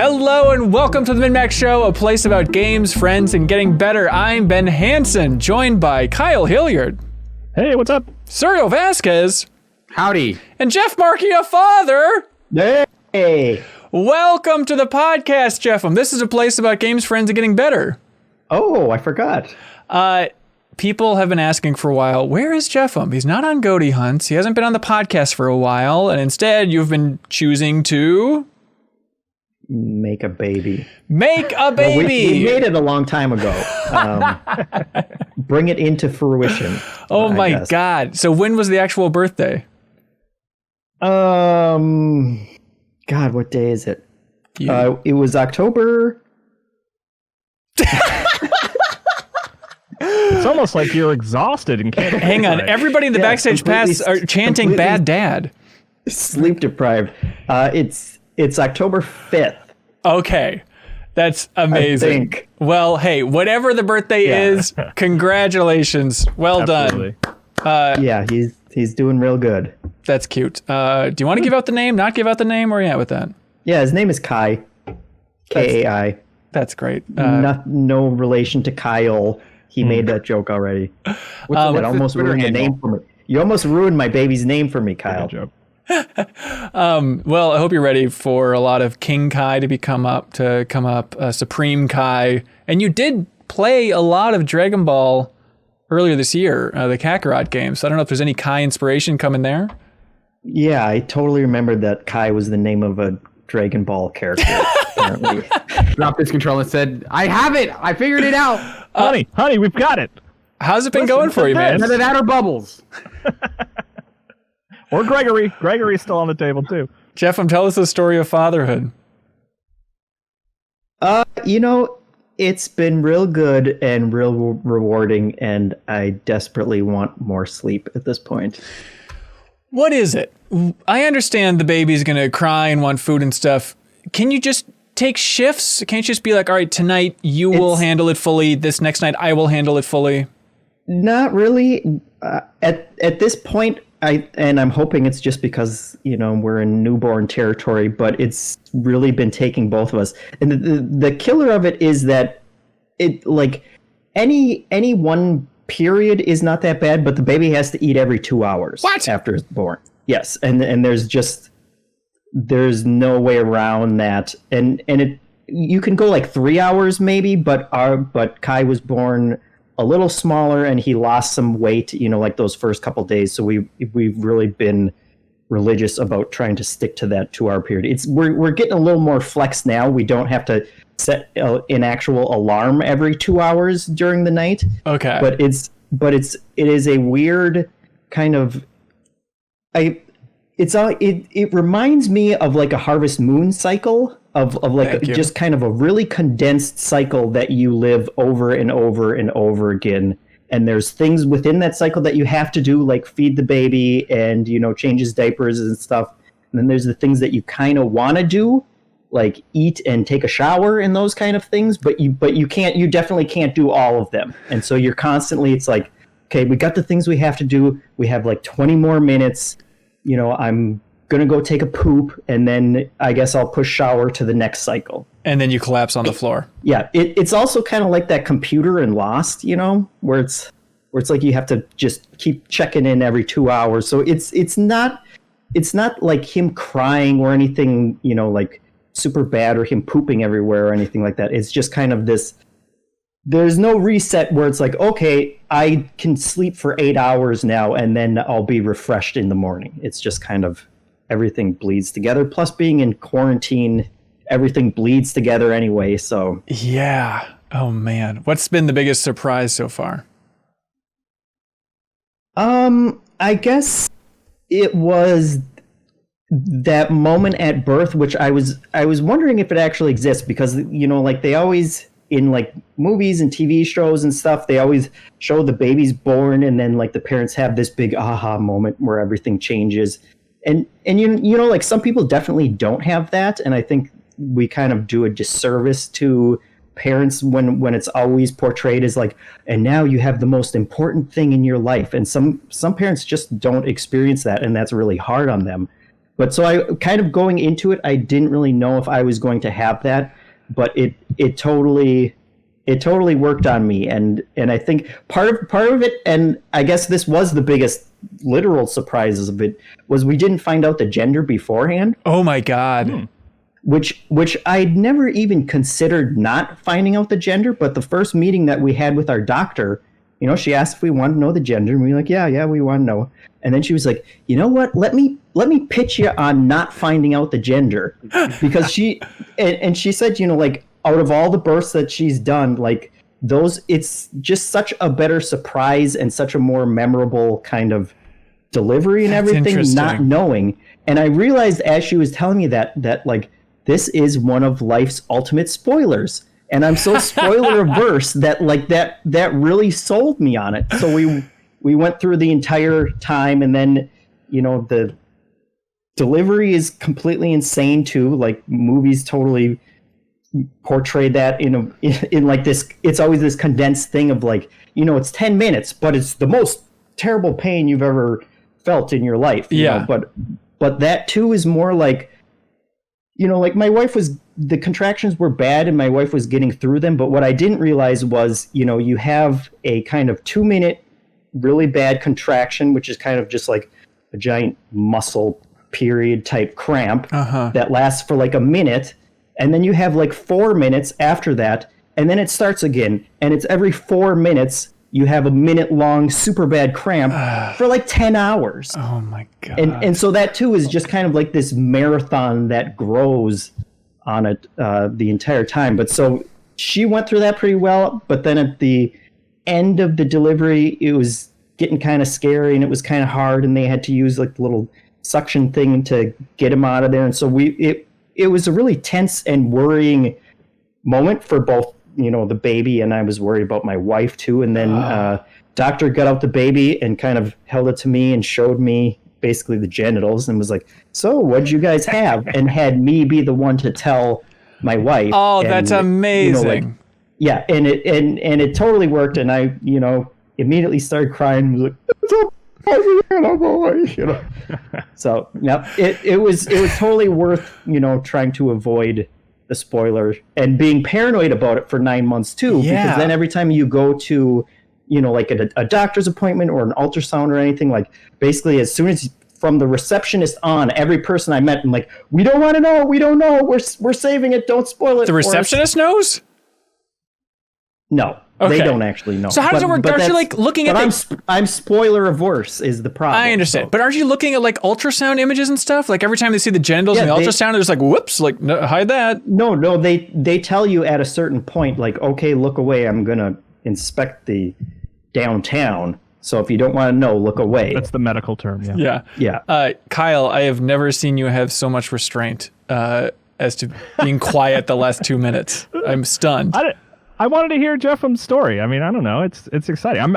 Hello and welcome to the MinnMax Show, a place about games, friends, and getting better. I'm Ben Hansen, joined by Kyle Hilliard. Hey, what's up? Sergio Vasquez. Howdy. And Jeff Markey, a father. Hey. Welcome to the podcast, JeffM. This is a place about games, friends, and getting better. Oh, I forgot. People have been asking for a while, where is JeffM? He's not on Goaty Hunts. He hasn't been on the podcast for a while. And instead, you've been choosing to... Make a baby. Make a baby! Well, we made it a long time ago. Bring it into fruition. Oh my God. So when was the actual birthday? God, what day is it? It was October... It's almost like you're exhausted and can't... Hang on. Everybody in the backstage pass are chanting Bad Dad. Sleep deprived. It's October 5th. Okay. That's amazing. I think. Well, hey, whatever the birthday is, congratulations. Well Absolutely. done. Yeah, he's doing real good. That's cute. Do you want to give out the name, not give out the name? Where are you at with that? Yeah, his name is Kai. K-A-I. That's great. No relation to Kyle. He made that joke already. That almost ruined the name for me. You almost ruined my baby's name for me, Kyle. Good joke. Well, I hope you're ready for a lot of King Kai to come up, Supreme Kai. And you did play a lot of Dragon Ball earlier this year, the Kakarot game. So I don't know if there's any Kai inspiration coming there. Yeah, I totally remembered that Kai was the name of a Dragon Ball character, apparently. Dropped his controller and said, I have it! I figured it out! Honey, we've got it. How's it been going for you, man? Either that or Bubbles. Or Gregory. Gregory's still on the table, too. JeffM, tell us the story of fatherhood. It's been real good and real rewarding, and I desperately want more sleep at this point. What is it? I understand the baby's going to cry and want food and stuff. Can you just take shifts? Can't you just be like, all right, tonight you will handle it fully. This next night I will handle it fully. Not really. At this point, I'm hoping it's just because, we're in newborn territory, but it's really been taking both of us. And the killer of it is that it, like, any one period is not that bad, but the baby has to eat every 2 hours after it's born. Yes, and there's no way around that. And you can go like 3 hours maybe, but Kai was born a little smaller and he lost some weight, like those first couple days. So we've really been religious about trying to stick to that 2 hour period. We're getting a little more flex now. We don't have to set an actual alarm every 2 hours during the night. Okay. But it is a weird kind of, it reminds me of like a Harvest Moon cycle of like just kind of a really condensed cycle that you live over and over and over again. And there's things within that cycle that you have to do, like feed the baby and, change his diapers and stuff. And then there's the things that you kind of want to do, like eat and take a shower and those kind of things. But you definitely can't do all of them. And so you're constantly, it's like, okay, we got the things we have to do. We have like 20 more minutes. I'm going to go take a poop, and then I guess I'll push shower to the next cycle. And then you collapse on the floor. Yeah. It's also kind of like that computer in Lost, where it's like you have to just keep checking in every 2 hours. So it's not like him crying or anything, like super bad, or him pooping everywhere or anything like that. It's just kind of this, there's no reset where it's like, okay, I can sleep for 8 hours now and then I'll be refreshed in the morning. It's just kind of everything bleeds together. Plus being in quarantine, everything bleeds together anyway. So yeah. Oh man. What's been the biggest surprise so far? I guess it was that moment at birth, which I was wondering if it actually exists, because, like they always, in like movies and TV shows and stuff, they always show the baby's born and then like the parents have this big aha moment where everything changes. And like some people definitely don't have that. And I think we kind of do a disservice to parents when it's always portrayed as like, and now you have the most important thing in your life. And some parents just don't experience that. And that's really hard on them. But so I kind of going into it, I didn't really know if I was going to have that, but it totally worked on me. And I think part of it, and I guess this was the biggest literal surprises of it, was we didn't find out the gender beforehand. Oh my God. Which I'd never even considered not finding out the gender, but the first meeting that we had with our doctor, you know, she asked if we wanted to know the gender, and we were like, yeah, we want to know. And then she was like, you know what? Let me pitch you on not finding out the gender, because she said, you know, like, out of all the births that she's done, like, those, it's just such a better surprise and such a more memorable kind of delivery and everything, not knowing. And I realized as she was telling me that like, this is one of life's ultimate spoilers. And I'm so spoiler averse that like that really sold me on it. So we went through the entire time, and then, you know, the delivery is completely insane too. Like, movies totally portray that in like this, it's always this condensed thing of like, you know, it's 10 minutes, but it's the most terrible pain you've ever felt in your life. You know? But that too is more like, you know, like, the contractions were bad and my wife was getting through them. But what I didn't realize was, you know, you have a kind of 2-minute really bad contraction, which is kind of just like a giant muscle period type cramp that lasts for like a minute. And then you have like 4 minutes after that. And then it starts again. And it's every 4 minutes you have a minute-long super bad cramp for like 10 hours. Oh my God. And so that too is just kind of like this marathon that grows on it the entire time. But so she went through that pretty well. But then at the end of the delivery, it was getting kind of scary and it was kind of hard. And they had to use like the little suction thing to get him out of there. And so it was a really tense and worrying moment for both, you know, the baby, and I was worried about my wife too. And then doctor got out the baby and kind of held it to me and showed me basically the genitals and was like, so what'd you guys have? And had me be the one to tell my wife. Oh, and, that's amazing. You know, like, yeah. And it totally worked. And I, you know, immediately started crying and was like, it's a boy, you know. So yeah, it was totally worth, you know, trying to avoid the spoiler and being paranoid about it for 9 months too, because then every time you go to, you know, like a doctor's appointment or an ultrasound or anything, like, basically as soon as from the receptionist on, every person I met, I'm like, we don't want to know, we're saving it, don't spoil it. The receptionist knows? No. Okay. They don't actually know. So how does it work? Aren't you like looking at I'm spoiler averse is the problem. I understand. So. But aren't you looking at like ultrasound images and stuff? Like every time they see the genitals in the ultrasound, they're just like, whoops, like, no, hide that. No, they tell you at a certain point, like, okay, look away. I'm going to inspect the downtown. So if you don't want to know, look away. That's the medical term. Yeah. Kyle, I have never seen you have so much restraint as to being quiet the last 2 minutes. I'm stunned. I wanted to hear JeffM's story. I mean, I don't know. It's exciting.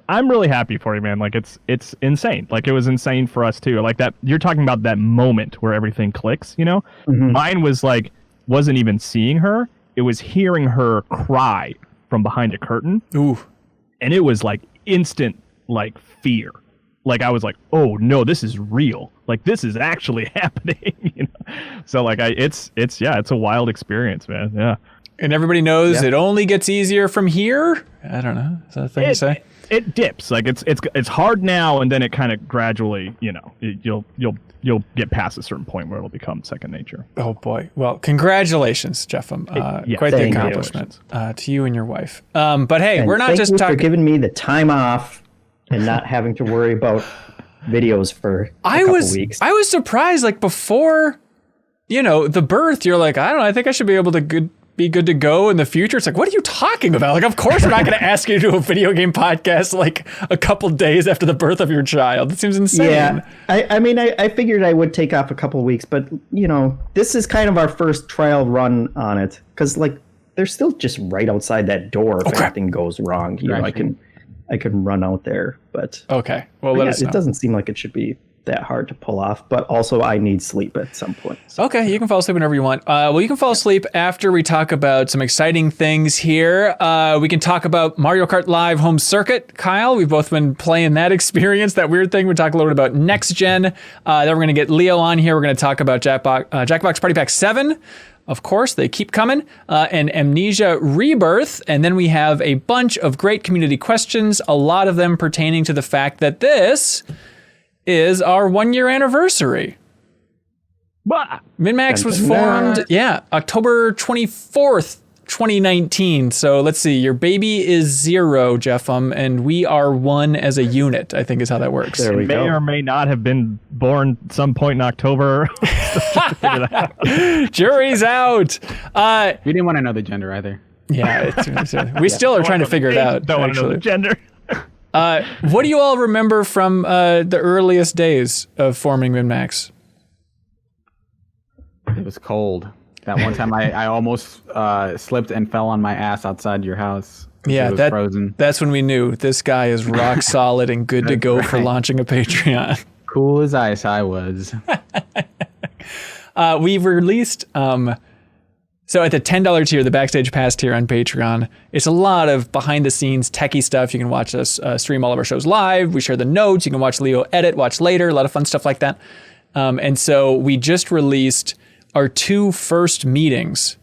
I'm really happy for you, man. Like, it's insane. Like, it was insane for us too. Like, that you're talking about that moment where everything clicks, you know? Mm-hmm. Mine was like, wasn't even seeing her. It was hearing her cry from behind a curtain. Ooh. And it was like instant, like, fear. Like, I was like, oh no, this is real. Like, this is actually happening. You know? So like, it's a wild experience, man. Yeah. And everybody knows it only gets easier from here. I don't know. Is that a thing to say? It dips. Like, it's hard now, and then it kind of gradually, you know, you'll get past a certain point where it'll become second nature. Oh boy. Well, congratulations, JeffM. Quite the accomplishment to you and your wife. But hey, we're not just talking. For giving me the time off and not having to worry about videos for a couple weeks. I was surprised. Like, before, you know, the birth, you're like, I don't know. I think I should be able to be good to go in the future. It's like, what are you talking about? Like, of course we're not going to ask you to do a video game podcast like a couple days after the birth of your child. It seems insane. Yeah, I mean, I figured I would take off a couple weeks, but, you know, this is kind of our first trial run on it, because, like, they're still just right outside that door if anything goes wrong. You know, I can run out there, but okay. Well, let us know. It doesn't seem like it should be that hard to pull off. But also, I need sleep at some point. So. Okay, you can fall asleep whenever you want. Well, you can fall asleep after we talk about some exciting things here. We can talk about Mario Kart Live Home Circuit. Kyle, we've both been playing that experience, that weird thing. We talk a little bit about next gen. Then we're going to get Leo on here. We're going to talk about Jackbox Party Pack 7. Of course, they keep coming. And Amnesia Rebirth. And then we have a bunch of great community questions, a lot of them pertaining to the fact that this is our 1-year anniversary. MinnMax was formed, October 24th, 2019. So let's see, your baby is 0, JeffM, and we are 1 as a unit, I think is how that works. There we go. May or may not have been born some point in October. Jury's out. We didn't want to know the gender either. Yeah, we still are trying to figure it out. Don't want to know the gender. What do you all remember from the earliest days of forming MinnMax? It was cold. That one time I almost slipped and fell on my ass outside your house. Yeah, it was frozen. That's when we knew this guy is rock solid and good to go for launching a Patreon. Cool as ice I was. We've released... So at the $10 tier, the Backstage Pass tier on Patreon, it's a lot of behind-the-scenes techie stuff. You can watch us stream all of our shows live. We share the notes. You can watch Leo edit, watch later, a lot of fun stuff like that. And so we just released our 2 first meetings.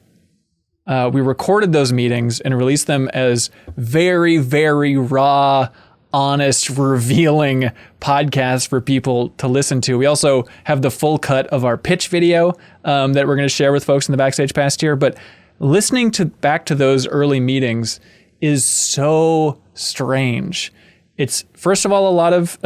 We recorded those meetings and released them as very, very raw, honest, revealing podcast for people to listen to. We also have the full cut of our pitch video that we're going to share with folks in the Backstage Pass tier. But listening back to those early meetings is so strange. It's, first of all, a lot of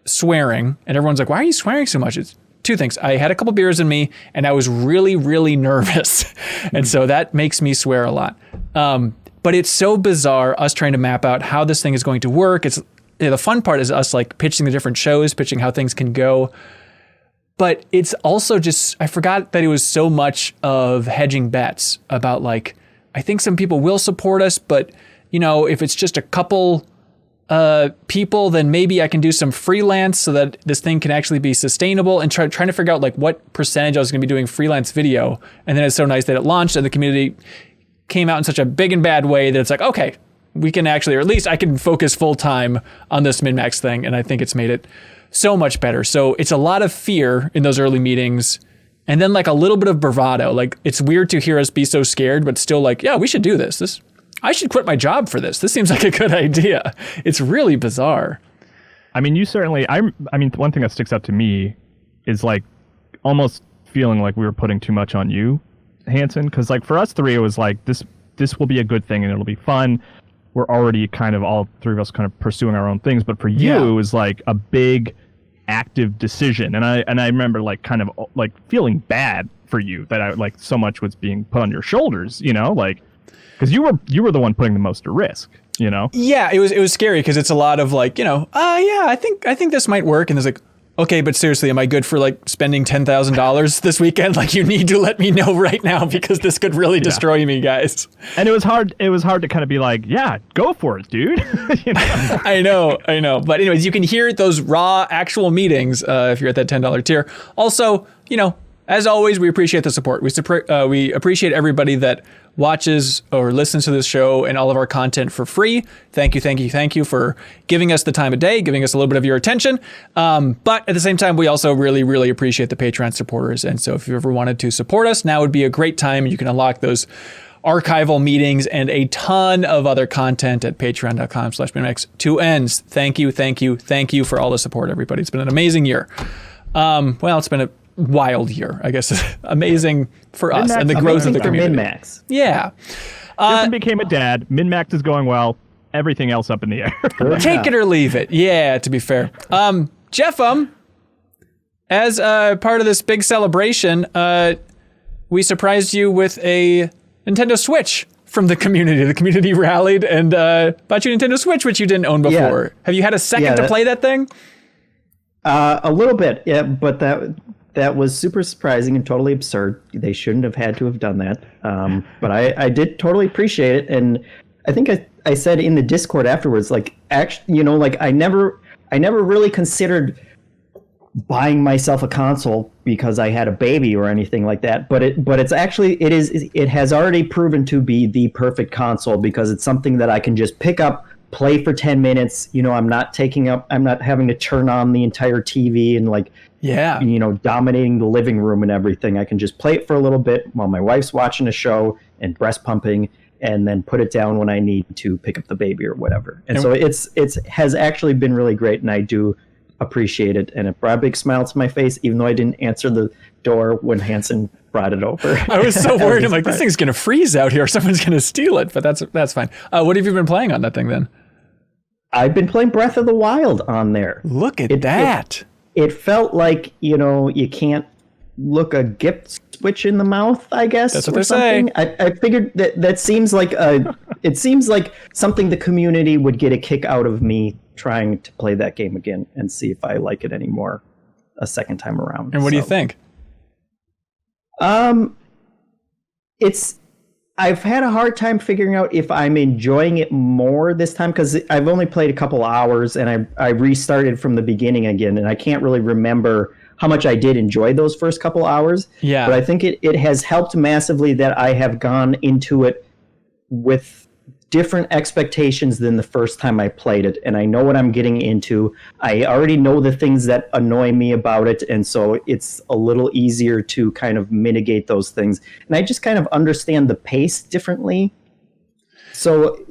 swearing. And everyone's like, why are you swearing so much? It's 2 things. I had a couple beers in me and I was really, really nervous. And so that makes me swear a lot. But it's so bizarre, us trying to map out how this thing is going to work. It's the fun part is us like pitching the different shows, pitching how things can go. But it's also just, I forgot that it was so much of hedging bets about like, I think some people will support us, but you know, if it's just a couple people, then maybe I can do some freelance so that this thing can actually be sustainable, and trying to figure out like what percentage I was going to be doing freelance video. And then it's so nice that it launched and the community came out in such a big and bad way that it's like, okay, we can actually, or at least I can focus full time on this MinnMax thing. And I think it's made it so much better. So it's a lot of fear in those early meetings. And then like a little bit of bravado. Like it's weird to hear us be so scared, but still like, yeah, we should do this. I should quit my job for this. This seems like a good idea. It's really bizarre. I mean, you certainly, I mean, one thing that sticks out to me is like almost feeling like we were putting too much on you, Hanson, because like for us 3 it was like this will be a good thing and it'll be fun. We're already kind of all 3 of us kind of pursuing our own things, but for you it was like a big active decision, and I remember like kind of like feeling bad for you that I like so much was being put on your shoulders, you know, like because you were the one putting the most at risk, you know. Yeah, it was scary because it's a lot of like, you know, I think this might work, and there's like, okay, but seriously, am I good for like spending $10,000 this weekend? Like, you need to let me know right now because this could really destroy me, guys. And it was hard to kind of be like, yeah, go for it, dude. You know? I know. But anyways, you can hear those raw actual meetings if you're at that $10 tier. Also, you know, as always, we appreciate the support. We appreciate everybody that watches or listens to this show and all of our content for free. Thank you for giving us the time of day, giving us a little bit of your attention. But at the same time, we also really, really appreciate the Patreon supporters. And so if you ever wanted to support us, now would be a great time. You can unlock those archival meetings and a ton of other content at patreon.com/MinnMax2ends. Thank you for all the support, everybody. It's been an amazing year. Well, it's been a wild year, I guess. Amazing for us and the growth of the community. MinnMax. Yeah. Jeff became a dad. MinnMax is going well. Everything else up in the air. Take it or leave it. Yeah, to be fair. JeffM, as part of this big celebration, we surprised you with a Nintendo Switch from the community. The community rallied and bought you a Nintendo Switch, which you didn't own before. Yeah. Have you had a second to play that thing? A little bit, yeah, but that was super surprising and totally absurd. They shouldn't have had to have done that. But I did totally appreciate it. And I think I said in the Discord afterwards, like, actually, you know, like I never really considered buying myself a console because I had a baby or anything like that. But it has already proven to be the perfect console because it's something that I can just pick up, play for 10 minutes. I'm not having to turn on the entire TV and dominating the living room and everything. I can just play it for a little bit while my wife's watching a show and breast pumping, and then put it down when I need to pick up the baby or whatever. And so it has actually been really great, and I do appreciate it, and it brought a big smile to my face, even though I didn't answer the door when Hanson brought it over. I was so worried. I'm like, this thing's gonna freeze out here. Someone's gonna steal it. But that's fine. What have you been playing on that thing then? I've been playing Breath of the Wild on there. Look at that. It felt like you can't look a gift switch in the mouth, I guess. That's what they're saying. I figured that seems like it seems like something the community would get a kick out of me trying to play that game again and see if I like it anymore a second time around. And what do you think? I've had a hard time figuring out if I'm enjoying it more this time because I've only played a couple hours and I restarted from the beginning again, and I can't really remember how much I did enjoy those first couple hours. Yeah. But I think it has helped massively that I have gone into it with different expectations than the first time I played it, and I know what I'm getting into. I already know the things that annoy me about it, and so it's a little easier to kind of mitigate those things. And I just kind of understand the pace differently. So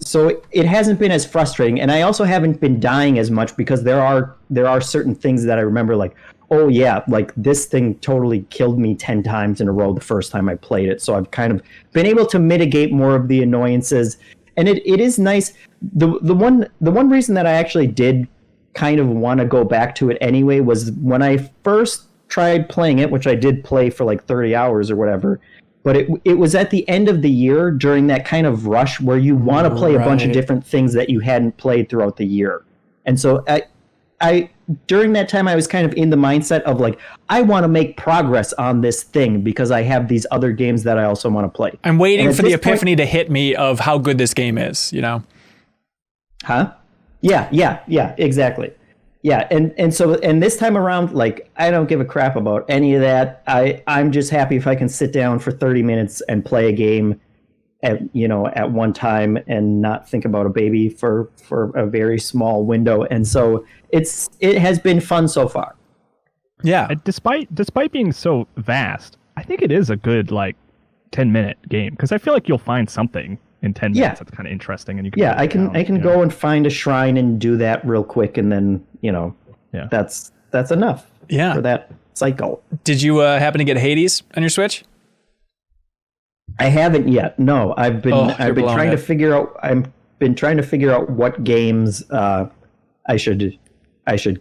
it hasn't been as frustrating, and I also haven't been dying as much because there are certain things that I remember, like, oh yeah, like this thing totally killed me 10 times in a row the first time I played it. So I've kind of been able to mitigate more of the annoyances. And it is nice. The one reason that I actually did kind of want to go back to it anyway was when I first tried playing it, which I did play for like 30 hours or whatever, but it was at the end of the year during that kind of rush where you want to play a bunch of different things that you hadn't played throughout the year. And so I during that time, I was kind of in the mindset of like, I want to make progress on this thing because I have these other games that I also want to play. I'm waiting for the epiphany to hit me of how good this game is, Huh? Yeah, exactly. Yeah, and this time around, like, I don't give a crap about any of that. I'm just happy if I can sit down for 30 minutes and play a game at one time and not think about a baby for a very small window. And so it has been fun so far. Yeah. Despite being so vast, I think it is a good 10-minute game because I feel like you'll find something in 10 minutes that's kind of interesting, and you can I can go and find a shrine and do that real quick, and then that's enough for that cycle. Did you happen to get Hades on your Switch? I haven't yet. No, I've been trying to figure out what games I should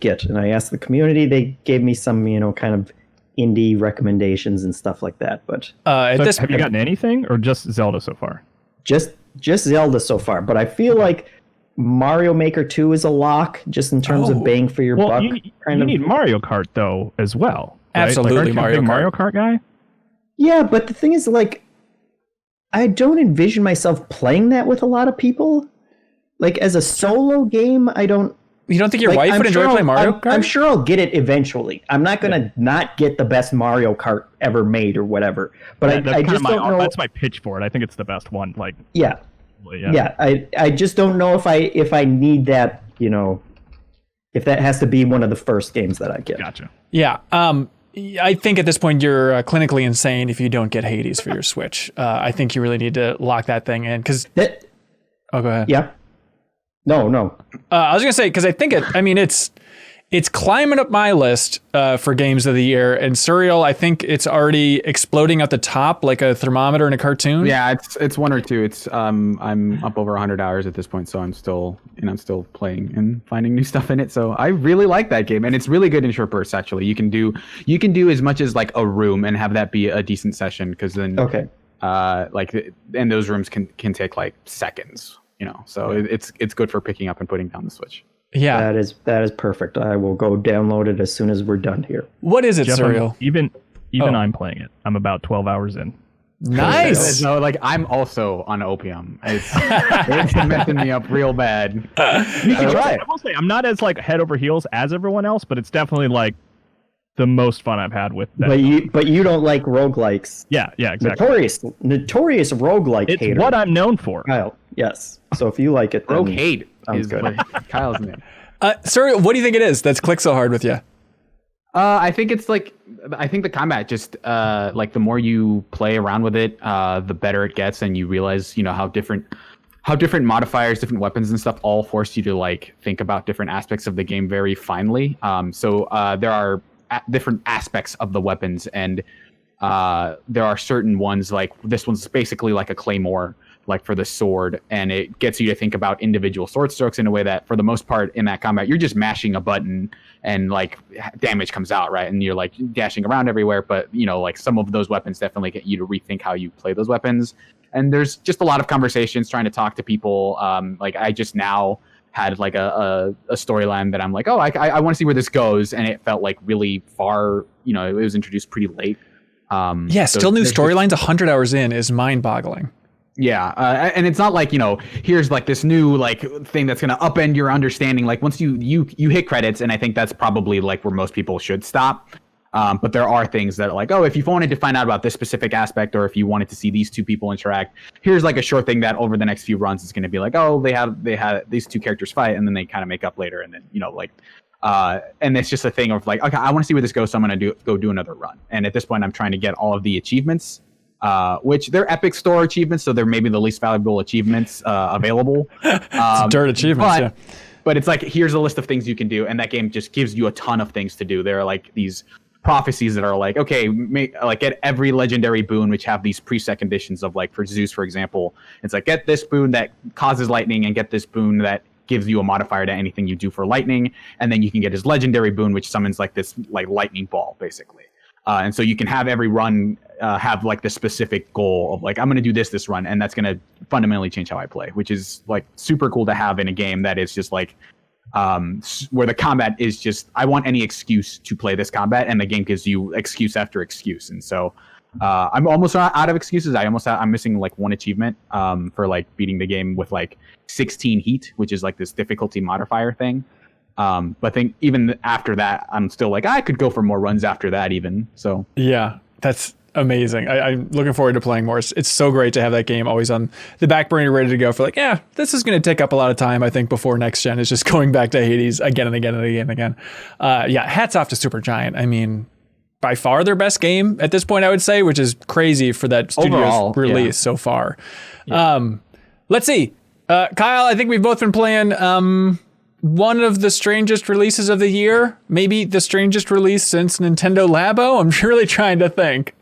get, and I asked the community. They gave me some kind of indie recommendations and stuff like that. But have you gotten anything, or just Zelda so far? Just Zelda so far. But I feel like Mario Maker 2 is a lock, just in terms of bang for your buck. You need Mario Kart though as well. Right? Absolutely, aren't you a big Mario Kart guy. Yeah, but the thing is, I don't envision myself playing that with a lot of people. Like, as a solo game, I don't... You don't think your wife would enjoy playing Mario Kart? I'm sure I'll get it eventually. I'm not going to not get the best Mario Kart ever made or whatever. But I just don't know... That's my pitch for it. I think it's the best one. Yeah. I just don't know if I need that, if that has to be one of the first games that I get. Gotcha. Yeah. I think at this point you're clinically insane if you don't get Hades for your Switch. I think you really need to lock that thing in because. Oh, go ahead. Yeah. No. I was gonna say because I think it's climbing up my list for games of the year, and Surreal, I think it's already exploding at the top like a thermometer in a cartoon. Yeah, it's one or two. It's I'm up over 100 hours at this point, so I'm still playing and finding new stuff in it. So I really like that game, and it's really good in short bursts. Actually, you can do as much as a room and have that be a decent session, because then and those rooms can take seconds. So it's good for picking up and putting down the Switch. Yeah, that is perfect. I will go download it as soon as we're done here. What is it, Surreal? Even I'm playing it. I'm about 12 hours in. Nice. No, I'm also on opium. It's messing me up real bad. You can try it. I will say I'm not as head over heels as everyone else, but it's definitely the most fun I've had with that. But you don't like roguelikes. Yeah, exactly. Notorious roguelike hater. It's what I'm known for. Kyle, yes. So if you like it, then Rogue hate is good. what Kyle's name. Sir, what do you think it is that's clicked so hard with you? I think it's I think the combat just the more you play around with it, the better it gets, and you realize how different modifiers, different weapons and stuff all force you to think about different aspects of the game very finely. So there are different aspects of the weapons, and there are certain ones like this one's basically like a claymore, for the sword, and it gets you to think about individual sword strokes in a way that for the most part in that combat you're just mashing a button and damage comes out, right? And you're dashing around everywhere, but some of those weapons definitely get you to rethink how you play those weapons. And there's just a lot of conversations trying to talk to people. I just now had a storyline that I'm like, oh, I want to see where this goes, and it felt really far. It was introduced pretty late. Still new storylines 100 hours in is mind-boggling. Yeah, and it's not here's this new thing that's gonna upend your understanding. Once you hit credits, and I think that's probably where most people should stop. But there are things that are if you wanted to find out about this specific aspect, or if you wanted to see these two people interact, here's a short thing that over the next few runs is going to be they had these two characters fight, and then they kind of make up later, and then and it's just a thing of okay, I want to see where this goes, so I'm going to go do another run. And at this point, I'm trying to get all of the achievements, which they're Epic Store achievements, so they're maybe the least valuable achievements available. Dirt achievements, but it's here's a list of things you can do, and that game just gives you a ton of things to do. There are these prophecies that are okay, get every legendary boon, which have these preset conditions of for Zeus, for example, it's get this boon that causes lightning, and get this boon that gives you a modifier to anything you do for lightning, and then you can get his legendary boon, which summons this lightning ball, basically. And so you can have every run have this specific goal of I'm going to do this run, and that's going to fundamentally change how I play, which is super cool to have in a game that is just where the combat is just, I want any excuse to play this combat, and the game gives you excuse after excuse. And so I'm almost out of excuses. I'm missing one achievement for beating the game with 16 heat, which is this difficulty modifier thing. But I think even after that, I'm still I could go for more runs after that even. So yeah, that's amazing. I'm looking forward to playing more. It's so great to have that game always on the back burner, ready to go for this is going to take up a lot of time, I think, before next gen is just going back to Hades again and again and again and again. Hats off to Supergiant. I mean, by far their best game at this point, I would say, which is crazy for that studio's overall release so far. Yeah. Let's see. Kyle, I think we've both been playing one of the strangest releases of the year, maybe the strangest release since Nintendo Labo. I'm really trying to think.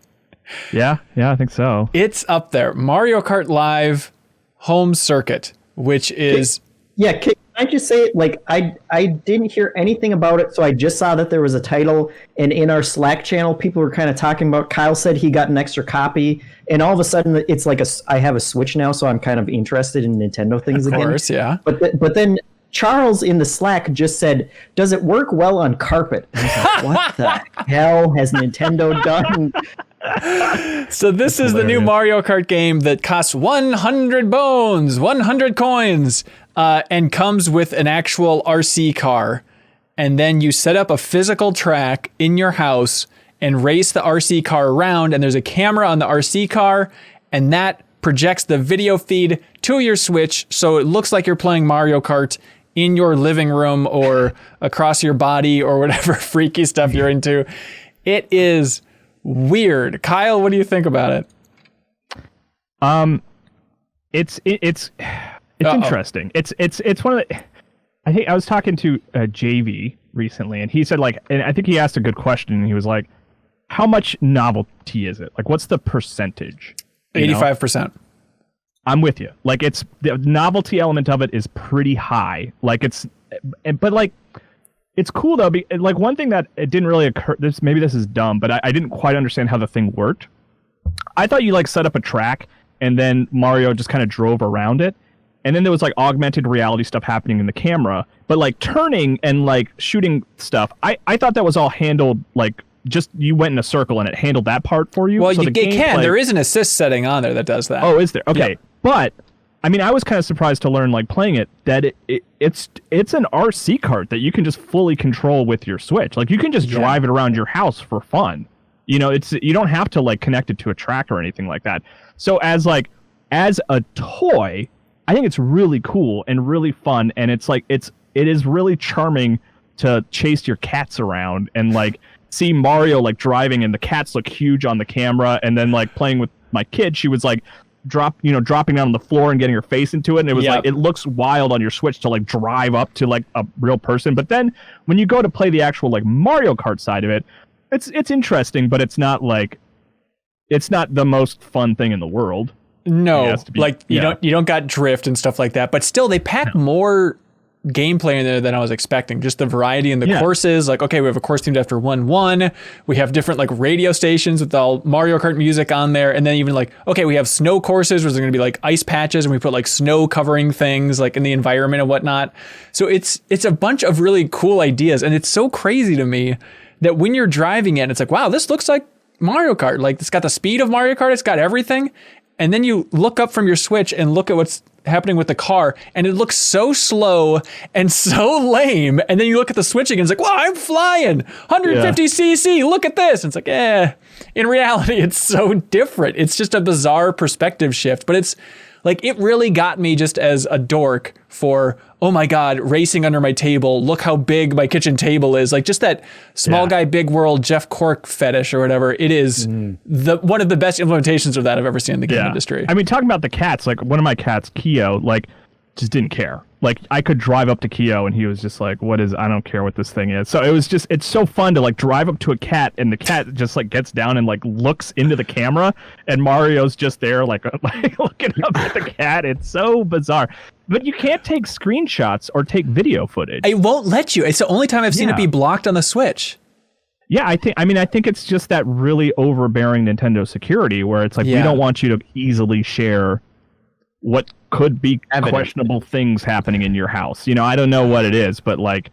Yeah, I think so. It's up there. Mario Kart Live Home Circuit, which is... Yeah, can I just say it? I didn't hear anything about it, so I just saw that there was a title, and in our Slack channel, people were kind of talking about, Kyle said he got an extra copy, and all of a sudden, it's I have a Switch now, so I'm kind of interested in Nintendo things again. Of course, yeah. But then Charles in the Slack just said, does it work well on carpet? And I was what the hell has Nintendo done? So this is the new Mario Kart game that costs 100 bones, 100 coins, and comes with an actual RC car. And then you set up a physical track in your house and race the RC car around. And there's a camera on the RC car, and that projects the video feed to your Switch. So it looks like you're playing Mario Kart in your living room or across your body or whatever freaky stuff you're into. It is weird. Kyle, what do you think about it? It's interesting. It's one of the, I think I was talking to JV recently, and he said and I think he asked a good question, and he was like, how much novelty is it? What's the percentage? 85%. I'm with you. It's the novelty element of it is pretty high. It's cool though. One thing that it didn't really occur. Maybe this is dumb, but I didn't quite understand how the thing worked. I thought you set up a track, and then Mario just kind of drove around it, and then there was augmented reality stuff happening in the camera. But turning and shooting stuff, I thought that was all handled just you went in a circle and it handled that part for you. Well, so it can. There is an assist setting on there that does that. Oh, is there? Okay. Yep. But I mean, I was kind of surprised to learn, like, playing it, that it's an RC kart that you can just fully control with your Switch. Like, you can just drive it around your house for fun. You know, you don't have to, like, connect it to a track or anything like that. So as a toy, I think it's really cool and really fun, and it is really charming to chase your cats around and, like, see Mario, like, driving, and the cats look huge on the camera, and then, like, playing with my kid, she was, like, dropping down on the floor and getting her face into it, and it was like, it looks wild on your Switch to, like, drive up to, like, a real person. But then when you go to play the actual, like, Mario Kart side of it, it's interesting, but it's not the most fun thing in the world. No, you don't got drift and stuff like that, but still they pack more gameplay in there than I was expecting. Just the variety in the courses, like, okay, we have a course themed after 1-1. We have different, like, radio stations with all Mario Kart music on there, and then even, like, okay, we have snow courses where there's going to be, like, ice patches, and we put, like, snow covering things, like, in the environment and whatnot. So it's a bunch of really cool ideas, and it's so crazy to me that when you're driving it, it's like, wow, this looks like Mario Kart. Like, it's got the speed of Mario Kart, it's got everything. And then you look up from your Switch and look at what's happening with the car, and it looks so slow and so lame. And then you look at the Switch again, it's like, wow, I'm flying 150cc. Look at this. And it's like, in reality, it's so different. It's just a bizarre perspective shift, but it's like, it really got me just as a dork for, oh my God, racing under my table. Look how big my kitchen table is. Like, just that small guy, big world, Jeff Cork fetish or whatever. It is one of the best implementations of that I've ever seen in the game industry. I mean, talking about the cats, like, one of my cats, Keo, like, just didn't care. Like, I could drive up to Keo and he was just like, I don't care what this thing is. So it's so fun to, like, drive up to a cat, and the cat just, like, gets down and, like, looks into the camera, and Mario's just there, like looking up at the cat. It's so bizarre. But you can't take screenshots or take video footage. It won't let you. It's the only time I've seen it be blocked on the Switch. Yeah, I think it's just that really overbearing Nintendo security where it's like, we don't want you to easily share what could be questionable things happening in your house. You know, I don't know what it is, but, like,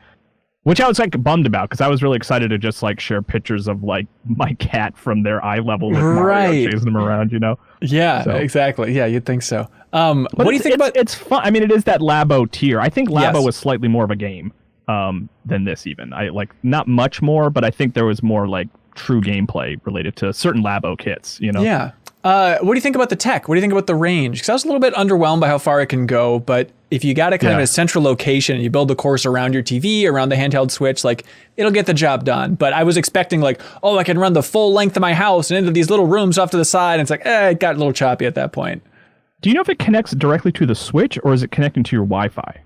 which I was, like, bummed about, because I was really excited to just, like, share pictures of, like, my cat from their eye level with Mario chasing them around, you know? Yeah, exactly. Yeah, you'd think so. What do you think about... It's fun. I mean, it is that Labo tier. I think Labo was slightly more of a game than this even. Not much more, but I think there was more, like, true gameplay related to certain Labo kits, you know? Yeah. What do you think about the tech? What do you think about the range? Because I was a little bit underwhelmed by how far it can go, but if you got a kind of a central location and you build the course around your TV, around the handheld Switch, like, it'll get the job done. But I was expecting, like, oh, I can run the full length of my house and into these little rooms off to the side. And it's like, it got a little choppy at that point. Do you know if it connects directly to the Switch, or is it connecting to your Wi-Fi?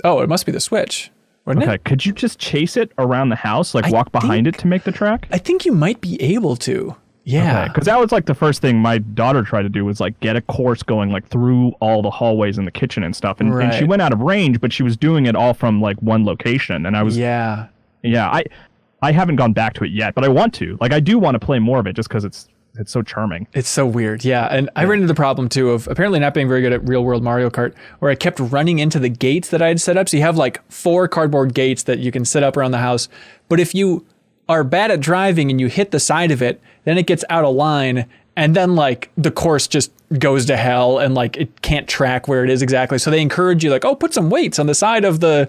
Oh, it must be the Switch. Okay, could you just chase it around the house, like walk behind it to make the track? I think you might be able to. Yeah. Because that was, like, the first thing my daughter tried to do was, like, get a course going, like, through all the hallways in the kitchen and stuff. And she went out of range, but she was doing it all from, like, one location. And I was... Yeah, I haven't gone back to it yet, but I want to. Like, I do want to play more of it just because it's so charming. It's so weird, yeah. And I ran into the problem, too, of apparently not being very good at real-world Mario Kart, where I kept running into the gates that I had set up. So you have, like, 4 cardboard gates that you can set up around the house. But if you are bad at driving and you hit the side of it, then it gets out of line, and then, like, the course just goes to hell, and, like, it can't track where it is exactly. So they encourage you, like, oh, put some weights on the side of the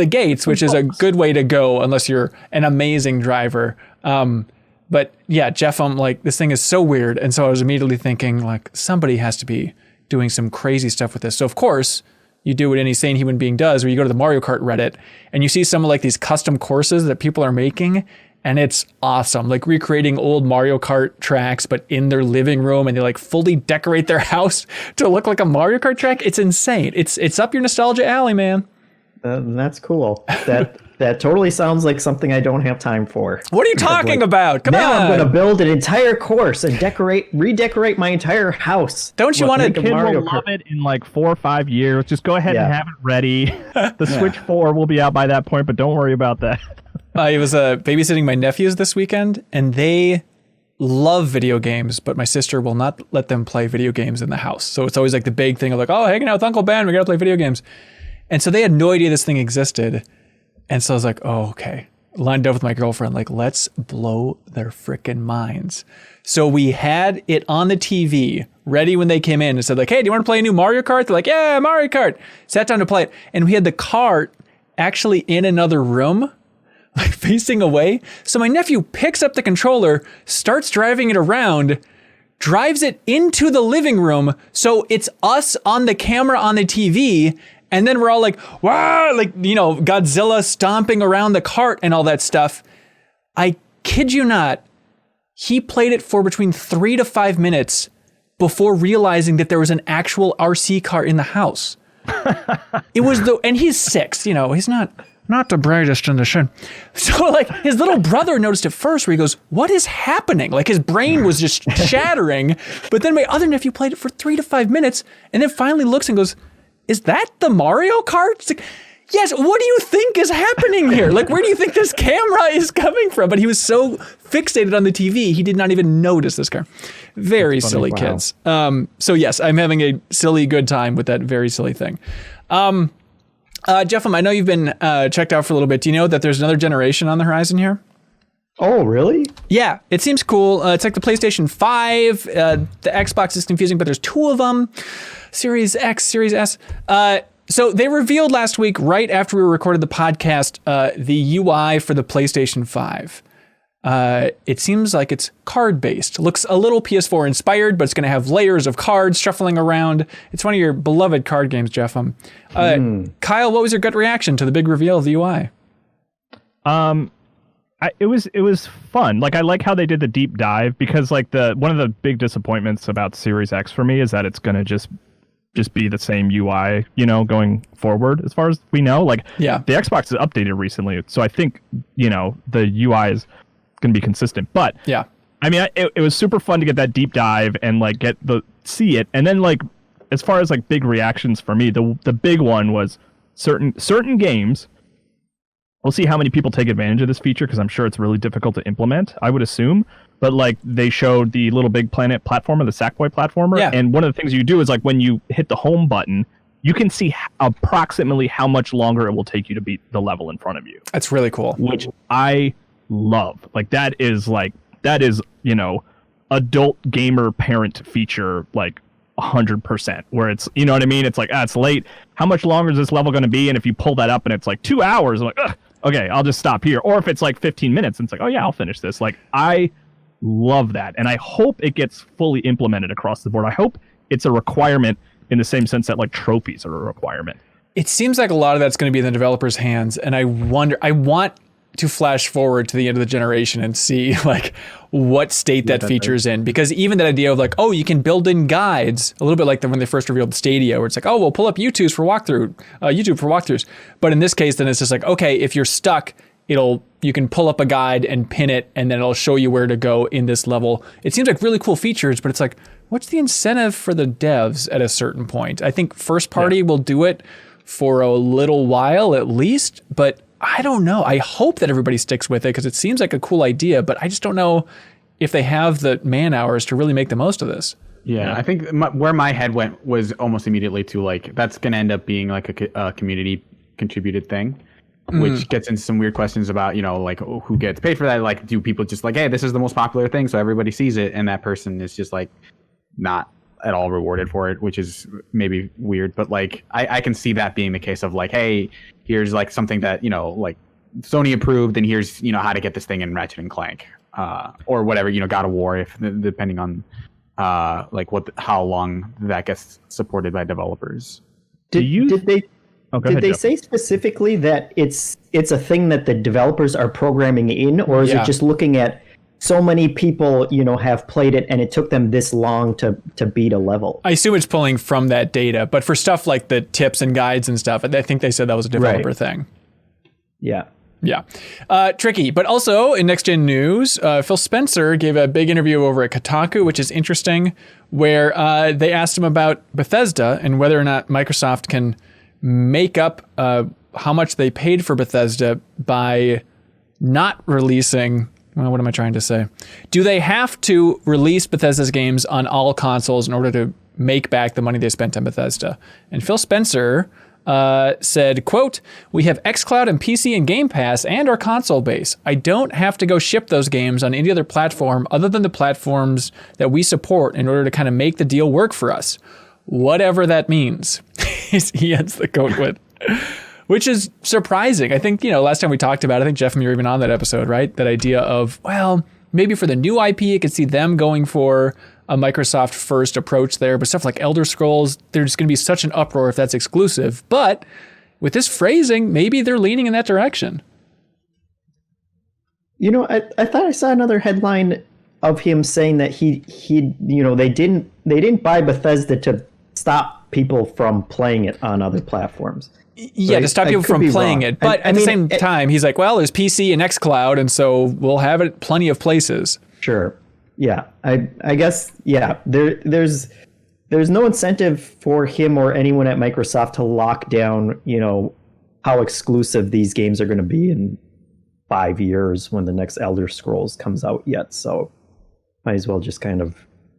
gates, which is a good way to go unless you're an amazing driver. But yeah, JeffM, like, this thing is so weird, and so I was immediately thinking, like, somebody has to be doing some crazy stuff with this. So of course, you do what any sane human being does, where you go to the Mario Kart Reddit and you see some of, like, these custom courses that people are making, and it's awesome, like recreating old Mario Kart tracks, but in their living room, and they, like, fully decorate their house to look like a Mario Kart track. It's insane. It's up your nostalgia alley, man. That's cool. That totally sounds like something I don't have time for. What are you talking about? Come on. I'm going to build an entire course and redecorate my entire house. Don't you want to? The kid will love it in, like, 4 or 5 years. Just go ahead and have it ready. The Switch 4 will be out by that point, but don't worry about that. I was babysitting my nephews this weekend, and they love video games, but my sister will not let them play video games in the house. So it's always, like, the big thing of, like, oh, hanging out with Uncle Ben, we got to play video games. And so they had no idea this thing existed. And so I was like, oh, okay. lined up with my girlfriend, like, let's blow their frickin' minds. So we had it on the TV ready when they came in and said, like, hey, do you want to play a new Mario Kart? They're like, yeah, Mario Kart. Sat down to play it. And we had the cart actually in another room, like facing away. So my nephew picks up the controller, starts driving it around, drives it into the living room. So it's us on the camera on the TV. And then we're all like, wow, like, you know, Godzilla stomping around the cart and all that stuff. I kid you not. He played it for between 3 to 5 minutes before realizing that there was an actual RC car in the house. It was and he's 6, you know, he's not the brightest in the shin. So like his little brother noticed it first where he goes, what is happening? Like his brain was just shattering. But then my other nephew played it for 3 to 5 minutes and then finally looks and goes, is that the Mario Kart? It's like, yes, what do you think is happening here? Like, where do you think this camera is coming from? But he was so fixated on the TV, he did not even notice this car. Very silly kids. So yes, I'm having a silly good time with that very silly thing. JeffM, I know you've been checked out for a little bit. Do you know that there's another generation on the horizon here? Oh, really? Yeah, it seems cool. It's like the PlayStation 5. The Xbox is confusing, but there's 2 of them. Series X, Series S. So they revealed last week, right after we recorded the podcast, the UI for the PlayStation 5. It seems like it's card-based. Looks a little PS4 inspired, but it's going to have layers of cards shuffling around. It's one of your beloved card games, JeffM. Kyle, what was your gut reaction to the big reveal of the UI? It was fun. Like, I like how they did the deep dive, because like one of the big disappointments about Series X for me is that it's going to just be the same UI, you know, going forward, as far as we know. Like, yeah, the Xbox has updated recently, so I think, you know, the UI is going to be consistent. But yeah, I mean, it was super fun to get that deep dive and like see it. And then like, as far as like big reactions for me, the big one was certain games. We'll see how many people take advantage of this feature, because I'm sure it's really difficult to implement, I would assume. But like, they showed the Little Big Planet platformer, the Sackboy platformer. Yeah. And one of the things you do is like, when you hit the home button, you can see approximately how much longer it will take you to beat the level in front of you. That's really cool. Which I love. Like, that is, you know, adult gamer parent feature, like 100%, where it's, you know what I mean? It's like, it's late. How much longer is this level going to be? And if you pull that up and it's like 2 hours, I'm like, ugh, okay, I'll just stop here. Or if it's like 15 minutes and it's like, oh yeah, I'll finish this. Like, I love that. And I hope it gets fully implemented across the board. I hope it's a requirement in the same sense that like trophies are a requirement. It seems like a lot of that's going to be in the developers' hands. And I want to flash forward to the end of the generation and see like what state that feature's in, because even that idea of like, oh, you can build in guides, a little bit like when they first revealed the Stadia, where it's like, oh, we'll pull up YouTube for walkthroughs. But in this case, then it's just like, okay, if you're stuck, you can pull up a guide and pin it, and then it'll show you where to go in this level. It seems like really cool features, but it's like, what's the incentive for the devs at a certain point? I think first party will do it for a little while at least, but I don't know. I hope that everybody sticks with it, because it seems like a cool idea, but I just don't know if they have the man hours to really make the most of this. Yeah, I think where my head went was almost immediately to like, that's going to end up being like a community contributed thing, which gets into some weird questions about, you know, like who gets paid for that? Like, do people just like, hey, this is the most popular thing, so everybody sees it, and that person is just like not at all rewarded for it, which is maybe weird, but like I can see that being the case of like, hey, here's like something that, you know, like Sony approved, and here's, you know, how to get this thing in Ratchet and Clank, or whatever, you know, God of War, if depending on like how long that gets supported by developers. Did they say specifically that it's a thing that the developers are programming in, or is it just looking at so many people, you know, have played it and it took them this long to beat a level? I assume it's pulling from that data, but for stuff like the tips and guides and stuff, I think they said that was a developer thing. Yeah. Yeah. Tricky. But also in next gen news, Phil Spencer gave a big interview over at Kotaku, which is interesting, where they asked him about Bethesda and whether or not Microsoft can make up how much they paid for Bethesda by not releasing. Well, what am I trying to say? Do they have to release Bethesda's games on all consoles in order to make back the money they spent on Bethesda? And Phil Spencer said, quote, "We have xCloud and PC and Game Pass and our console base. I don't have to go ship those games on any other platform other than the platforms that we support in order to kind of make the deal work for us. Whatever that means," he ends the quote with, which is surprising. I think, last time we talked about it, I think, JeffM, you were even on that episode, right? That idea of, well, maybe for the new IP, I could see them going for a Microsoft first approach there, but stuff like Elder Scrolls, there's going to be such an uproar if that's exclusive. But with this phrasing, maybe they're leaning in that direction. I thought I saw another headline of him saying that he they didn't buy Bethesda to stop people from playing it on other platforms. Yeah, to stop people from playing it. But at the same time, he's like, well, there's PC and xCloud, and so we'll have it plenty of places. Sure. Yeah, I guess, yeah, there's no incentive for him or anyone at Microsoft to lock down, how exclusive these games are going to be in 5 years when the next Elder Scrolls comes out yet. So might as well just kind of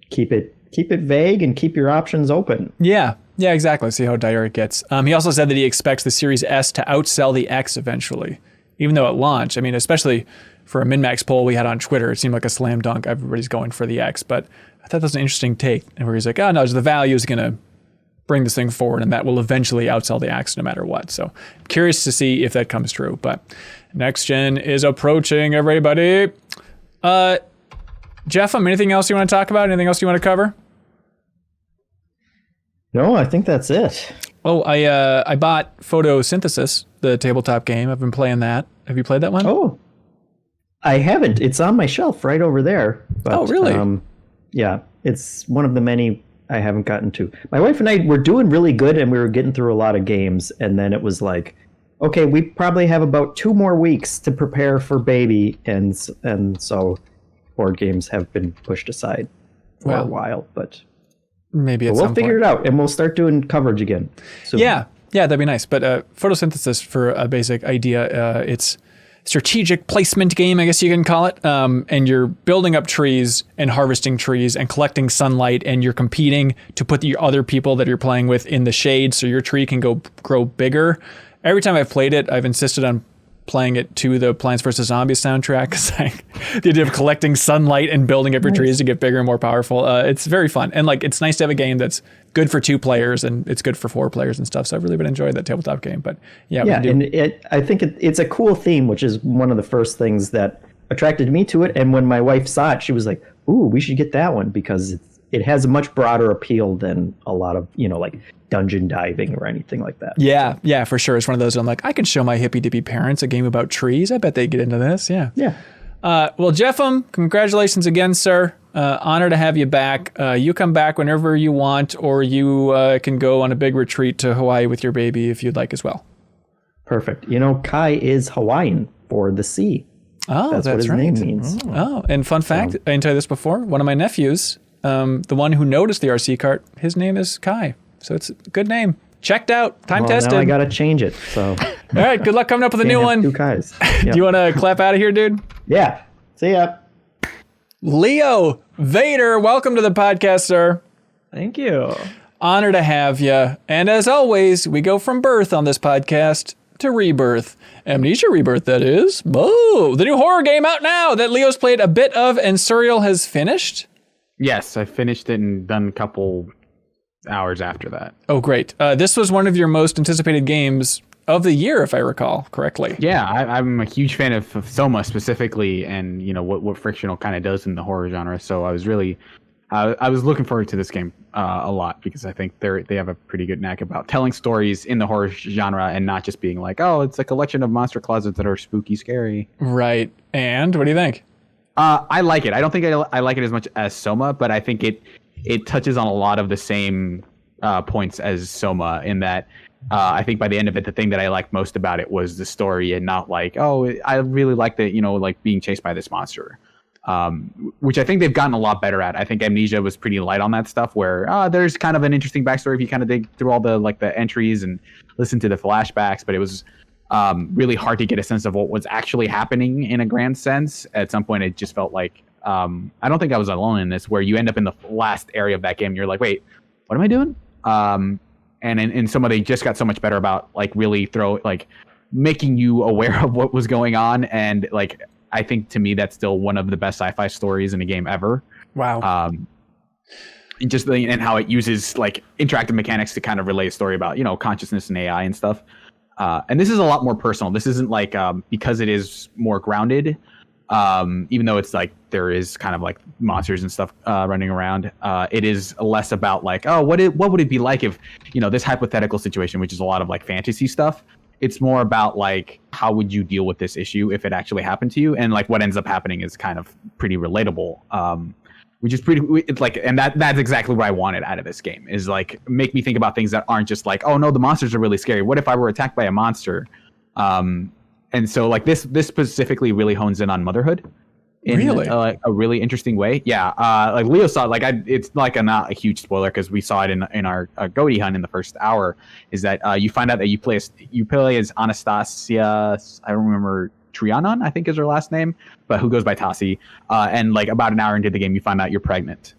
keep it vague and keep your options open. Yeah, exactly. See how dire it gets. He also said that he expects the Series S to outsell the X eventually, even though at launch, I mean, especially for a MinnMax poll we had on Twitter, it seemed like a slam dunk. Everybody's going for the X, but I thought that was an interesting take, where he's like, oh no, the value is going to bring this thing forward, and that will eventually outsell the X no matter what. So I'm curious to see if that comes true. But next gen is approaching, everybody. JeffM, anything else you want to talk about? Anything else you want to cover? No, I think that's it. Oh, I bought Photosynthesis, the tabletop game. I've been playing that. Have you played that one? Oh, I haven't. It's on my shelf right over there. But, oh, really? Yeah, it's one of the many I haven't gotten to. My wife and I were doing really good, and we were getting through a lot of games, and then it was like, okay, we probably have about 2 more weeks to prepare for baby, and so board games have been pushed aside for a while, but maybe at some we'll figure it out, and we'll start doing coverage again soon. Yeah, that'd be nice. But Photosynthesis, for a basic idea, it's strategic placement game, I guess you can call it. And you're building up trees and harvesting trees and collecting sunlight, and you're competing to put the other people that you're playing with in the shade so your tree can grow bigger. Every time I've played it, I've insisted on playing it to the Plants vs. Zombies soundtrack, because the idea of collecting sunlight and building up your trees to get bigger and more powerful, it's very fun. And it's nice to have a game that's good for 2 players and it's good for 4 players and stuff. So I've really been enjoying that tabletop game. But and I think it's a cool theme, which is one of the first things that attracted me to it. And when my wife saw it, she was like, "Ooh, we should get that one," because it has a much broader appeal than a lot of dungeon diving or anything like that. Yeah, for sure. It's one of those I'm like, I can show my hippy dippy parents a game about trees. I bet they get into this. Yeah. Well, JeffM, congratulations again, sir. Honor to have you back. You come back whenever you want, or you can go on a big retreat to Hawaii with your baby if you'd like as well. Perfect. Kai is Hawaiian for the sea. Oh, that's what his right. name means. Oh, and fun fact, I didn't tell you this before. One of my nephews, the one who noticed the RC cart, his name is Kai. So it's a good name. Checked out. Time tested. Now I got to change it. So. All right. Good luck coming up with a new one. 2 Kais. Yep. Do you want to clap out of here, dude? Yeah. See ya. Leo Vader, welcome to the podcast, sir. Thank you. Honor to have you. And as always, we go from birth on this podcast to rebirth. Amnesia Rebirth, that is. Oh, the new horror game out now that Leo's played a bit of and Suriel has finished. Yes, I finished it and done a couple hours after that. Oh, great. This was one of your most anticipated games of the year, if I recall correctly. Yeah, I'm a huge fan of Soma specifically, and what Frictional kind of does in the horror genre. So I was really, I was looking forward to this game a lot, because I think they have a pretty good knack about telling stories in the horror genre and not just being like, oh, it's a collection of monster closets that are spooky, scary. Right. And what do you think? I like it. I don't think I like it as much as Soma, but I think it touches on a lot of the same points as Soma, in that I think by the end of it, the thing that I liked most about it was the story, and not like, oh, I really like that, like being chased by this monster, which I think they've gotten a lot better at. I think Amnesia was pretty light on that stuff, where there's kind of an interesting backstory if you kind of dig through all the entries and listen to the flashbacks, but it was really hard to get a sense of what was actually happening in a grand sense. At some point, it just felt like, I don't think I was alone in this, where you end up in the last area of that game and you're like, wait, what am I doing? and in some of they just got so much better about like really making you aware of what was going on. And like, I think to me, that's still one of the best sci-fi stories in a game ever. Wow. And how it uses like interactive mechanics to kind of relay a story about, consciousness and AI and stuff. And this is a lot more personal. This isn't like, because it is more grounded, even though it's like there is kind of like monsters and stuff running around. It is less about like, oh, what would it be like if, this hypothetical situation, which is a lot of like fantasy stuff. It's more about like, how would you deal with this issue if it actually happened to you? And like what ends up happening is kind of pretty relatable, which is it's like, and that's exactly what I wanted out of this game, is like make me think about things that aren't just like, oh no, the monsters are really scary. What if I were attacked by a monster? And so like this specifically really hones in on motherhood in a really interesting way. Yeah. Like Leo saw it, it's like not a huge spoiler because we saw it in our Goaty hunt in the first hour, is that you find out that you play as Anastasia, I don't remember, Trianon, I think is her last name, but who goes by Tassi. And like about an hour into the game, you find out you're pregnant.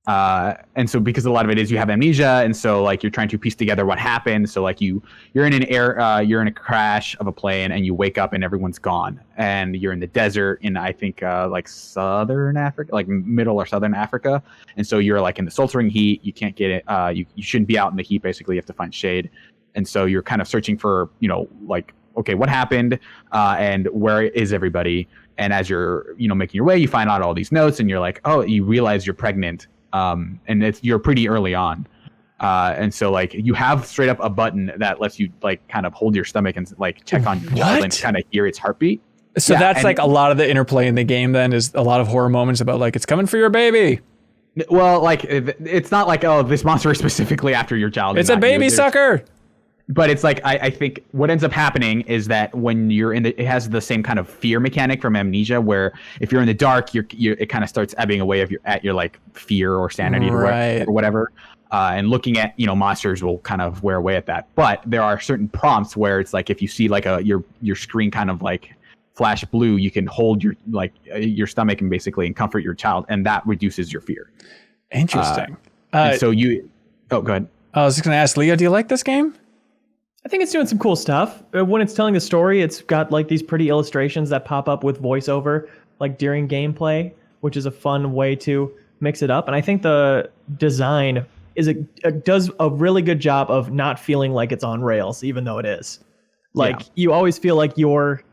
And so because a lot of it is you have amnesia, and so like you're trying to piece together what happened. So like you're in you're in a crash of a plane, and you wake up and everyone's gone, and you're in the desert in I think like southern Africa, like middle or southern Africa, and so you're like in the sweltering heat. You can't get it. You shouldn't be out in the heat. Basically, you have to find shade, and so you're kind of searching for like, okay, what happened, and where is everybody? And as you're making your way, you find out all these notes, and you're like, oh, you realize you're pregnant. And you're pretty early on. And so like you have straight up a button that lets you like kind of hold your stomach and like check on your child and kind of hear its heartbeat. So that's like a lot of the interplay in the game then, is a lot of horror moments about like, it's coming for your baby. Well, like it's not like, oh, this monster is specifically after your child. It's a baby sucker. But it's like, I think what ends up happening is that when you're it has the same kind of fear mechanic from Amnesia, where if you're in the dark, it kind of starts ebbing away at your like fear or sanity or whatever. And looking at, monsters will kind of wear away at that. But there are certain prompts where it's like, if you see like your screen kind of like flash blue, you can hold your stomach and basically comfort your child, and that reduces your fear. Interesting. And so go ahead. I was just going to ask Leo, do you like this game? I think it's doing some cool stuff. When it's telling the story, it's got like these pretty illustrations that pop up with voiceover, like during gameplay, which is a fun way to mix it up. And I think the design does a really good job of not feeling like it's on rails, even though it is. Like you always feel like you're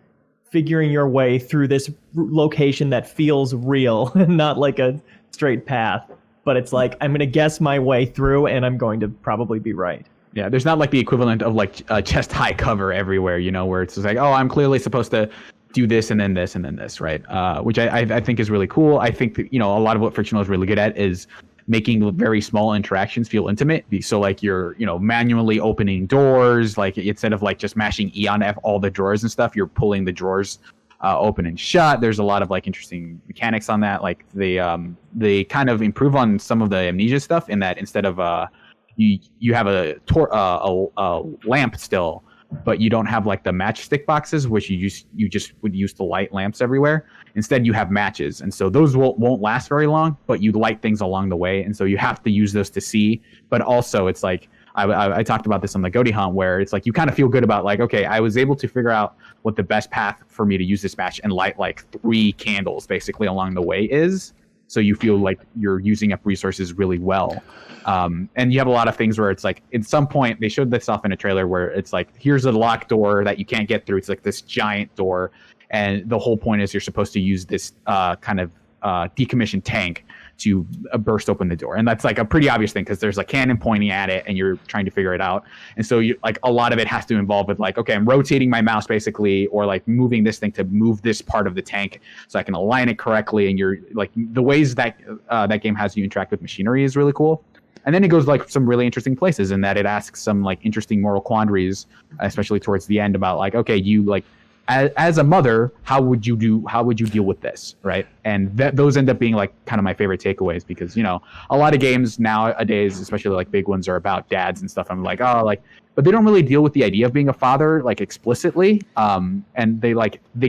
figuring your way through this location that feels real, not like a straight path. But it's like, I'm going to guess my way through, and I'm going to probably be right. Yeah, there's not like the equivalent of like chest high cover everywhere, where it's just like, oh, I'm clearly supposed to do this and then this and then this, right? Which I think is really cool. I think that, a lot of what Frictional is really good at is making very small interactions feel intimate. So like you're, manually opening doors, like instead of like just mashing E on all the drawers and stuff, you're pulling the drawers open and shut. There's a lot of like interesting mechanics on that. Like they kind of improve on some of the Amnesia stuff in that instead of you have a lamp still, but you don't have like the matchstick boxes, which you just would use to light lamps everywhere. Instead, you have matches, and so those won't last very long, but you light things along the way, and so you have to use those to see. But also, it's like I talked about this on the Goaty hunt, where it's like you kind of feel good about like, okay, I was able to figure out what the best path for me to use this match and light like 3 candles basically along the way is. So you feel like you're using up resources really well. And you have a lot of things where it's like, at some point, they showed this off in a trailer where it's like, here's a locked door that you can't get through. It's like this giant door. And the whole point is you're supposed to use this kind of decommissioned tank to burst open the door. And that's like a pretty obvious thing because there's a cannon pointing at it and you're trying to figure it out. And so you like a lot of it has to involve with like, okay, I'm rotating my mouse basically, or like moving this thing to move this part of the tank so I can align it correctly. And you're like the ways that that game has you interact with machinery is really cool. And then it goes like some really interesting places in that it asks some like interesting moral quandaries, especially towards the end about like, okay, you like as a mother, how would you deal with this, right? And those end up being like kind of my favorite takeaways because, you know, a lot of games nowadays, especially like big ones, are about dads and stuff. I'm like, oh, like, but they don't really deal with the idea of being a father like explicitly. And they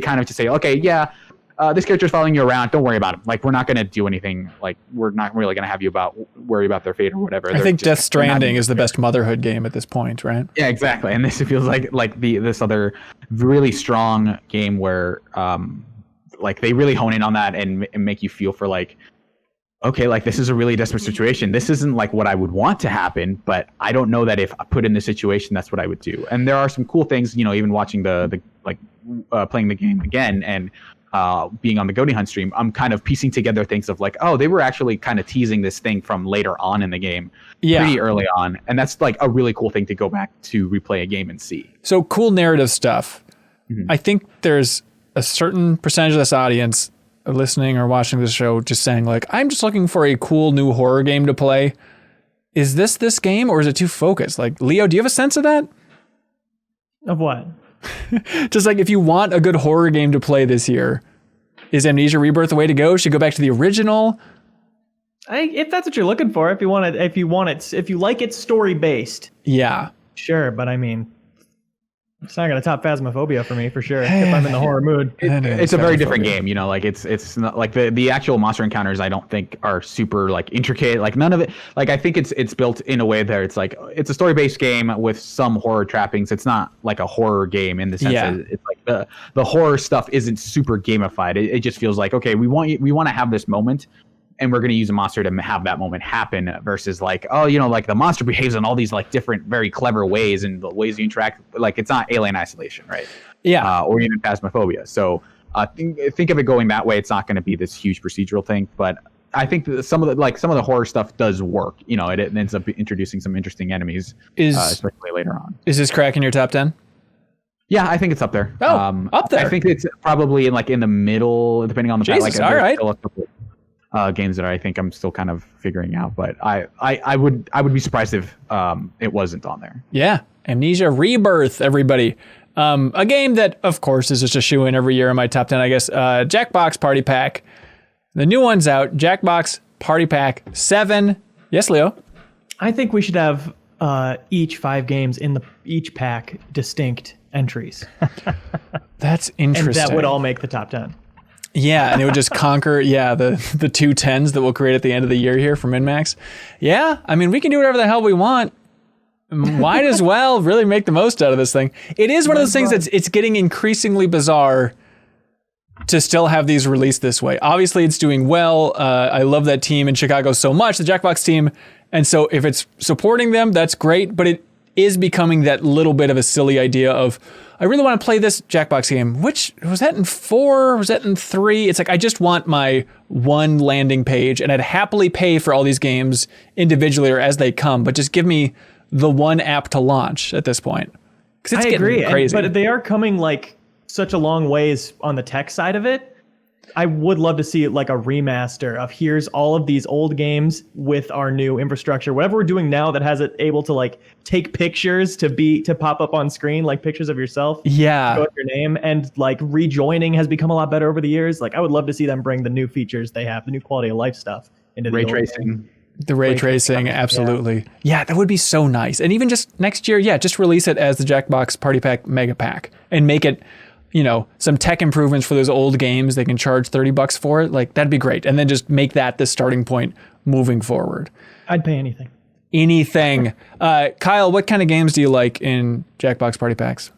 kind of just say, okay, yeah, this character's following you around. Don't worry about him. Like, we're not going to do anything. Like, we're not really going to have you worry about their fate or whatever. I think Death Stranding is the best motherhood game at this point, right? Yeah, exactly. And this feels like this other really strong game where like they really hone in on that and make you feel for like, okay, like this is a really desperate situation. This isn't like what I would want to happen, but I don't know that if I put in this situation, that's what I would do. And there are some cool things, even watching the playing the game again and being on the Goaty Hunt stream, I'm kind of piecing together things of like, oh, they were actually kind of teasing this thing from later on in the game, pretty early on. And that's like a really cool thing to go back to replay a game and see. So cool narrative stuff. Mm-hmm. I think there's a certain percentage of this audience listening or watching this show just saying like, I'm just looking for a cool new horror game to play. Is this game or is it too focused? Like, Leo, do you have a sense of that? Of what? Just like if you want a good horror game to play this year, is Amnesia Rebirth the way to go? Should you go back to the original? If that's what you're looking for, if you like it story based. Yeah. Sure, but I mean, it's not going to top Phasmophobia for me, for sure, if I'm in the horror mood. It's a very different game, like it's not like the actual monster encounters I don't think are super like intricate, like none of it. Like I think it's built in a way that it's like it's a story-based game with some horror trappings. It's not like a horror game in the sense that it's like the horror stuff isn't super gamified. It just feels like, okay, we want to have this moment and we're going to use a monster to have that moment happen versus like, oh, like the monster behaves in all these like different, very clever ways and the ways you interact. Like it's not Alien Isolation, right? Yeah. Or even Phasmophobia. So think of it going that way. It's not going to be this huge procedural thing, but I think that some of the horror stuff does work. It ends up introducing some interesting enemies, especially later on. Is this cracking your top 10? Yeah, I think it's up there. Oh, up there. I think it's probably in the middle, depending on the Jesus, all right. Games that I think I'm still kind of figuring out, but I would be surprised if it wasn't on there. Yeah, Amnesia Rebirth, everybody. A game that, of course, is just a shoe-in every year in my top 10, I guess. Jackbox Party Pack. The new one's out. Jackbox Party Pack 7. Yes, Leo? I think we should have each 5 games in each pack distinct entries. That's interesting. And that would all make the top 10. Yeah, and it would just conquer, the 2 10s that we'll create at the end of the year here for MinnMax. Yeah, I mean, we can do whatever the hell we want. Might as well really make the most out of this thing. It is one of those things that's it's getting increasingly bizarre to still have these released this way. Obviously, it's doing well. I love that team in Chicago so much, the Jackbox team. And so if it's supporting them, that's great. But it is becoming that little bit of a silly idea of, I really want to play this Jackbox game. Which, was that in 4? Was that in 3? It's like, I just want my one landing page and I'd happily pay for all these games individually or as they come, but just give me the one app to launch at this point. Because it's getting crazy. But they are coming like such a long ways on the tech side of it. I would love to see like a remaster of here's all of these old games with our new infrastructure, whatever we're doing now that has it able to like take pictures to pop up on screen, like pictures of yourself. Yeah. Go with your name, and like rejoining has become a lot better over the years. Like I would love to see them bring the new features they have, the new quality of life stuff into the ray tracing. The ray tracing, absolutely. Yeah, that would be so nice. And even just next year, just release it as the Jackbox Party Pack Mega Pack and make it, some tech improvements for those old games. They can charge $30 for it. Like, that'd be great. And then just make that the starting point moving forward. I'd pay anything. Kyle, what kind of games do you like in Jackbox Party Packs?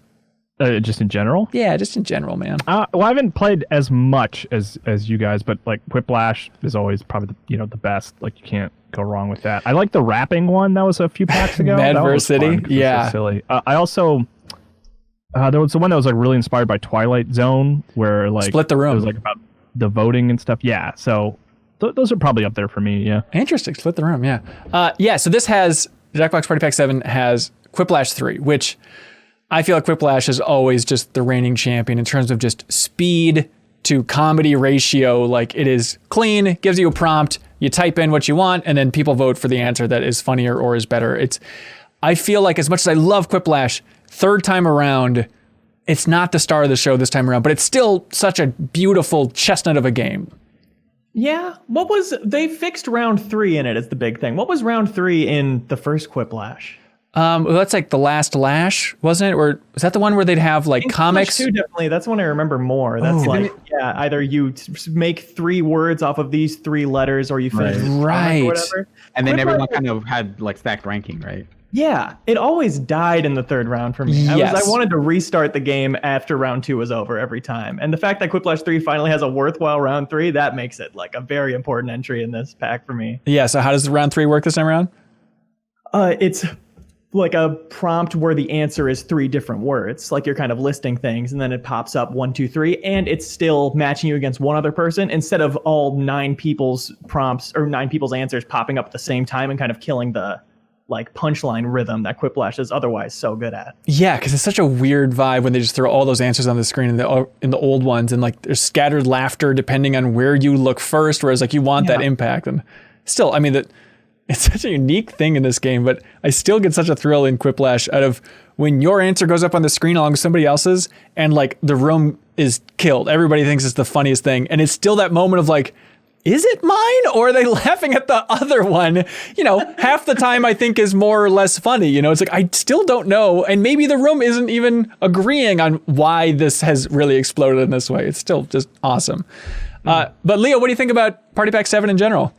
Just in general? Yeah, just in general, man. Well, I haven't played as much as you guys, but like Whiplash is always probably the best. Like, you can't go wrong with that. I like the rapping one that was a few packs ago. Madverse City? Yeah. So silly. I also... there was the one that was like really inspired by Twilight Zone, where like Split the Room. It was like about the voting and stuff. Yeah, so those are probably up there for me. Yeah, interesting. Split the Room. Yeah. So this has Jackbox Party Pack 7 has Quiplash 3, which I feel like Quiplash is always just the reigning champion in terms of just speed to comedy ratio. Like, it is clean, gives you a prompt, you type in what you want, and then people vote for the answer that is funnier or is better. I feel like as much as I love Quiplash, third time around, it's not the star of the show this time around, but it's still such a beautiful chestnut of a game. Yeah. They fixed round 3 in it as the big thing. What was round 3 in the first Quiplash? Well, that's like The Last Lash, wasn't it? Or was that the one where they'd have like comics? Too, definitely. That's one I remember more. That's either you make 3 words off of these 3 letters, or you finish right, or whatever. And then everyone kind of had like stacked ranking, right? Yeah, it always died in the 3rd round for me. Yes. I wanted to restart the game after round 2 was over every time. And the fact that Quiplash 3 finally has a worthwhile round 3, that makes it like a very important entry in this pack for me. Yeah, so how does the round 3 work this time around? It's like a prompt where the answer is 3 different words. Like you're kind of listing things, and then it pops up 1, 2, 3, and it's still matching you against one other person instead of all 9 people's prompts or 9 people's answers popping up at the same time and kind of killing the like punchline rhythm that Quiplash is otherwise so good at. Yeah, because it's such a weird vibe when they just throw all those answers on the screen in the old ones, and like there's scattered laughter depending on where you look first, whereas like you want that impact. And still, I mean, it's such a unique thing in this game, but I still get such a thrill in Quiplash out of when your answer goes up on the screen along with somebody else's, and like the room is killed. Everybody thinks it's the funniest thing, and it's still that moment of like, is it mine, or are they laughing at the other one? You know, half the time I think is more or less funny. You know, it's like, I still don't know. And maybe the room isn't even agreeing on why this has really exploded in this way. It's still just awesome. But Leo, what do you think about Party Pack 7 in general?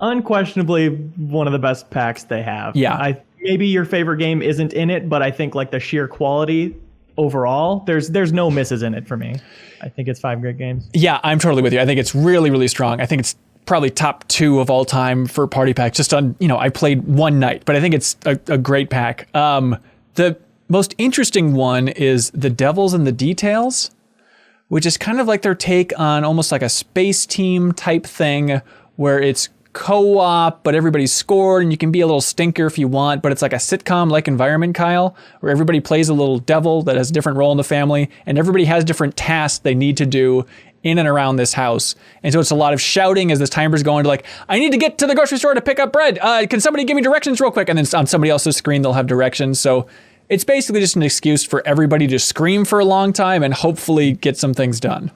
Unquestionably one of the best packs they have. Yeah. Maybe your favorite game isn't in it, but I think like the sheer quality overall, there's no misses in it for me. I think it's 5 great games. Yeah, I'm totally with you. I think it's really, really strong. I think it's probably top 2 of all time for party packs. Just on, I played one night, but I think it's a great pack. The most interesting one is The Devils and the Details, which is kind of like their take on almost like a space team type thing where it's co-op, but everybody's scored and you can be a little stinker if you want, but it's like a sitcom-like environment, Kyle, where everybody plays a little devil that has a different role in the family, and everybody has different tasks they need to do in and around this house. And so it's a lot of shouting as this timer's going to like, I need to get to the grocery store to pick up bread. Can somebody give me directions real quick? And then on somebody else's screen, they'll have directions. So it's basically just an excuse for everybody to scream for a long time and hopefully get some things done.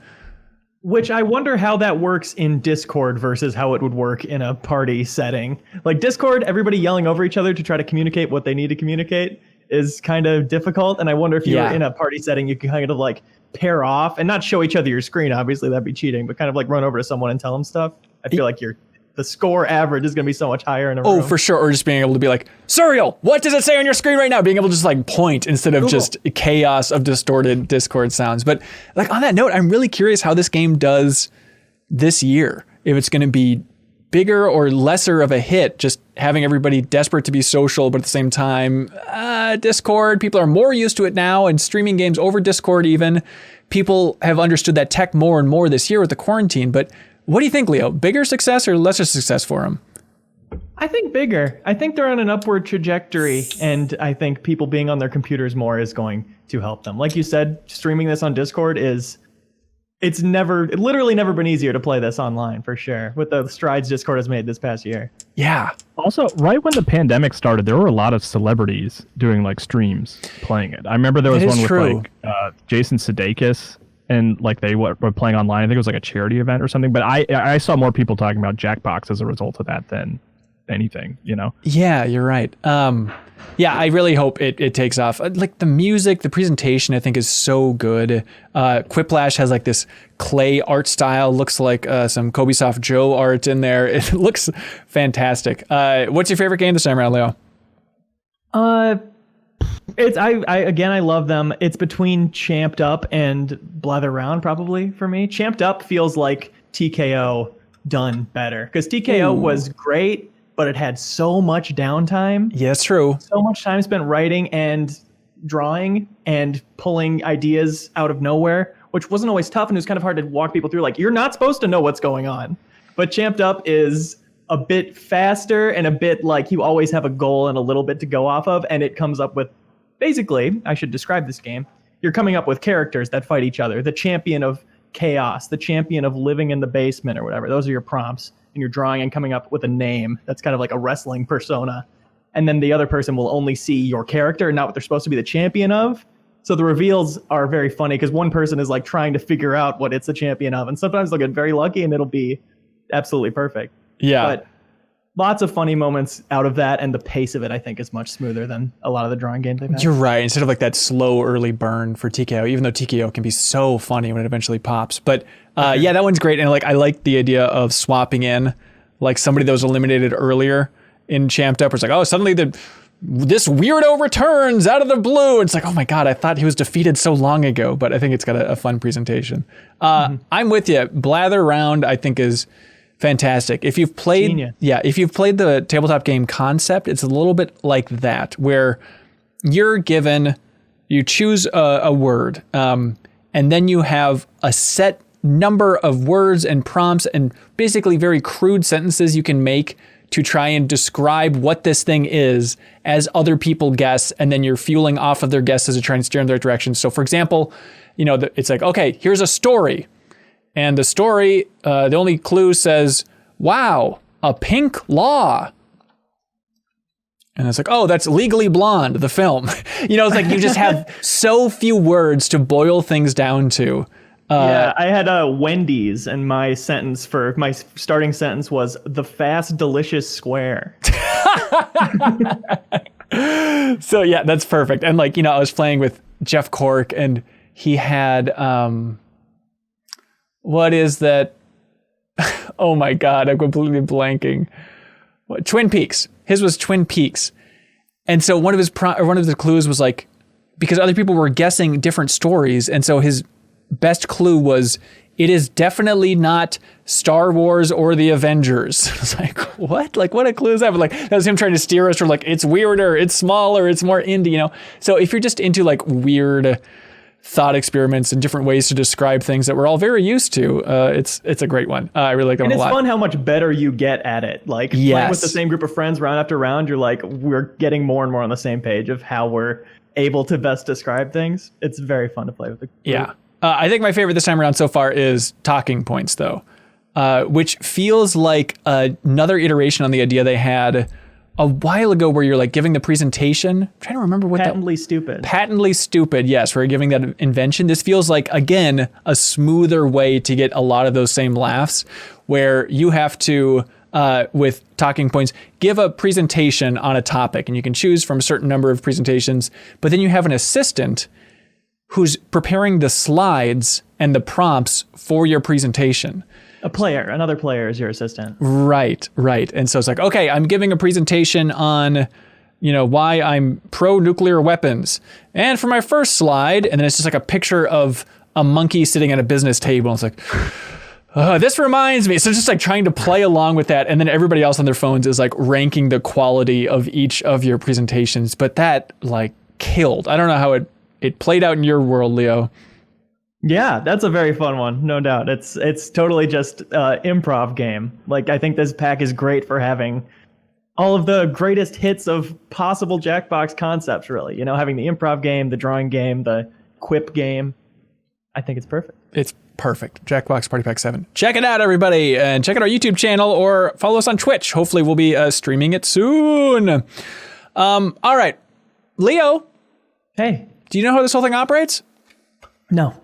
Which I wonder how that works in Discord versus how it would work in a party setting. Like Discord, everybody yelling over each other to try to communicate what they need to communicate is kind of difficult. And I wonder if you're in a party setting, you can kind of like pair off and not show each other your screen. Obviously, that'd be cheating, but kind of like run over to someone and tell them stuff. I feel like the score average is going to be so much higher in a room. Oh, for sure. Or just being able to be like, Surreal, what does it say on your screen right now? Being able to just like point instead of just chaos of distorted Discord sounds. But like on that note, I'm really curious how this game does this year. If it's going to be bigger or lesser of a hit, just having everybody desperate to be social, but at the same time, Discord, people are more used to it now, and streaming games over Discord even. People have understood that tech more and more this year with the quarantine. But what do you think, Leo? Bigger success or lesser success for them? I think bigger. I think they're on an upward trajectory, and I think people being on their computers more is going to help them. Like you said, streaming this on Discord it's literally never been easier to play this online, for sure, with the strides Discord has made this past year. Yeah. Also, right when the pandemic started, there were a lot of celebrities doing like streams playing it. I remember there was one with like Jason Sudeikis, and like they were playing online. I think it was like a charity event or something. But I saw more people talking about Jackbox as a result of that than anything, Yeah, you're right. Yeah, I really hope it takes off. Like the music, the presentation, I think is so good. Quiplash has like this clay art style, looks like some Kobe Soft Joe art in there. It looks fantastic. What's your favorite game this time around, Leo? I love them. It's between Champed Up and Blather Round probably for me. Champed Up feels like TKO done better, because TKO was great, but it had so much downtime. Yeah, that's true. So much time spent writing and drawing and pulling ideas out of nowhere, which wasn't always tough, and it was kind of hard to walk people through. Like, you're not supposed to know what's going on. But Champed Up is a bit faster and a bit like you always have a goal and a little bit to go off of, and it comes up with, basically, I should describe this game, you're coming up with characters that fight each other. The champion of chaos, the champion of living in the basement or whatever. Those are your prompts. And you're drawing and coming up with a name that's kind of like a wrestling persona. And then the other person will only see your character and not what they're supposed to be the champion of. So the reveals are very funny because one person is like trying to figure out what it's the champion of. And sometimes they'll get very lucky and it'll be absolutely perfect. Yeah. But lots of funny moments out of that, and the pace of it, I think, is much smoother than a lot of the drawing games they've had. You're right. Instead of like that slow early burn for TKO, even though TKO can be so funny when it eventually pops. But yeah, that one's great. And like I like the idea of swapping in like somebody that was eliminated earlier in Champed Up. Where it's like, oh, suddenly this weirdo returns out of the blue. It's like, oh my God, I thought he was defeated so long ago. But I think it's got a fun presentation. I'm with you. Blather Round, I think, is fantastic. If you've played, Genius. if you've played the tabletop game concept, it's a little bit like that, where you choose a word, and then you have a set number of words and prompts and basically very crude sentences you can make to try and describe what this thing is as other people guess, and then you're fueling off of their guesses to try and steer in the right direction. So for example, it's like, okay, here's a story. And the story, the only clue says, wow, a pink law. And it's like, oh, that's Legally Blonde, the film. It's like you just have so few words to boil things down to. Yeah, I had Wendy's, and my starting sentence was the fast, delicious square. So yeah, that's perfect. And like, I was playing with Jeff Cork, and he had, what is that? Oh my God, I'm completely blanking. Twin Peaks. His was Twin Peaks. And so one of the clues was like, because other people were guessing different stories, and so his best clue was, it is definitely not Star Wars or the Avengers. I was like, what? Like, what a clue is that? But like, that was him trying to steer us from like, it's weirder, it's smaller, it's more indie, So if you're just into like weird thought experiments and different ways to describe things that we're all very used to, it's a great one. I really like it a lot. And it's fun how much better you get at it. Like playing with the same group of friends round after round, you're like, we're getting more and more on the same page of how we're able to best describe things. It's very fun to play with the group. Yeah. I think my favorite this time around so far is Talking Points, though, which feels like another iteration on the idea they had a while ago, where you're like giving the presentation. I'm trying to remember what Patently stupid. Patently stupid, yes, where you're giving that invention. This feels like, again, a smoother way to get a lot of those same laughs, where you have to, with Talking Points, give a presentation on a topic, and you can choose from a certain number of presentations, but then you have an assistant who's preparing the slides and the prompts for your presentation. Another player is your assistant. Right. And so it's like, okay, I'm giving a presentation on, why I'm pro-nuclear weapons. And for my first slide, and then it's just like a picture of a monkey sitting at a business table. And it's like, this reminds me. So it's just like trying to play along with that. And then everybody else on their phones is like ranking the quality of each of your presentations. But that like killed. I don't know how it played out in your world, Leo. Yeah, that's a very fun one, no doubt. It's totally just improv game. Like, I think this pack is great for having all of the greatest hits of possible Jackbox concepts, really. Having the improv game, the drawing game, the quip game. I think it's perfect. It's perfect. Jackbox Party Pack 7. Check it out, everybody, and check out our YouTube channel or follow us on Twitch. Hopefully we'll be streaming it soon. All right, Leo. Hey. Do you know how this whole thing operates? No.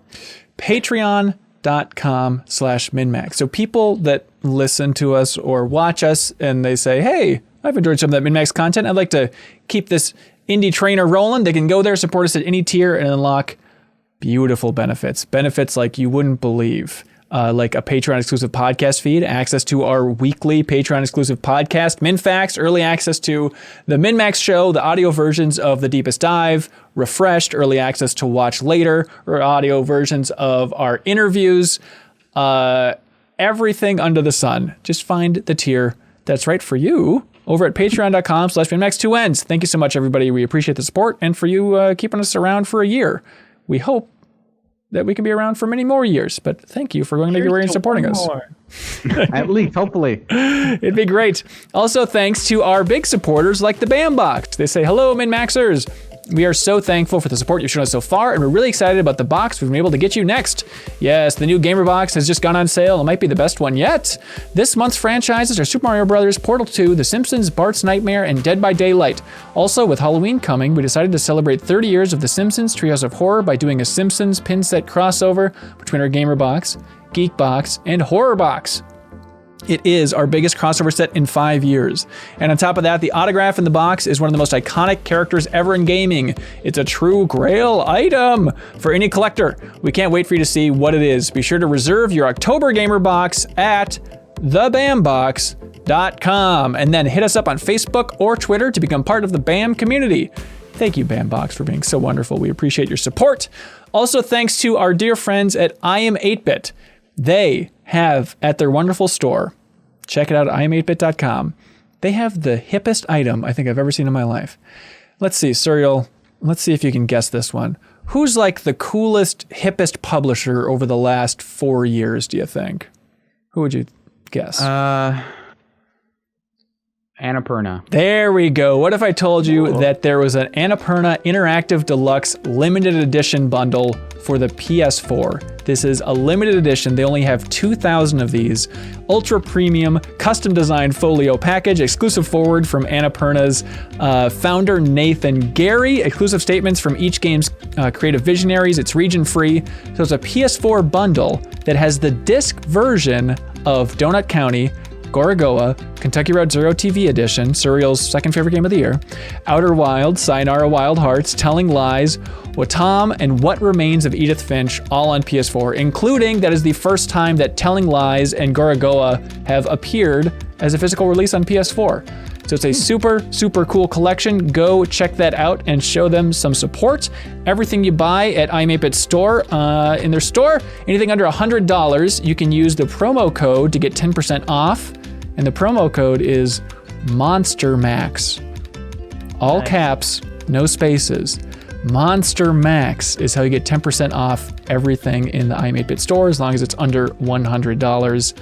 Patreon.com/MinnMax. So people that listen to us or watch us and they say, hey, I've enjoyed some of that MinnMax content. I'd like to keep this indie trainer rolling. They can go there, support us at any tier, and unlock beautiful benefits. Benefits like you wouldn't believe. Like a Patreon-exclusive podcast feed, access to our weekly Patreon-exclusive podcast, MinnFacts, early access to the MinnMax show, the audio versions of The Deepest Dive, Refreshed, early access to watch later, or audio versions of our interviews, everything under the sun. Just find the tier that's right for you over at patreon.com/MinnMax2ends. Thank you so much, everybody. We appreciate the support, and for you keeping us around for a year. We hope that we can be around for many more years, but thank you for going to February and supporting us. At least, hopefully. It'd be great. Also, thanks to our big supporters like the Bambox. They say, hello, MinnMaxers. We are so thankful for the support you've shown us so far, and we're really excited about the box we've been able to get you next. Yes, the new Gamer Box has just gone on sale. It might be the best one yet. This month's franchises are Super Mario Bros., Portal 2, The Simpsons, Bart's Nightmare, and Dead by Daylight. Also, with Halloween coming, we decided to celebrate 30 years of The Simpsons Treehouse of Horror by doing a Simpsons pin set crossover between our Gamer Box, Geek Box, and Horror Box. It is our biggest crossover set in 5 years. And on top of that, the autograph in the box is one of the most iconic characters ever in gaming. It's a true grail item for any collector. We can't wait for you to see what it is. Be sure to reserve your October Gamer box at thebambox.com and then hit us up on Facebook or Twitter to become part of the BAM community. Thank you, Bambox, for being so wonderful. We appreciate your support. Also, thanks to our dear friends at I Am 8-Bit. They have at their wonderful store, check it out at iam8bit.com, they have the hippest item I think I've ever seen in my life. Let's see, Serial, let's see if you can guess this one. Who's like the coolest, hippest publisher over the last 4 years, do you think? Who would you guess? Annapurna. There we go. What if I told you that there was an Annapurna Interactive Deluxe limited edition bundle for the PS4? This is a limited edition. They only have 2,000 of these. Ultra premium, custom designed folio package, exclusive forward from Annapurna's founder Nathan Gary, exclusive statements from each game's creative visionaries. It's region free. So it's a PS4 bundle that has the disc version of Donut County, Gorogoa, Kentucky Road Zero TV Edition, Surreal's second favorite game of the year, Outer Wilds, Sayonara Wild Hearts, Telling Lies, Watam, and What Remains of Edith Finch, all on PS4, including that is the first time that Telling Lies and Gorogoa have appeared as a physical release on PS4. So it's a super, super cool collection. Go check that out and show them some support. Everything you buy at I Am 8-Bit store, in their store, anything under $100, you can use the promo code to get 10% off. And the promo code is MonsterMax. All caps, no spaces. Monster Max is how you get 10% off everything in the I Am 8-Bit store as long as it's under $100.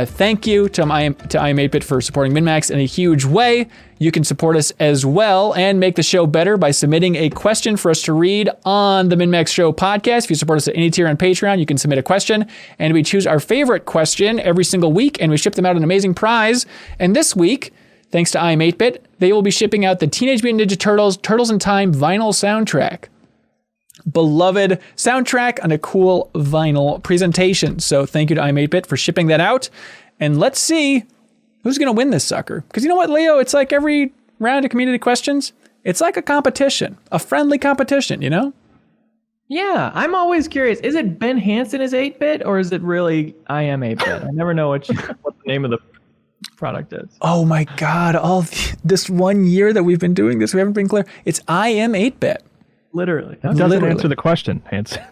Thank you to I Am 8-Bit for supporting MinnMax in a huge way. You can support us as well and make the show better by submitting a question for us to read on the MinnMax Show podcast. If you support us at any tier on Patreon, you can submit a question, and we choose our favorite question every single week, and we ship them out an amazing prize. And this week, thanks to I Am 8-Bit, they will be shipping out the Teenage Mutant Ninja Turtles Turtles in Time vinyl soundtrack. Beloved soundtrack on a cool vinyl presentation. So thank you to I Am 8-Bit for shipping that out. And let's see who's going to win this sucker. Because you know what, Leo? It's like every round of community questions, it's like a competition, a friendly competition, you know? Yeah, I'm always curious. Is it Ben Hansen is 8-Bit or is it really I Am 8-Bit? I never know what the name of the product is. Oh my God, this 1 year that we've been doing this, we haven't been clear. It's I Am 8-Bit. Literally. It doesn't answer the question, Hansen.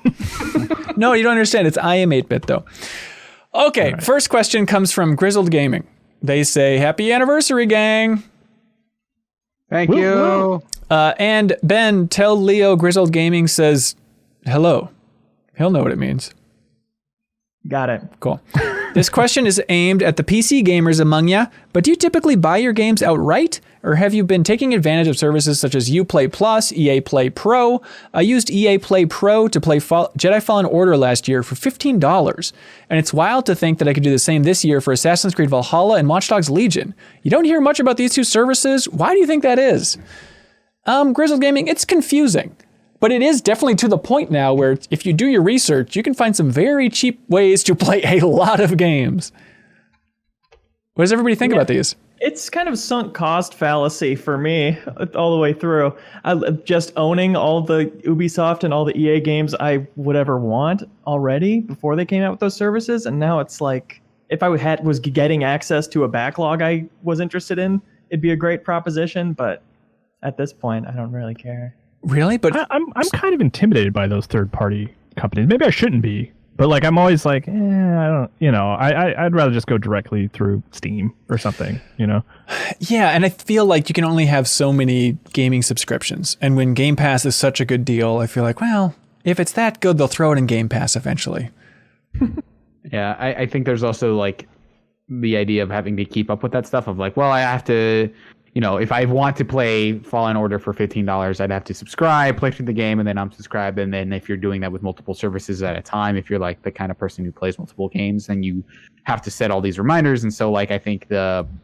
No, you don't understand. It's I Am 8-Bit though. Okay, right. First question comes from Grizzled Gaming. They say, happy anniversary, gang. Thank you. And Ben, tell Leo Grizzled Gaming says hello. He'll know what it means. Got it. Cool. This question is aimed at the PC gamers among ya, but do you typically buy your games outright? Or have you been taking advantage of services such as Uplay Plus, EA Play Pro? I used EA Play Pro to play Jedi Fallen Order last year for $15. And it's wild to think that I could do the same this year for Assassin's Creed Valhalla and Watch Dogs Legion. You don't hear much about these two services. Why do you think that is? Grizzled Gaming, it's confusing. But it is definitely to the point now where if you do your research, you can find some very cheap ways to play a lot of games. What does everybody think about these? It's kind of sunk cost fallacy for me all the way through. Just owning all the Ubisoft and all the EA games I would ever want already before they came out with those services. And now it's like, if I was getting access to a backlog I was interested in, it'd be a great proposition. But at this point, I don't really care. Really? But I'm kind of intimidated by those third-party companies. Maybe I shouldn't be, but like I'm always like, I don't, I'd rather just go directly through Steam or something, you know? Yeah, and I feel like you can only have so many gaming subscriptions. And when Game Pass is such a good deal, I feel like, well, if it's that good, they'll throw it in Game Pass eventually. Yeah, I think there's also like the idea of having to keep up with that stuff of like, well, I have to... if I want to play Fallen Order for $15, I'd have to subscribe, play through the game, and then unsubscribe. And then if you're doing that with multiple services at a time, if you're like the kind of person who plays multiple games, then you have to set all these reminders. And so like I think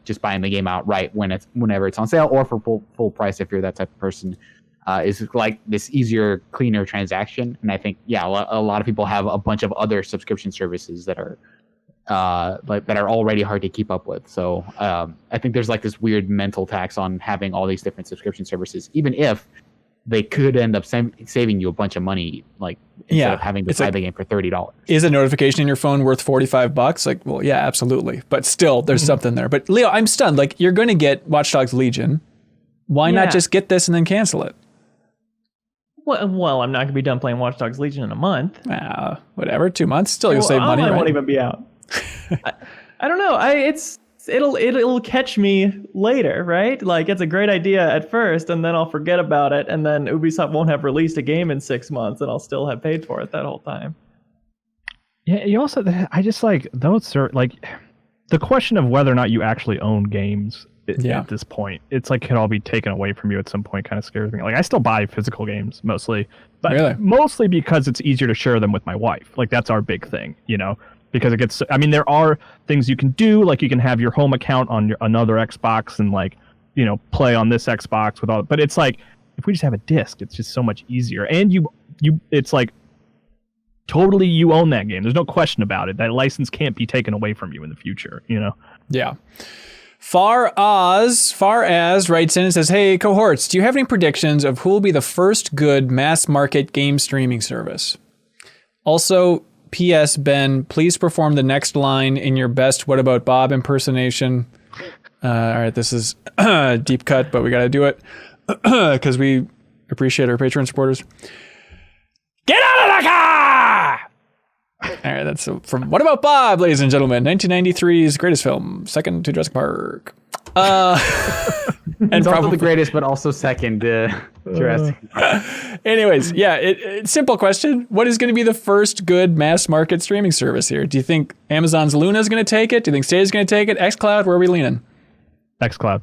just buying the game outright whenever it's on sale or for full price if you're that type of person is like this easier, cleaner transaction. And I think, a lot of people have a bunch of other subscription services that are like that are already hard to keep up with. So I think there's like this weird mental tax on having all these different subscription services, even if they could end up saving you a bunch of money, like instead of having to buy the game for $30. Is a notification in your phone worth $45? Like, well, yeah, absolutely. But still, there's something there. But Leo, I'm stunned. Like, you're going to get Watch Dogs Legion. Why not just get this and then cancel it? Well, I'm not going to be done playing Watch Dogs Legion in a month. Whatever, 2 months. Still, you'll save money, right? It won't even be out. I don't know. It'll catch me later, right? Like, it's a great idea at first, and then I'll forget about it, and then Ubisoft won't have released a game in 6 months, and I'll still have paid for it that whole time. Yeah, you also, I just like those are like the question of whether or not you actually own games at this point. It's like could all be taken away from you at some point. Kind of scares me. Like I still buy physical games mostly, but mostly because it's easier to share them with my wife. Like that's our big thing, you know. Because it gets, I mean, there are things you can do, like you can have your home account on another Xbox and like, you know, play on this Xbox with all, but it's like, if we just have a disc, it's just so much easier. And it's like, totally you own that game. There's no question about it. That license can't be taken away from you in the future, you know? Yeah. Far as writes in and says, hey, cohorts, do you have any predictions of who will be the first good mass market game streaming service? Also, P.S. Ben, please perform the next line in your best What About Bob impersonation. All right, this is a deep cut, but we got to do it because we appreciate our Patreon supporters. Get out of the car! All right, that's from What About Bob, ladies and gentlemen. 1993's greatest film, second to Jurassic Park. And it's probably the greatest, but also second to Jurassic Park. Anyways, it's simple question. What is going to be the first good mass market streaming service here? Do you think Amazon's Luna is going to take it? Do you think Stadia's going to take it? xCloud, where are we leaning? xCloud.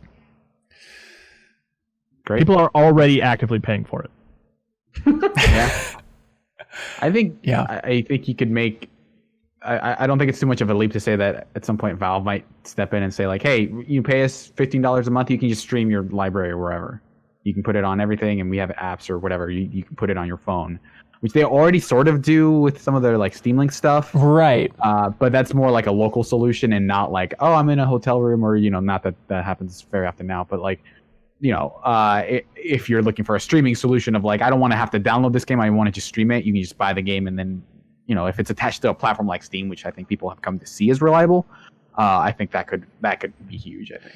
Great. People are already actively paying for it. Yeah. I think you could make. I don't think it's too much of a leap to say that at some point Valve might step in and say like, hey, you pay us $15 a month, you can just stream your library or wherever. You can put it on everything, and we have apps or whatever. You can put it on your phone, which they already sort of do with some of their like Steam Link stuff. Right. But that's more like a local solution and not like, oh, I'm in a hotel room, or you know, not that happens very often now, but like, you know, if you're looking for a streaming solution of like, I don't want to have to download this game, I want to just stream it. You can just buy the game, and then, you know, if it's attached to a platform like Steam, which I think people have come to see as reliable, I think that could be huge. I think.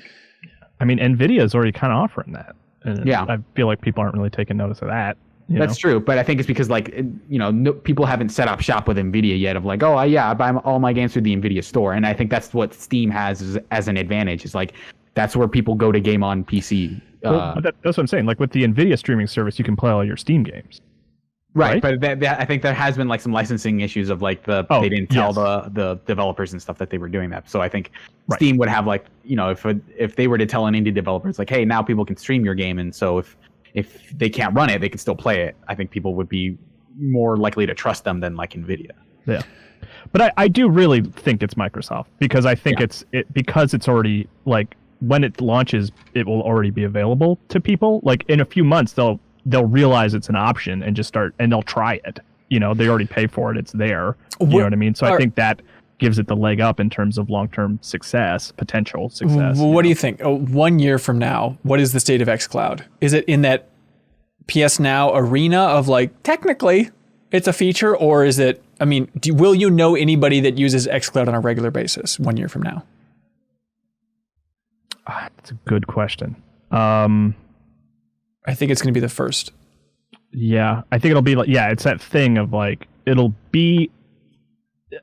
I mean, Nvidia is already kind of offering that. And yeah, I feel like people aren't really taking notice of that. That's true, but I think it's because like, you know, people haven't set up shop with Nvidia yet. Of like, oh I buy all my games through the Nvidia store, and I think that's what Steam has as an advantage. Is like that's where people go to game on PC. Well, that's what I'm saying. Like with the Nvidia streaming service, you can play all your Steam games. Right, but I think there has been like some licensing issues of like they didn't tell the developers and stuff that they were doing that. So I think Steam would have like, you know, if they were to tell an indie developer, it's like, hey, now people can stream your game, and so if they can't run it, they can still play it. I think people would be more likely to trust them than like Nvidia. Yeah, but I do really think it's Microsoft, because I think because it's already like when it launches, it will already be available to people. Like in a few months, they'll realize it's an option and just start, and they'll try it. You know, they already pay for it. It's there. You know what I mean? So I think that gives it the leg up in terms of long-term potential success. What do you think? 1 year from now, what is the state of xCloud? Is it in that PS Now arena of like, technically it's a feature, or is it, I mean, will you know anybody that uses xCloud on a regular basis 1 year from now? That's a good question. I think it's going to be the first. Yeah, I think it'll be like, it's that thing of like, it'll be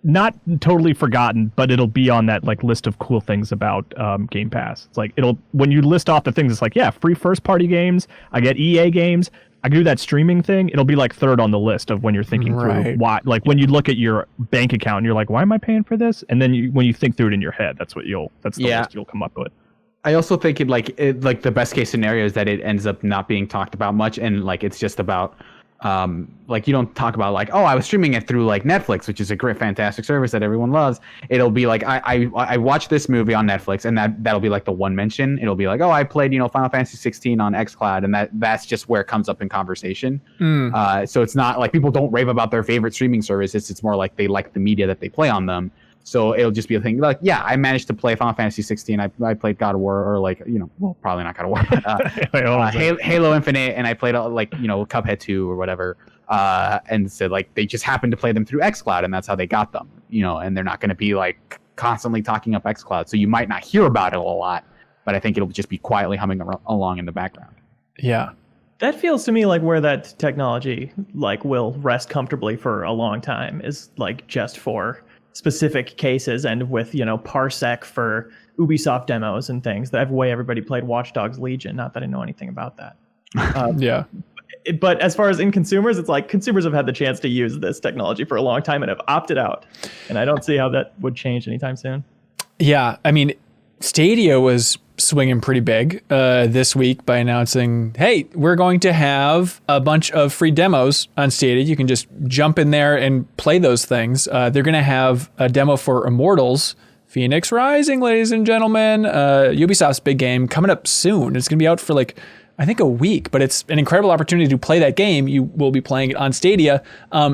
not totally forgotten, but it'll be on that like list of cool things about Game Pass. It's like, when you list off the things, it's like, free first party games, I get EA games, I can do that streaming thing. It'll be like third on the list of when you're thinking through why, like when you look at your bank account and you're like, why am I paying for this? And then when you think through it in your head, that's the list you'll come up with. I also think like the best case scenario is that it ends up not being talked about much, and like it's just about like you don't talk about like, oh, I was streaming it through like Netflix, which is a great, fantastic service that everyone loves. It'll be like I watched this movie on Netflix, and that'll be like the one mention. It'll be like, oh, I played Final Fantasy 16 on xCloud, and that's just where it comes up in conversation. So it's not like people don't rave about their favorite streaming service. It's more like they like the media that they play on them. So it'll just be a thing like, yeah, I managed to play Final Fantasy 16. I played God of War, or like, well, probably not God of War, but Halo Infinite, and I played like, Cuphead 2 or whatever. And so like they just happened to play them through xCloud, and that's how they got them, and they're not going to be like constantly talking up xCloud. So you might not hear about it a lot, but I think it'll just be quietly humming along in the background. Yeah. That feels to me like where that technology like will rest comfortably for a long time is like just for specific cases, and with Parsec for Ubisoft demos and things. That way everybody played Watch Dogs Legion. Not that I know anything about that. Yeah. But as far as in consumers, it's like consumers have had the chance to use this technology for a long time and have opted out. And I don't see how that would change anytime soon. Yeah. I mean, Stadia was swinging pretty big this week by announcing, hey, we're going to have a bunch of free demos on Stadia. You can just jump in there and play those things. They're going to have a demo for Immortals Phoenix Rising, ladies and gentlemen. Ubisoft's big game coming up soon. It's going to be out for like, I think a week, but it's an incredible opportunity to play that game. You will be playing it on Stadia.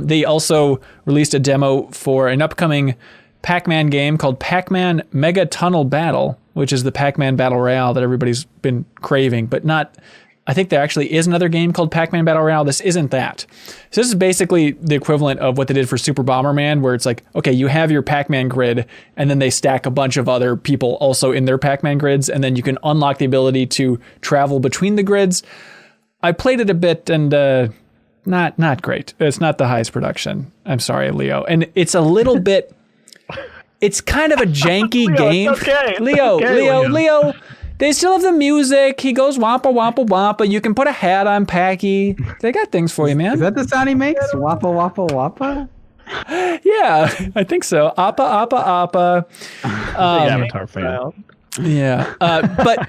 They also released a demo for an upcoming Pac-Man game called Pac-Man Mega Tunnel Battle, which is the Pac-Man Battle Royale that everybody's been craving, but not. I think there actually is another game called Pac-Man Battle Royale. This isn't that. So this is basically the equivalent of what they did for Super Bomberman, where it's like, okay, you have your Pac-Man grid, and then they stack a bunch of other people also in their Pac-Man grids, and then you can unlock the ability to travel between the grids. I played it a bit, and not great. It's not the highest production. I'm sorry, Leo. And it's a little bit... It's kind of a janky Leo, game. It's okay. Leo. They still have the music. He goes wampa wampa wampa. You can put a hat on Packy. They got things for you, man. Is that the sound he makes? Wappa wappa wappa? Yeah, I think so. Appa appa appa. Avatar fan. Yeah, but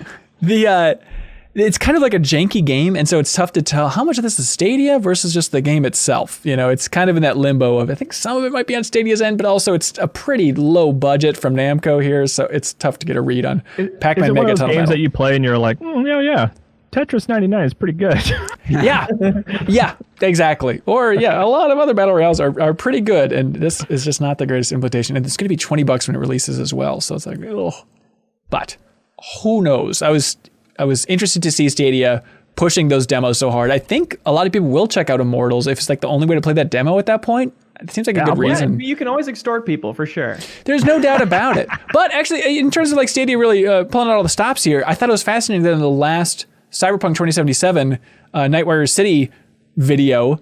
it's kind of like a janky game, and so it's tough to tell how much of this is Stadia versus just the game itself. It's kind of in that limbo of, I think some of it might be on Stadia's end, but also it's a pretty low budget from Namco here, so it's tough to get a read on Pac-Man Mega Tunnel games Battle. that you play and you're like, yeah, Tetris 99 is pretty good. Yeah, exactly. Or a lot of other battle royales are pretty good, and this is just not the greatest implementation. And it's going to be $20 when it releases as well, so it's like, ugh. But who knows? I was interested to see Stadia pushing those demos so hard. I think a lot of people will check out Immortals if it's like the only way to play that demo at that point. It seems like a good reason. You can always extort people for sure. There's no doubt about it. But actually, in terms of like Stadia really pulling out all the stops here, I thought it was fascinating that in the last Cyberpunk 2077 Nightwire City video,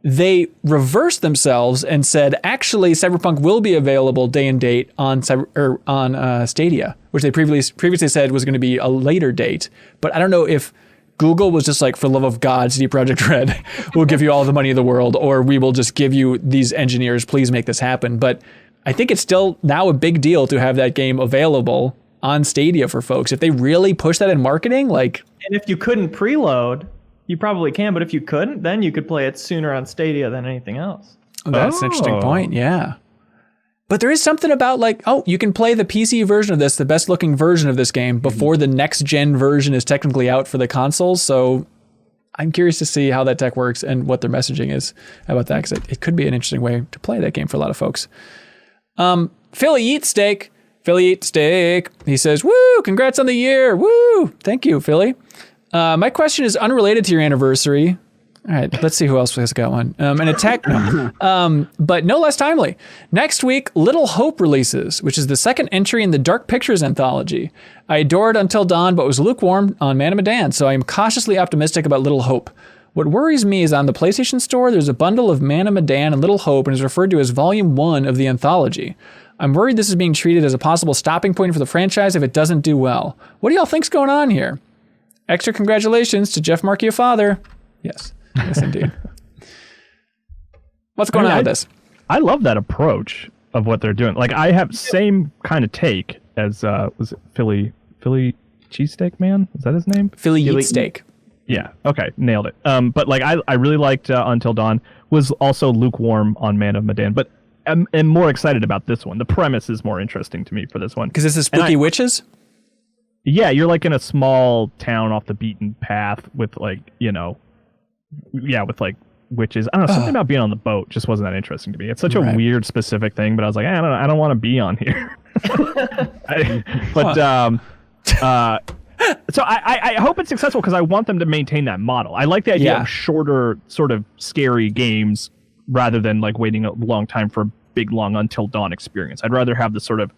they reversed themselves and said, actually, Cyberpunk will be available day and date on Stadia, which they previously said was going to be a later date. But I don't know if Google was just like, for love of God, CD Projekt Red, we'll give you all the money in the world, or we will just give you these engineers, please make this happen. But I think it's still now a big deal to have that game available on Stadia for folks. If they really push that in marketing, like... And if you couldn't preload... You probably can, but if you couldn't, then you could play it sooner on Stadia than anything else. That's an interesting point, yeah. But there is something about like, you can play the PC version of this, the best looking version of this game, before the next gen version is technically out for the consoles. So I'm curious to see how that tech works and what their messaging is about that, because it could be an interesting way to play that game for a lot of folks. Philly Eat Steak. He says, woo, congrats on the year. Woo, thank you, Philly. My question is unrelated to your anniversary. All right, let's see who else has got one. An attack, but no less timely. Next week, Little Hope releases, which is the second entry in the Dark Pictures anthology. I adored Until Dawn, but was lukewarm on Man of Medan, so I am cautiously optimistic about Little Hope. What worries me is on the PlayStation Store, there's a bundle of Man of Medan and Little Hope, and is referred to as Volume 1 of the anthology. I'm worried this is being treated as a possible stopping point for the franchise if it doesn't do well. What do y'all think's going on here? Extra congratulations to Jeff Markey, a father. Yes indeed. What's going on with this? I love that approach of what they're doing. Like, I have same kind of take as was it Philly Cheesesteak Man? Is that his name? Philly Eat Steak. Yeah. Okay. Nailed it. But like I really liked Until Dawn. Was also lukewarm on Man of Medan, but I'm more excited about this one. The premise is more interesting to me for this one because this is spooky witches. Yeah, you're like in a small town off the beaten path with like, with like which is, I don't know, something about being on the boat just wasn't that interesting to me. It's such a weird specific thing, but I was like, I don't want to be on here. So I hope it's successful because I want them to maintain that model. I like the idea of shorter, sort of scary games rather than like waiting a long time for a big, long Until Dawn experience. I'd rather have the sort of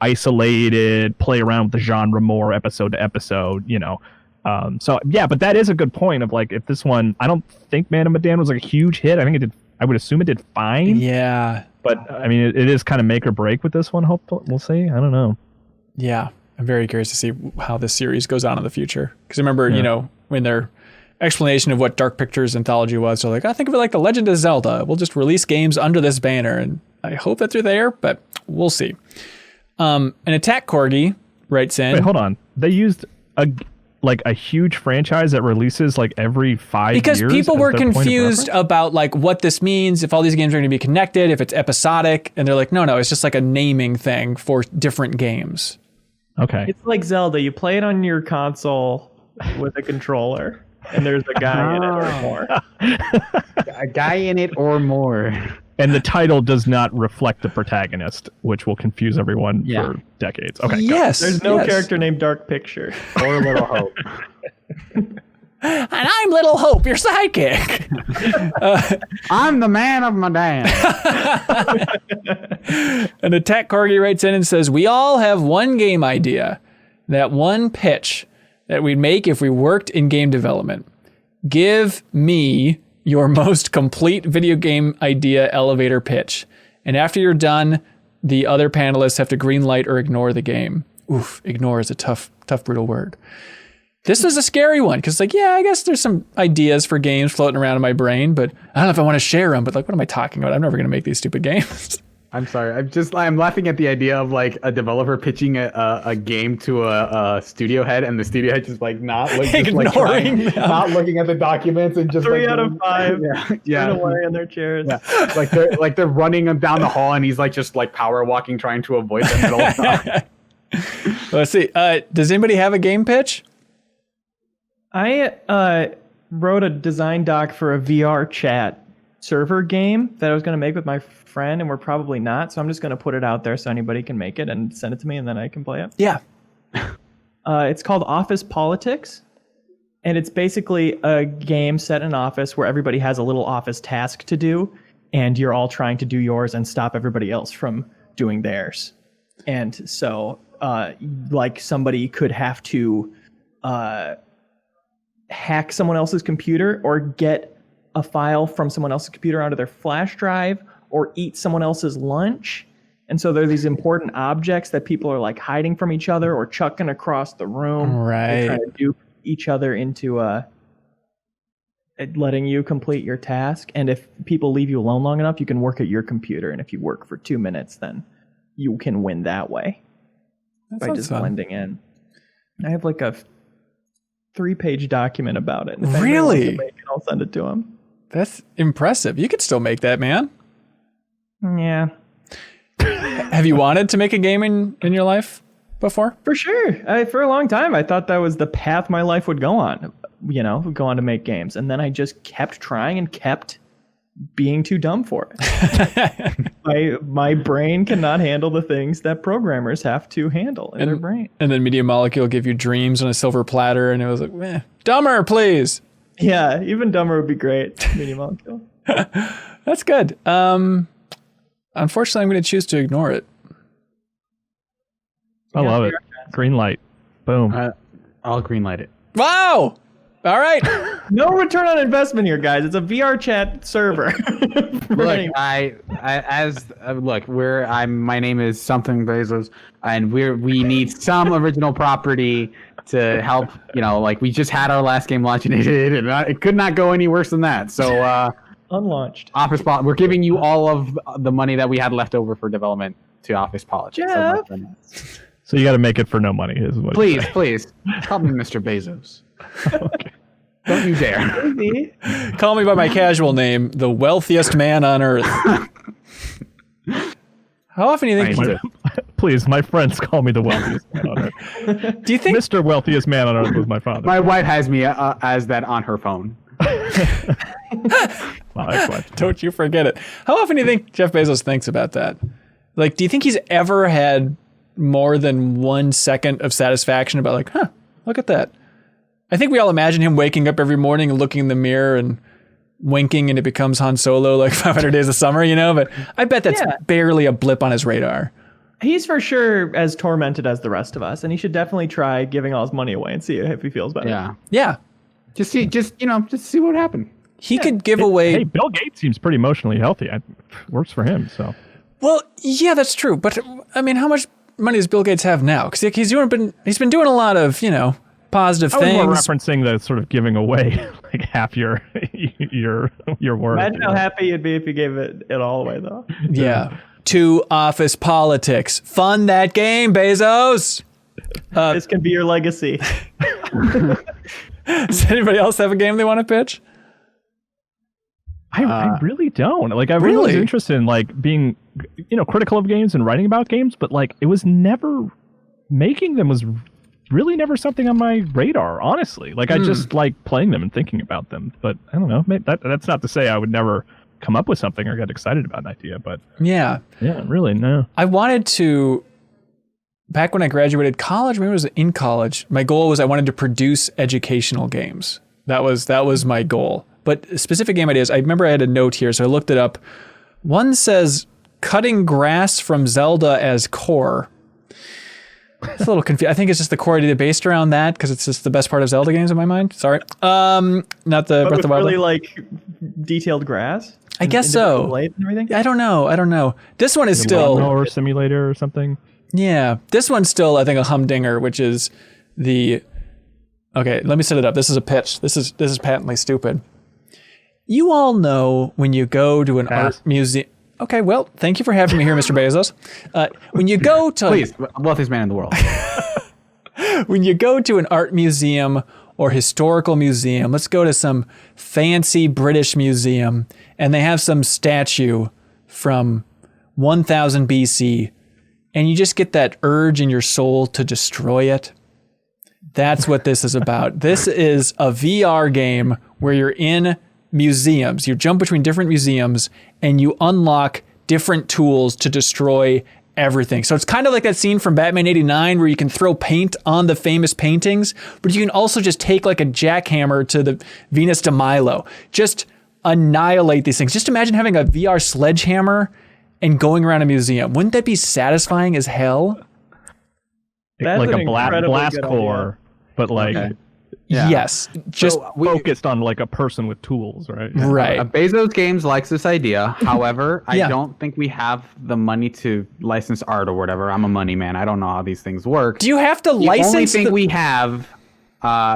isolated, play around with the genre more episode to episode, you know. So yeah, but that is a good point of like, if this one, I don't think Man of Medan was like a huge hit. I think it did. I would assume it did fine. Yeah. But I mean, it is kind of make or break with this one. Hopefully, we'll see. I don't know. Yeah. I'm very curious to see how this series goes on in the future. Because I remember, you know, when their explanation of what Dark Pictures Anthology was, so like, I think of it like The Legend of Zelda. We'll just release games under this banner. And I hope that they're there, but we'll see. An Attack Corgi writes in. Wait, hold on. They used a huge franchise that releases like every 5 years. Because people were confused about like what this means, if all these games are going to be connected, if it's episodic. And they're like, no, it's just like a naming thing for different games. Okay. It's like Zelda. You play it on your console with a controller, and there's a guy in it or more. A guy in it or more. And the title does not reflect the protagonist, which will confuse everyone for decades. Okay. Yes. There's no character named Dark Picture Or Little Hope. And I'm Little Hope, your sidekick. I'm the Man of Medan. An Attack Corgi writes in and says, we all have one game idea, that one pitch that we'd make if we worked in game development. Give me your most complete video game idea elevator pitch. And after you're done, the other panelists have to green light or ignore the game. Oof, ignore is a tough, brutal word. This was a scary one because, like, I guess there's some ideas for games floating around in my brain, but I don't know if I want to share them. But like, what am I talking about? I'm never going to make these stupid games. I'm sorry. I'm laughing at the idea of like a developer pitching a game to a studio head, and the studio head just like not ignoring them. Not looking at the documents and just 3 out of 5. Yeah. Away in their chairs. Yeah. They're running them down the hall, and he's like just like power walking, trying to avoid them at all times. Let's see. Does anybody have a game pitch? I wrote a design doc for a VR chat server game that I was going to make with my friend, and we're probably not. So I'm just going to put it out there so anybody can make it and send it to me, and then I can play it. Yeah. It's called Office Politics, and it's basically a game set in an office where everybody has a little office task to do, and you're all trying to do yours and stop everybody else from doing theirs. And so, like, somebody could have to hack someone else's computer or get a file from someone else's computer onto their flash drive or eat someone else's lunch. And so there are these important objects that people are like hiding from each other or chucking across the room. Right. They're trying to dupe each other into letting you complete your task. And if people leave you alone long enough, you can work at your computer. And if you work for 2 minutes, then you can win that way by just blending in. I have like a 3-page document about it. And if really? Wants to make it, I'll send it to him. That's impressive. You could still make that, man. Yeah. Have you wanted to make a game in your life before? For sure. For a long time, I thought that was the path my life would go on. Go on to make games. And then I just kept trying and kept being too dumb for it. My brain cannot handle the things that programmers have to handle in their brain. And then Media Molecule give you dreams on a silver platter, and it was like, dumber, please. Yeah, even dumber would be great. Media Molecule. That's good. Unfortunately, I'm going to choose to ignore it. I love it. Green light. Boom. I'll green light it. Wow. All right. No return on investment here, guys. It's a VR chat server. Look, my name is something Bezos, and we need some original property to help. We just had our last game launch, and it could not go any worse than that. So unlaunched. Office Politics. We're giving you all of the money that we had left over for development to Office Politics. Jeff. So you got to make it for no money. Is what please call me Mr. Bezos. Okay. Don't you dare. Call me by my casual name, the wealthiest man on earth. How often do you think Please, my friends call me the wealthiest man on earth. Do you think Mr. Wealthiest Man on earth was my father? My wife has me as that on her phone. Wow, excellent. Don't you forget it. How often do you think Jeff Bezos thinks about that? Like, do you think he's ever had more than 1 second of satisfaction about like, look at that? I think we all imagine him waking up every morning and looking in the mirror and winking and it becomes Han Solo like 500 Days of Summer, but I bet that's barely a blip on his radar. He's for sure as tormented as the rest of us, and he should definitely try giving all his money away and see if he feels better. Yeah. Just see what would happen. He could give away. Hey, Bill Gates seems pretty emotionally healthy. Works for him, so. Well, yeah, that's true. But I mean, how much money does Bill Gates have now? Because he's been doing a lot of positive things. I was more referencing the sort of giving away like half your worth. Imagine how happy you'd be if you gave it all away, though. Yeah. To office politics. Fund that game, Bezos. This can be your legacy. Does anybody else have a game they want to pitch? I really don't. Like, I really was interested in like being, critical of games and writing about games, but like it was never making them was really never something on my radar, honestly. Like I just like playing them and thinking about them. But I don't know. That's not to say I would never come up with something or get excited about an idea. But yeah, really, no. I wanted to. Back when I graduated college, maybe it was in college, my goal was I wanted to produce educational games. That was my goal. But specific game ideas, I remember I had a note here, so I looked it up. One says cutting grass from Zelda as core. It's a little confusing. I think it's just the core idea based around that because it's just the best part of Zelda games in my mind. Sorry. Not the Breath of the Wild. Really like detailed grass? I guess so. And everything? I don't know. This one is still lawnmower simulator or something. Yeah. This one's still, I think, a humdinger, which is the. Okay, let me set it up. This is a pitch. This is patently stupid. You all know when you go to an art museum. Okay, well, thank you for having me here, Mr. Bezos. When you go to please, wealthiest man in the world. When you go to an art museum or historical museum, let's go to some fancy British museum, and they have some statue from 1000 BC, and you just get that urge in your soul to destroy it. That's what this is about. This is a VR game where you're in museums. You jump between different museums and you unlock different tools to destroy everything. So it's kind of like that scene from Batman 89 where you can throw paint on the famous paintings, but you can also just take like a jackhammer to the Venus de Milo. Just annihilate these things. Just imagine having a VR sledgehammer and going around a museum. Wouldn't that be satisfying as hell? That's like an a blast incredibly core, but like... Okay. Yeah. Yes, just focused on like a person with tools, right? Yeah. Right. Bezos Games likes this idea. However, I don't think we have the money to license art or whatever. I'm a money man. I don't know how these things work. Do you have to license? The only thing we have.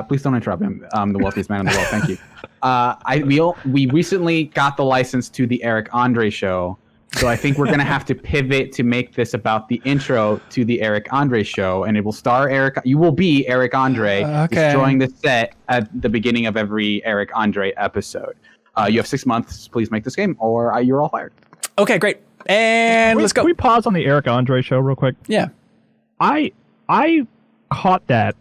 Please don't interrupt him. I'm the wealthiest man in the world. Thank you. We recently got the license to the Eric Andre show. So I think we're going to have to pivot to make this about the intro to the Eric Andre show, and it will star Eric. You will be Eric Andre destroying the set at the beginning of every Eric Andre episode. You have 6 months. Please make this game, or you're all fired. Okay, great. And let's go. Can we pause on the Eric Andre show real quick? Yeah. I caught that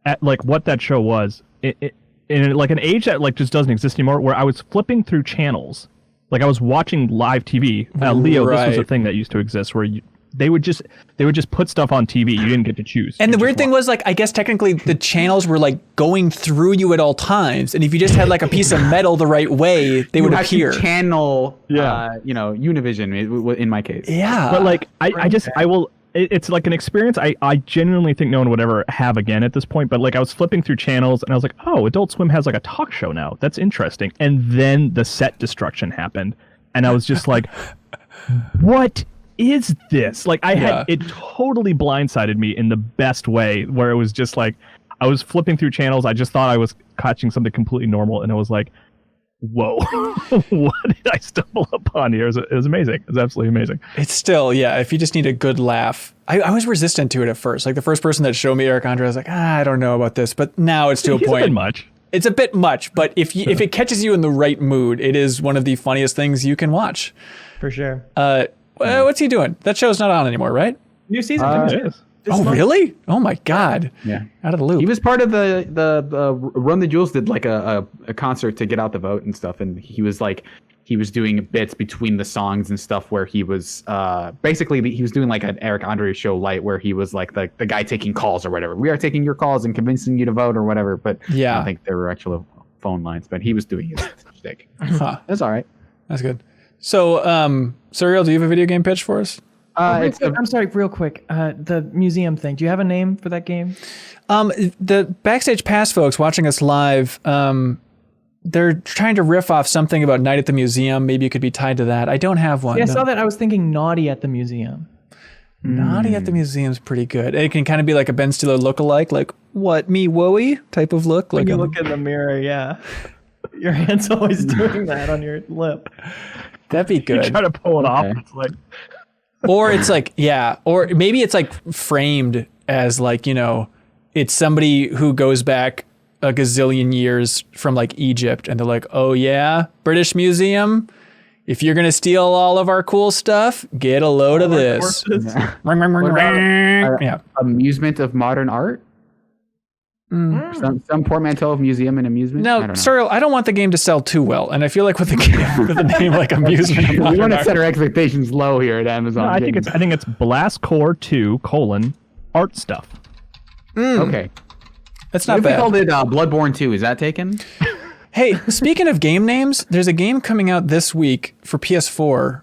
at like what that show was in like an age that like just doesn't exist anymore, where I was flipping through channels. Like I was watching live TV. Leo, this was a thing that used to exist where they would just put stuff on TV. You didn't get to choose. And the weird thing was, like, I guess technically the channels were like going through you at all times. And if you just had like a piece of metal the right way, they would appear. Channel, Univision in my case. Yeah. But like, I will. It's like an experience I genuinely think no one would ever have again at this point. But like I was flipping through channels and I was like, oh, Adult Swim has like a talk show now. That's interesting. And then the set destruction happened. And I was just like, what is this? Like it totally blindsided me in the best way, where it was just like, I was flipping through channels. I just thought I was catching something completely normal. And it was like, whoa, what did I stumble upon here? It was amazing. It was absolutely amazing. It's still, if you just need a good laugh. I was resistant to it at first. Like the first person that showed me Eric Andre, I was like, I don't know about this. But now it's to a point. A bit much. It's a bit much, but if it catches you in the right mood, it is one of the funniest things you can watch. For sure. What's he doing? That show's not on anymore, right? New season. Oh, really? Oh my God. Yeah. Out of the loop. He was part of the Run the Jewels did like a concert to get out the vote and stuff, and he was doing bits between the songs and stuff where he was basically he was doing like an Eric Andre show light where he was like the guy taking calls or whatever. We are taking your calls and convincing you to vote or whatever. But Yeah. I don't think there were actual phone lines, but he was doing his shtick. Huh. That's all right. That's good. So, Suriel, do you have a video game pitch for us? I'm sorry, real quick. The museum thing. Do you have a name for that game? The Backstage Pass folks watching us live, they're trying to riff off something about Night at the Museum. Maybe it could be tied to that. I don't have one. Yeah, I saw that. I was thinking Naughty at the Museum. Naughty at the Museum's pretty good. It can kind of be like a Ben Stiller lookalike, like what me woey type of look. When like you look in the mirror, yeah. Your hand's always doing that on your lip. That'd be good. You try to pull it off. It's like, Or it's like, yeah, or maybe it's like framed as like, you know, it's somebody who goes back a gazillion years from like Egypt and they're like, oh yeah, British Museum, if you're going to steal all of our cool stuff, get a load of this. Yeah. Yeah. Amusement of modern art. Some portmanteau of museum and amusement. No, I don't know. Cyril, I don't want the game to sell too well. And I feel like with the game, with a name like Amusement of We Modern want to Art- set our expectations low here at Amazon. I think it's Blast Core 2 : art stuff. okay. That's What not if we bad. called it Bloodborne 2? Is that taken? Hey, speaking of game names, there's a game coming out this week for PS4.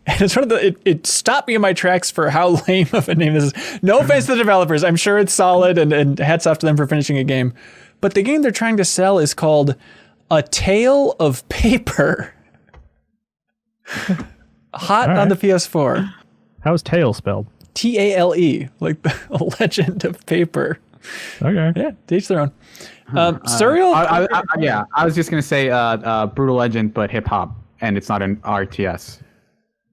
And it's one of the, it stopped me in my tracks for how lame of a name this is. No offense to the developers. I'm sure it's solid and hats off to them for finishing a game. But the game they're trying to sell is called A Tale of Paper. Hot on the PS4. How's tail spelled? Tale, like the legend of paper. Okay. Yeah, to each their own. Suriel? I was just gonna say Brutal Legend, but hip hop, and it's not an RTS.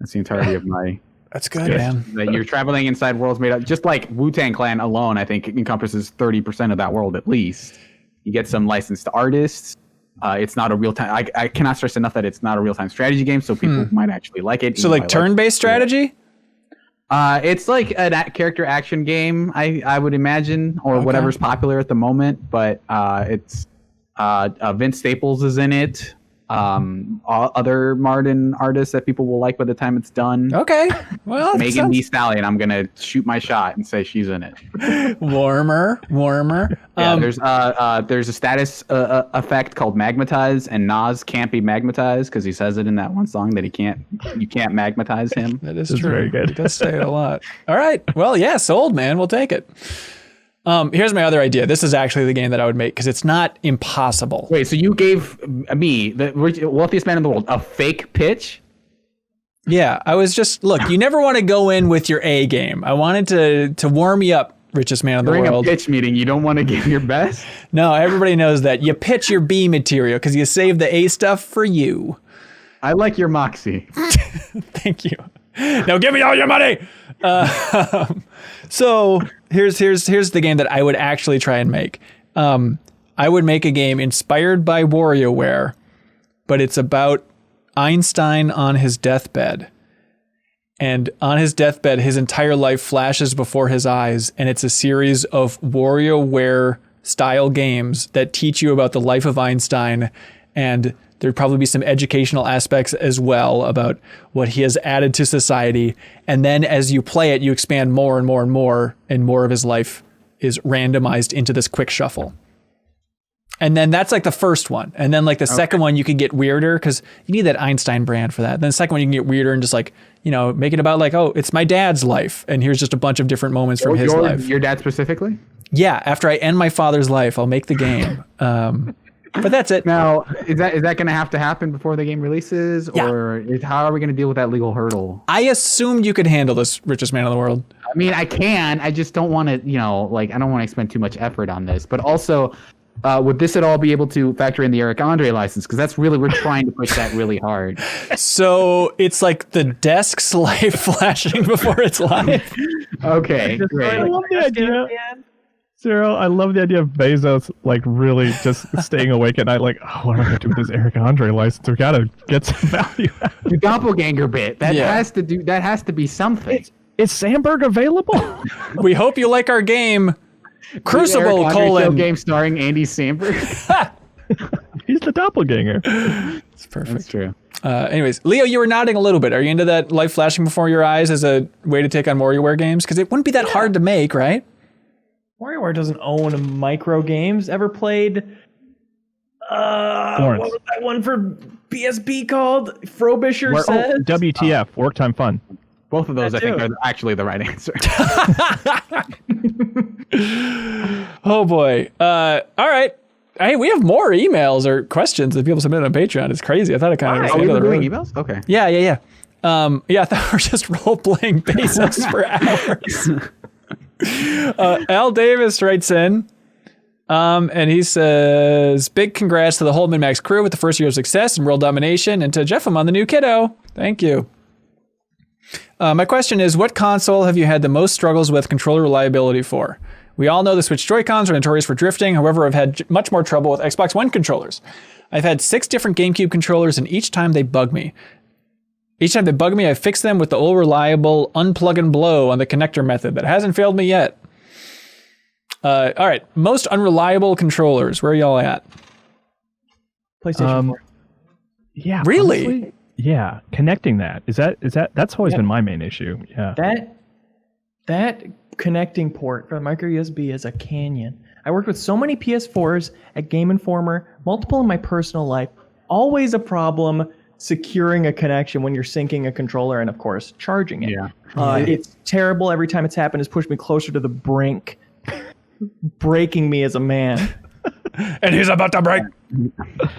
That's the entirety of my. That's good, man. That you're traveling inside worlds made up, just like Wu-Tang Clan alone. I think encompasses 30% of that world at least. You get some licensed artists. It's not a real time. I cannot stress enough that it's not a real time strategy game, so people might actually like it. So like turn-based strategy? It's like a character action game, I would imagine, or whatever's popular at the moment. But it's Vince Staples is in it. Other modern artists that people will like by the time it's done. Okay. Well, Megan Thee Stallion. I'm gonna shoot my shot and say she's in it. warmer. Yeah, there's a status effect called magnetize, and Nas can't be magnetized because he says it in that one song that you can't magnetize him. That is That's true. very good. He does say it a lot. All right. Well, yeah, sold, man. We'll take it. Here's my other idea. This is actually the game that I would make because it's not impossible. Wait, so you gave me, the wealthiest man in the world, a fake pitch? Yeah, I was just, look, you never want to go in with your A game. I wanted to warm you up, richest man in the During world. a pitch meeting, you don't want to give your best? No, everybody knows that. You pitch your B material because you save the A stuff for you. I like your moxie. Thank you. Now give me all your money. So here's the game that I would actually try and make. I would make a game inspired by WarioWare, but it's about Einstein on his deathbed. And on his deathbed, his entire life flashes before his eyes, and it's a series of WarioWare style games that teach you about the life of Einstein, and there'd probably be some educational aspects as well about what he has added to society. And then as you play it, you expand more and more and more, and more of his life is randomized into this quick shuffle. And then that's like the first one. And then like the second one, you could get weirder because you need that Einstein brand for that. Then the second one, you can get weirder and just like, you know, make it about like, oh, it's my dad's life. And here's just a bunch of different moments from his life. Your dad specifically? Yeah. After I end my father's life, I'll make the game. But that's it. Now, is that going to have to happen before the game releases? Yeah. Or how are we going to deal with that legal hurdle? I assumed you could handle this, richest man in the world. I mean, I can. I just don't want to, I don't want to expend too much effort on this. But also, would this at all be able to factor in the Eric Andre license? Because that's really, we're trying to push that really hard. So it's like the desk's life flashing before its life. Okay, great. I love the idea. Cyril, I love the idea of Bezos like really just staying awake at night, like, oh, what am I gonna do with this Eric Andre license? We gotta get some value out of The it. doppelganger bit that Yeah. has to be something. Is Sandberg available? We hope you like our game. Crucible, game starring Andy Samberg. He's the doppelganger. It's perfect. That's true. Anyways, Leo, you were nodding a little bit. Are you into that light flashing before your eyes as a way to take on WarioWare games? Because it wouldn't be that hard to make, right? WarioWare doesn't own micro games. Ever played? What was that one for PSP called? Frobisher says. WTF? Work time fun. Both of those, I think, are actually the right answer. Oh boy. All right. Hey, we have more emails or questions that people submit on Patreon. It's crazy. I thought it kind of. Oh, we were doing emails? Okay. Yeah. Yeah, I thought we were just role playing basis for hours. Al Davis writes in, and he says, "Big congrats to the whole MinnMax crew with the first year of success and world domination, and to JeffM on the new kiddo. Thank you." My question is, what console have you had the most struggles with controller reliability for? We all know the Switch Joy-Cons are notorious for drifting. However, I've had much more trouble with Xbox One controllers. I've had 6 different GameCube controllers, and each time they bug me. I fix them with the old reliable unplug and blow on the connector method. That hasn't failed me yet. All right, most unreliable controllers. Where are y'all at? PlayStation 4. Yeah. Really? Honestly, yeah. Connecting that's always been my main issue. Yeah. That connecting port for the micro USB is a canyon. I worked with so many PS4s at Game Informer, multiple in my personal life. Always a problem securing a connection when you're syncing a controller and, of course, charging it. Yeah. It's terrible. Every time it's happened, it's pushed me closer to the brink, breaking me as a man. And he's about to break.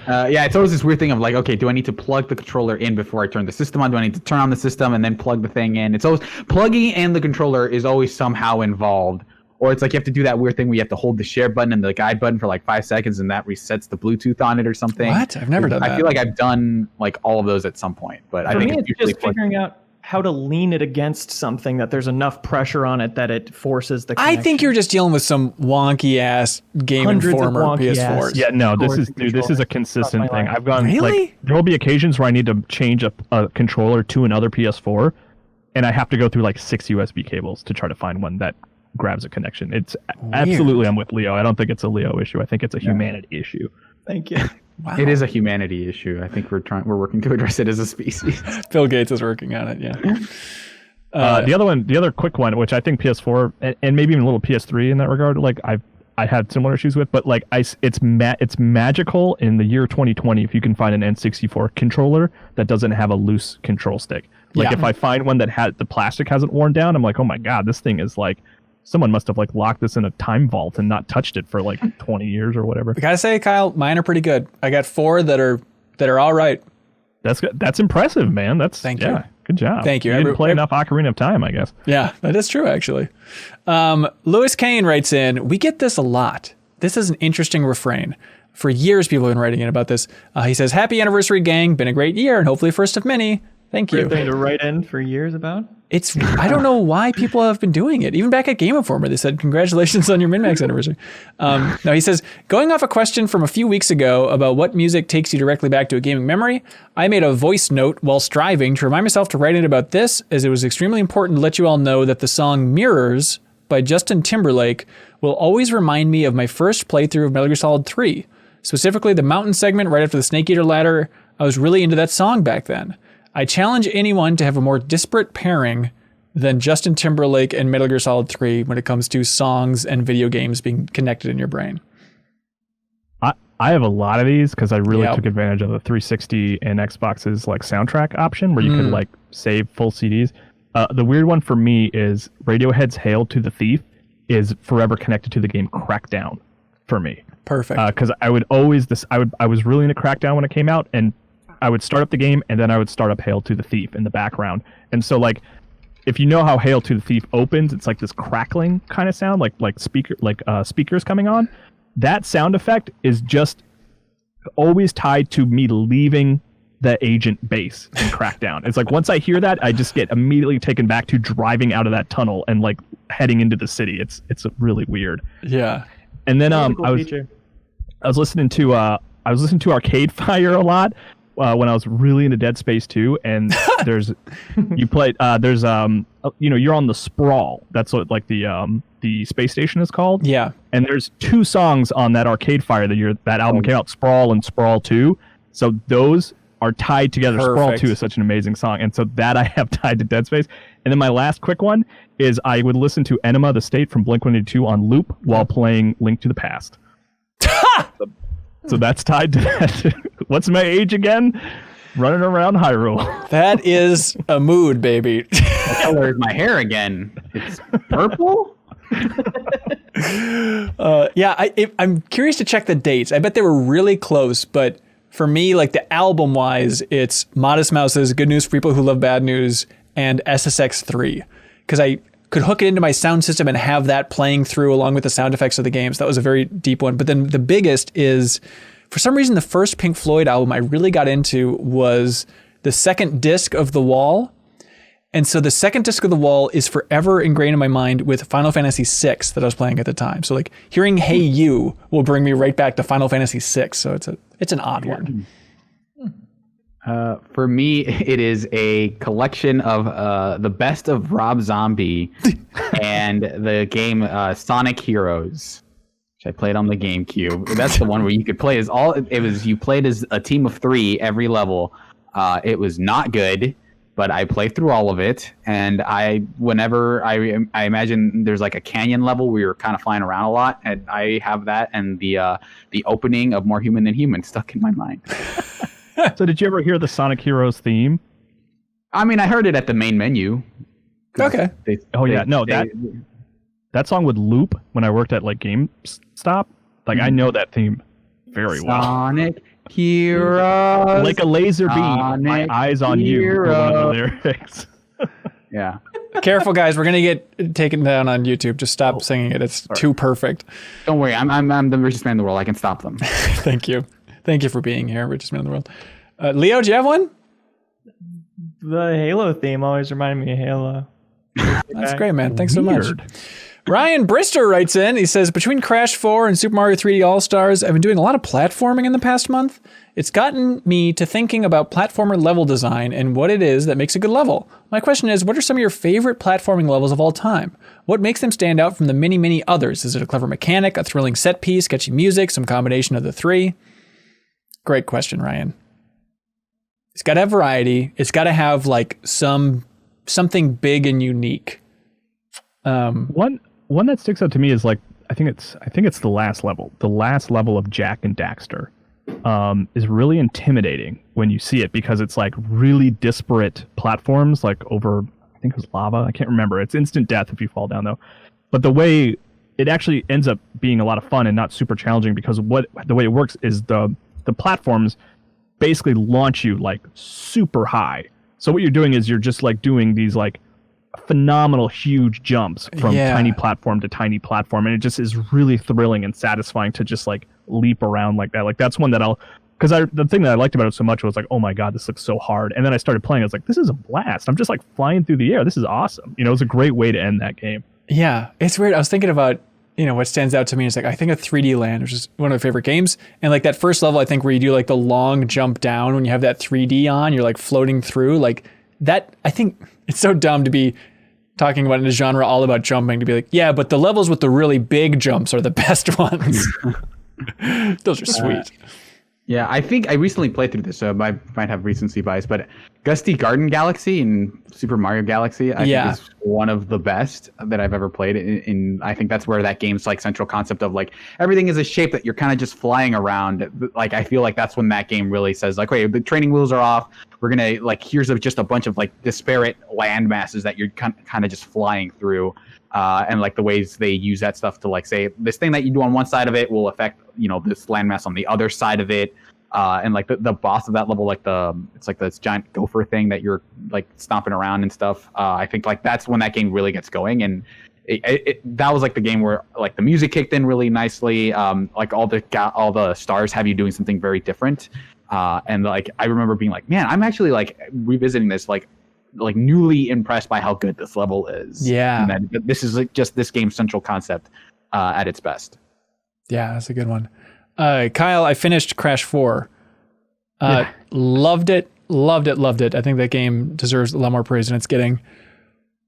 It's always this weird thing of like, okay, do I need to plug the controller in before I turn the system on? Do I need to turn on the system and then plug the thing in? It's always plugging in the controller is always somehow involved. Or it's like you have to do that weird thing where you have to hold the share button and the guide button for like 5 seconds and that resets the Bluetooth on it or something. What? I've never done that. I feel like I've done like all of those at some point. But I think it's just figuring out how to lean it against something that there's enough pressure on it that it forces the connection. I think you're just dealing with some wonky ass Game Informer PS4s. Yeah, no, this is a consistent thing. I've gone Really? there will be occasions where I need to change a controller to another PS4, and I have to go through like 6 USB cables to try to find one that grabs a connection. It's absolutely, I'm with Leo. I don't think it's a Leo issue. I think it's a humanity issue. Thank you. Wow. It is a humanity issue. I think we're working to address it as a species. Bill Gates is working on it. Yeah. The other quick one, which I think PS4 and maybe even a little PS3 in that regard, like I had similar issues with, but like it's magical in the year 2020 if you can find an N64 controller that doesn't have a loose control stick. Like if I find one that had the plastic hasn't worn down, I'm like, oh my god, this thing is like. Someone must have like locked this in a time vault and not touched it for like 20 years or whatever. I gotta say, Kyle, mine are pretty good. I got 4 that are all right. That's good. That's impressive, man. Thank you. Good job. Thank you. You didn't play enough Ocarina of Time, I guess. Yeah, that is true, actually. Lewis Kane writes in, we get this a lot. This is an interesting refrain. For years, people have been writing in about this. He says, happy anniversary, gang. Been a great year and hopefully first of many. Thank you. Weird thing to write in for years about? I don't know why people have been doing it. Even back at Game Informer, they said, congratulations on your MinnMax anniversary. Now he says, going off a question from a few weeks ago about what music takes you directly back to a gaming memory, I made a voice note while striving to remind myself to write in about this, as it was extremely important to let you all know that the song Mirrors by Justin Timberlake will always remind me of my first playthrough of Metal Gear Solid 3. Specifically the mountain segment right after the Snake Eater ladder. I was really into that song back then. I challenge anyone to have a more disparate pairing than Justin Timberlake and Metal Gear Solid 3 when it comes to songs and video games being connected in your brain. I have a lot of these because I really took advantage of the 360 and Xbox's like soundtrack option where you could like save full CDs. The weird one for me is Radiohead's Hail to the Thief is forever connected to the game Crackdown for me. Perfect. Because I was really into Crackdown when it came out, and I would start up the game and then I would start up Hail to the Thief in the background. And so like, if you know how Hail to the Thief opens, it's like this crackling kind of sound, like speakers coming on. That sound effect is just always tied to me leaving the agent base in Crackdown. It's like once I hear that, I just get immediately taken back to driving out of that tunnel and like heading into the city. It's really weird. Yeah. And then I was listening to Arcade Fire a lot. when I was really into Dead Space 2, and you play you're on the Sprawl. That's what like the space station is called. Yeah. And there's 2 songs on that Arcade Fire that album came out, Sprawl and Sprawl 2. So those are tied together. Perfect. Sprawl 2 is such an amazing song. And so that I have tied to Dead Space. And then my last quick one is I would listen to Enema the State from Blink-182 on loop while playing Link to the Past. So that's tied to that. What's my age again? Running around Hyrule. That is a mood, baby. What color is my hair again? It's purple? I'm curious to check the dates. I bet they were really close, but for me, like the album-wise, it's Modest Mouse's Good News for People Who Love Bad News and SSX3, because I could hook it into my sound system and have that playing through along with the sound effects of the games. That was a very deep one. But then the biggest is, for some reason, the first Pink Floyd album I really got into was the second disc of The Wall. And so the second disc of The Wall is forever ingrained in my mind with Final Fantasy VI that I was playing at the time. So like hearing Hey You will bring me right back to Final Fantasy VI. So it's an odd one. For me, it is a collection of the best of Rob Zombie and the game Sonic Heroes, which I played on the GameCube. That's the one where you could play you played as a team of 3 every level. It was not good, but I played through all of it. And whenever I imagine there's like a canyon level where you're kind of flying around a lot, and I have that and the opening of More Human Than Human stuck in my mind. So did you ever hear the Sonic Heroes theme? I mean, I heard it at the main menu. Okay. That song would loop when I worked at like GameStop. Like I know that theme very well. Sonic Heroes. Like a laser beam. My eyes on you. One of the lyrics. Yeah. Careful, guys. We're going to get taken down on YouTube. Just stop singing it. It's too perfect. Don't worry. I'm the richest man in the world. I can stop them. Thank you. Thank you for being here, richest man in the world. Leo, do you have one? The Halo theme always reminded me of Halo. That's great, man. Thanks so much. Ryan Brister writes in. He says, between Crash 4 and Super Mario 3D All-Stars, I've been doing a lot of platforming in the past month. It's gotten me to thinking about platformer level design and what it is that makes a good level. My question is, what are some of your favorite platforming levels of all time? What makes them stand out from the many, many others? Is it a clever mechanic, a thrilling set piece, catchy music, some combination of the 3? Great question, Ryan. It's got to have variety. It's got to have like something big and unique. One that sticks out to me is like I think it's the last level. The last level of Jak and Daxter is really intimidating when you see it because it's like really disparate platforms like over I think it was lava. I can't remember. It's instant death if you fall down though. But the way it actually ends up being a lot of fun and not super challenging because the way it works is the platforms basically launch you like super high. So what you're doing is you're just like doing these like phenomenal huge jumps from tiny platform to tiny platform, and it just is really thrilling and satisfying to just like leap around like that. Like that's one that the thing that I liked about it so much was like, oh my god, this looks so hard. And then I started playing, I was like, this is a blast. I'm just like flying through the air. This is awesome. You know, it was a great way to end that game. Yeah, it's weird. I was thinking about what stands out to me is like I think of 3D Land, which is one of my favorite games, and like that first level I think where you do like the long jump down when you have that 3D on, you're like floating through like that. I think it's so dumb to be talking about in a genre all about jumping to be like, yeah, but the levels with the really big jumps are the best ones. Those are sweet. Yeah, I think I recently played through this, so I might have recency bias, but Gusty Garden Galaxy in Super Mario Galaxy, I think is one of the best that I've ever played. I think that's where that game's like central concept of like everything is a shape that you're kind of just flying around. Like I feel like that's when that game really says like, wait, the training wheels are off. We're gonna like here's just a bunch of like disparate land masses that you're kind of just flying through. And like the ways they use that stuff to like say this thing that you do on one side of it will affect this landmass on the other side of it, and like the boss of that level, like it's like this giant gopher thing that you're like stomping around and stuff. I think like that's when that game really gets going, and that was like the game where like the music kicked in really nicely. Like all the stars have you doing something very different, and like I remember being like, man, I'm actually like revisiting this like newly impressed by how good this level is. Yeah. And that this is like just this game's central concept at its best. Yeah, that's a good one. Kyle, I finished Crash 4. Loved it. I think that game deserves a lot more praise than it's getting.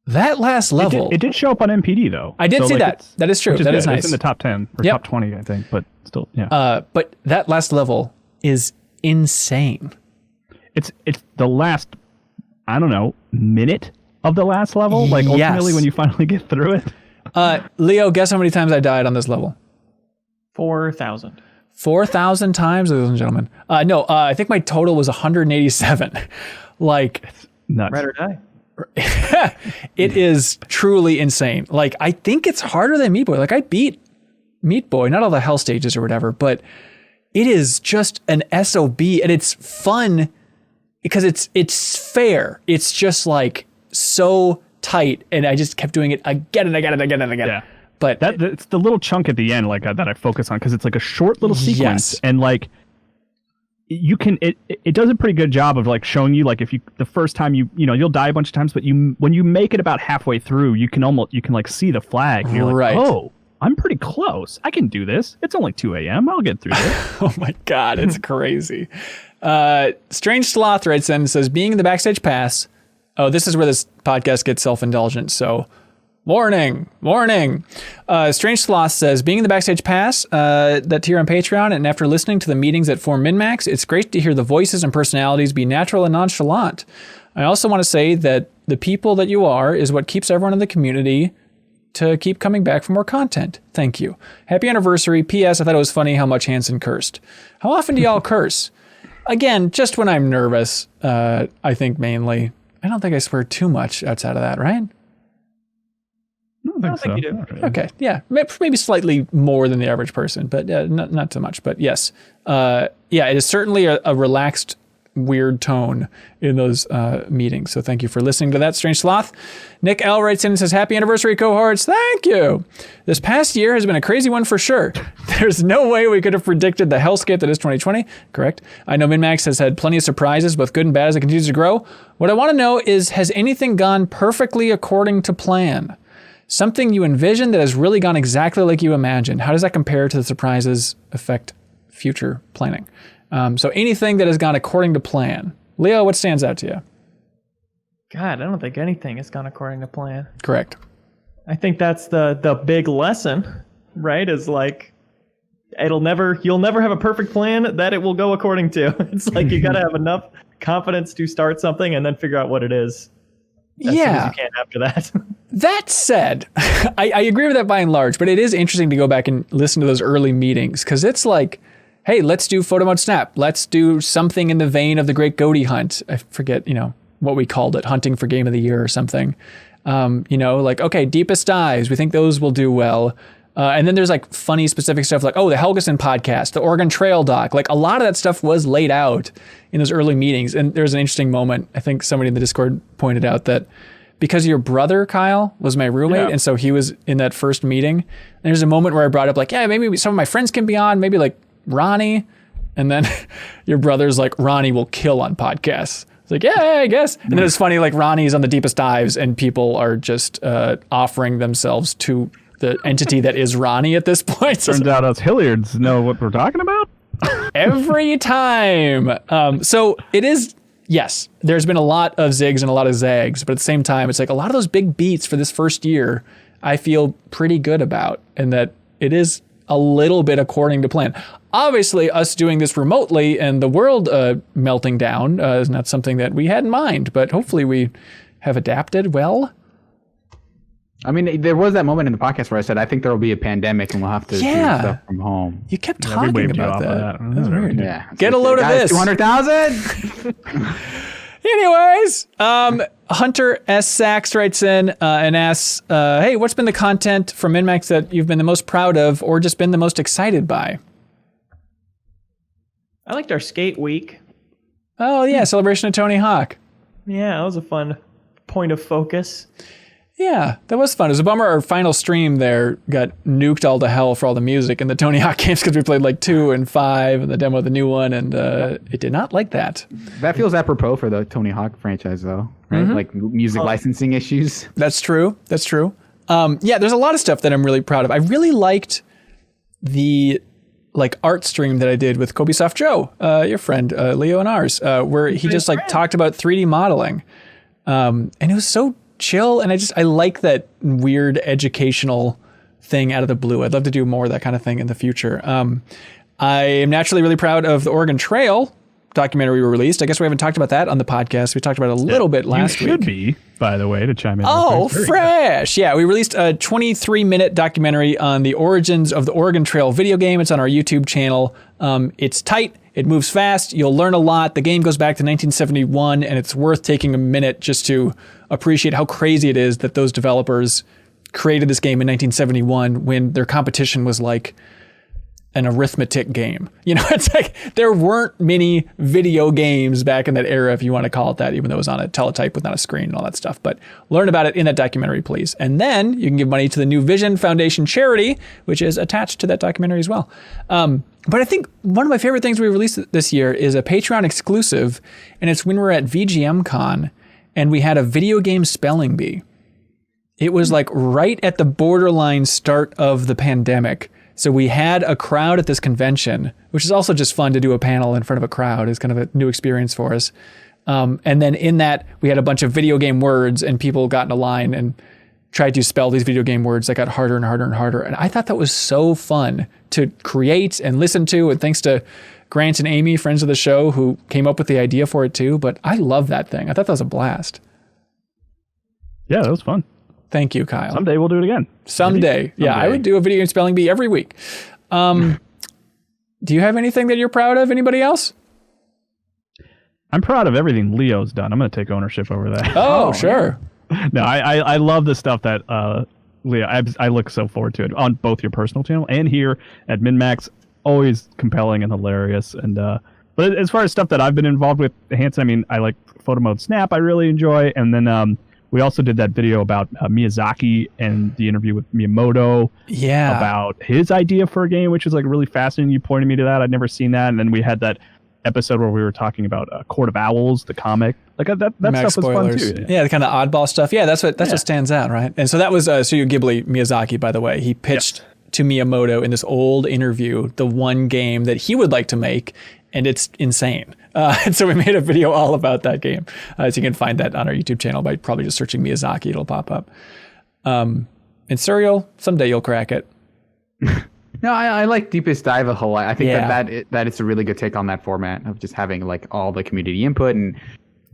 That last level. It did show up on MPD, though. I did see that. That is true. That is nice. It's in the top 10 or top 20, I think, but still, yeah. But that last level is insane. It's the last, I don't know, minute of the last level? Like, ultimately, when you finally get through it? Leo, guess how many times I died on this level? 4,000. 4,000 times, ladies and gentlemen. No, I think my total was 187. Like, it's nuts. Ride or die. It is truly insane. Like, I think it's harder than Meat Boy. Like, I beat Meat Boy, not all the hell stages or whatever, but it is just an SOB, and it's fun because it's fair. It's just like so tight, and I just kept doing it again and again and again and again. Yeah. But it's the little chunk at the end, like that I focus on, because it's like a short little sequence, and like you can it does a pretty good job of like showing you, like, if you the first time you'll die a bunch of times, but when you make it about halfway through, you can like see the flag, and you're like, oh, I'm pretty close. I can do this. It's only 2 a.m. I'll get through this. Oh my God, it's crazy. Strange Sloth writes in and says, being in the backstage pass. Oh, this is where this podcast gets self-indulgent, so warning. Strange Sloth says, being in the backstage pass, that tier on Patreon, and after listening to the meetings that form MinnMax, it's great to hear the voices and personalities be natural and nonchalant. I also want to say that the people that you are is what keeps everyone in the community to keep coming back for more content. Thank you. Happy anniversary. P.S. I thought it was funny how much Hanson cursed. How often do y'all curse? Again, just when I'm nervous, I think mainly. I don't think I swear too much outside of that, right? I don't think you do. Not really. Okay, yeah, maybe slightly more than the average person, but not too much. But yes, it is certainly a relaxed, weird tone in those meetings. So thank you for listening to that, Strange Sloth. Nick L writes in and says, happy anniversary, cohorts. Thank you. This past year has been a crazy one for sure. There's no way we could have predicted the hellscape that is 2020. Correct. I know MinnMax has had plenty of surprises, both good and bad, as it continues to grow. What I want to know is, has anything gone perfectly according to plan? Something you envisioned that has really gone exactly like you imagined. How does that compare to the surprises affect future planning? So anything that has gone according to plan. Leo, what stands out to you? God, I don't think anything has gone according to plan. Correct. I think that's the big lesson, right? Is like, you'll never have a perfect plan that it will go according to. It's like you got to have enough confidence to start something and then figure out what it is. As soon as you can after that. That said, I agree with that by and large, but it is interesting to go back and listen to those early meetings, because it's like, hey, let's do photo mode snap. Let's do something in the vein of the Great Goatee Hunt. I forget, what we called it, hunting for game of the year or something. Like, okay, deepest dives. We think those will do well. And then there's like funny specific stuff like, oh, the Helgeson podcast, the Oregon Trail doc. Like a lot of that stuff was laid out in those early meetings. And there's an interesting moment. I think somebody in the Discord pointed out that because your brother, Kyle, was my roommate, and so he was in that first meeting. And there's a moment where I brought up like, yeah, maybe some of my friends can be on, maybe like Ronnie. And then your brother's like, Ronnie will kill on podcasts. It's like, yeah, I guess. And then it's funny, like Ronnie's on the deepest dives and people are just offering themselves to the entity that is Ronnie at this point. Turns out us Hilliards know what we're talking about. Every time. So it is, yes, there's been a lot of zigs and a lot of zags, but at the same time, it's like a lot of those big beats for this first year, I feel pretty good about, and that it is a little bit according to plan. Obviously, us doing this remotely and the world melting down is not something that we had in mind, but hopefully we have adapted well. I mean, there was that moment in the podcast where I said, I think there will be a pandemic and we'll have to do stuff from home. You kept talking about that. That's weird. Yeah. Get a load of this. 200,000? Anyways, Hunter S. Sachs writes in and asks, hey, what's been the content from MinnMax that you've been the most proud of or just been the most excited by? I liked our skate week. Oh, yeah, celebration of Tony Hawk. Yeah, that was a fun point of focus. Yeah, that was fun. It was a bummer our final stream there got nuked all to hell for all the music and the Tony Hawk games, because we played like 2 and 5 and the demo of the new one, and it did not like that. That feels apropos for the Tony Hawk franchise, though, right? Like music licensing issues. That's true. That's true. Yeah, there's a lot of stuff that I'm really proud of. I really liked the like art stream that I did with Kobesoft Joe, your friend, Leo and ours, where he just like talked about 3D modeling. And it was so chill. And I like that weird educational thing out of the blue. I'd love to do more of that kind of thing in the future. I am naturally really proud of the Oregon Trail documentary we released. I guess we haven't talked about that on the podcast. We talked about it a little bit last week. You should be, by the way, to chime in. Oh, fresh. Yeah, we released a 23-minute documentary on the origins of the Oregon Trail video game. It's on our YouTube channel. It's tight. It moves fast. You'll learn a lot. The game goes back to 1971, and it's worth taking a minute just to appreciate how crazy it is that those developers created this game in 1971 when their competition was like an arithmetic game. You know, it's like there weren't many video games back in that era, if you want to call it that, even though it was on a teletype with not a screen and all that stuff. But learn about it in that documentary, please. And then you can give money to the New Vision Foundation charity, which is attached to that documentary as well. But I think one of my favorite things we released this year is a Patreon exclusive, and it's when we're at VGM Con and we had a video game spelling bee. It was like right at the borderline start of the pandemic. So we had a crowd at this convention, which is also just fun to do a panel in front of a crowd. It's kind of a new experience for us. And then in that, we had a bunch of video game words, and people got in a line and tried to spell these video game words that got harder and harder and harder. And I thought that was so fun to create and listen to. And thanks to Grant and Amy, friends of the show, who came up with the idea for it too. But I love that thing. I thought that was a blast. Yeah, that was fun. Thank you, Kyle. Someday we'll do it again. Someday. Yeah, I would do a video game spelling bee every week. Do you have anything that you're proud of? Anybody else? I'm proud of everything Leo's done. I'm going to take ownership over that. Oh, sure. No, I love the stuff that Leo, I look so forward to it on both your personal channel and here at MinnMax. Always compelling and hilarious. And but as far as stuff that I've been involved with, Hanson, I mean, I like Photo Mode Snap. I really enjoy. And then we also did that video about Miyazaki and the interview with Miyamoto. Yeah. About his idea for a game, which was like really fascinating. You pointed me to that. I'd never seen that. And then we had that episode where we were talking about Court of Owls, the comic. Like that stuff was fun too. Yeah, the kind of oddball stuff. Yeah, that's what stands out, right? And so that was Studio Ghibli Miyazaki, by the way. He pitched to Miyamoto in this old interview the one game that he would like to make, and it's insane. And so we made a video all about that game. So you can find that on our YouTube channel by probably just searching Miyazaki. It'll pop up. And Serial, someday you'll crack it. No, I like Deepest Dive a whole lot. I think that it's a really good take on that format of just having like all the community input and,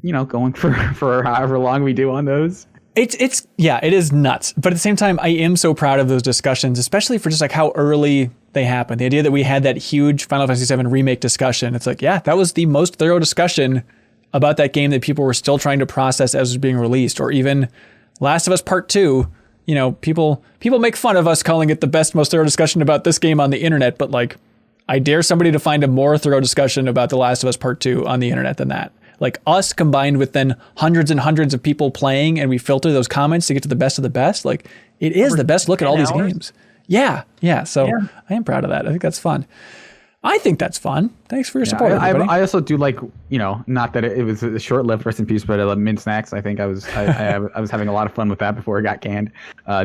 you know, going for however long we do on those. It is nuts. But at the same time, I am so proud of those discussions, especially for just like how early they happened. The idea that we had that huge Final Fantasy VII remake discussion. It's like, yeah, that was the most thorough discussion about that game that people were still trying to process as it was being released. Or even Last of Us Part 2. You know, people make fun of us calling it the best, most thorough discussion about this game on the internet. But like, I dare somebody to find a more thorough discussion about The Last of Us Part 2 on the internet than that. Like us combined with then hundreds and hundreds of people playing, and we filter those comments to get to the best of the best. Like, it is the best look at all these games. Yeah. So I am proud of that. I think that's fun. I think that's fun. Thanks for your support, everybody. I also do like, you know, not that it was a short-lived rest in peace, but I love Mint Snacks. I think I was having a lot of fun with that before it got canned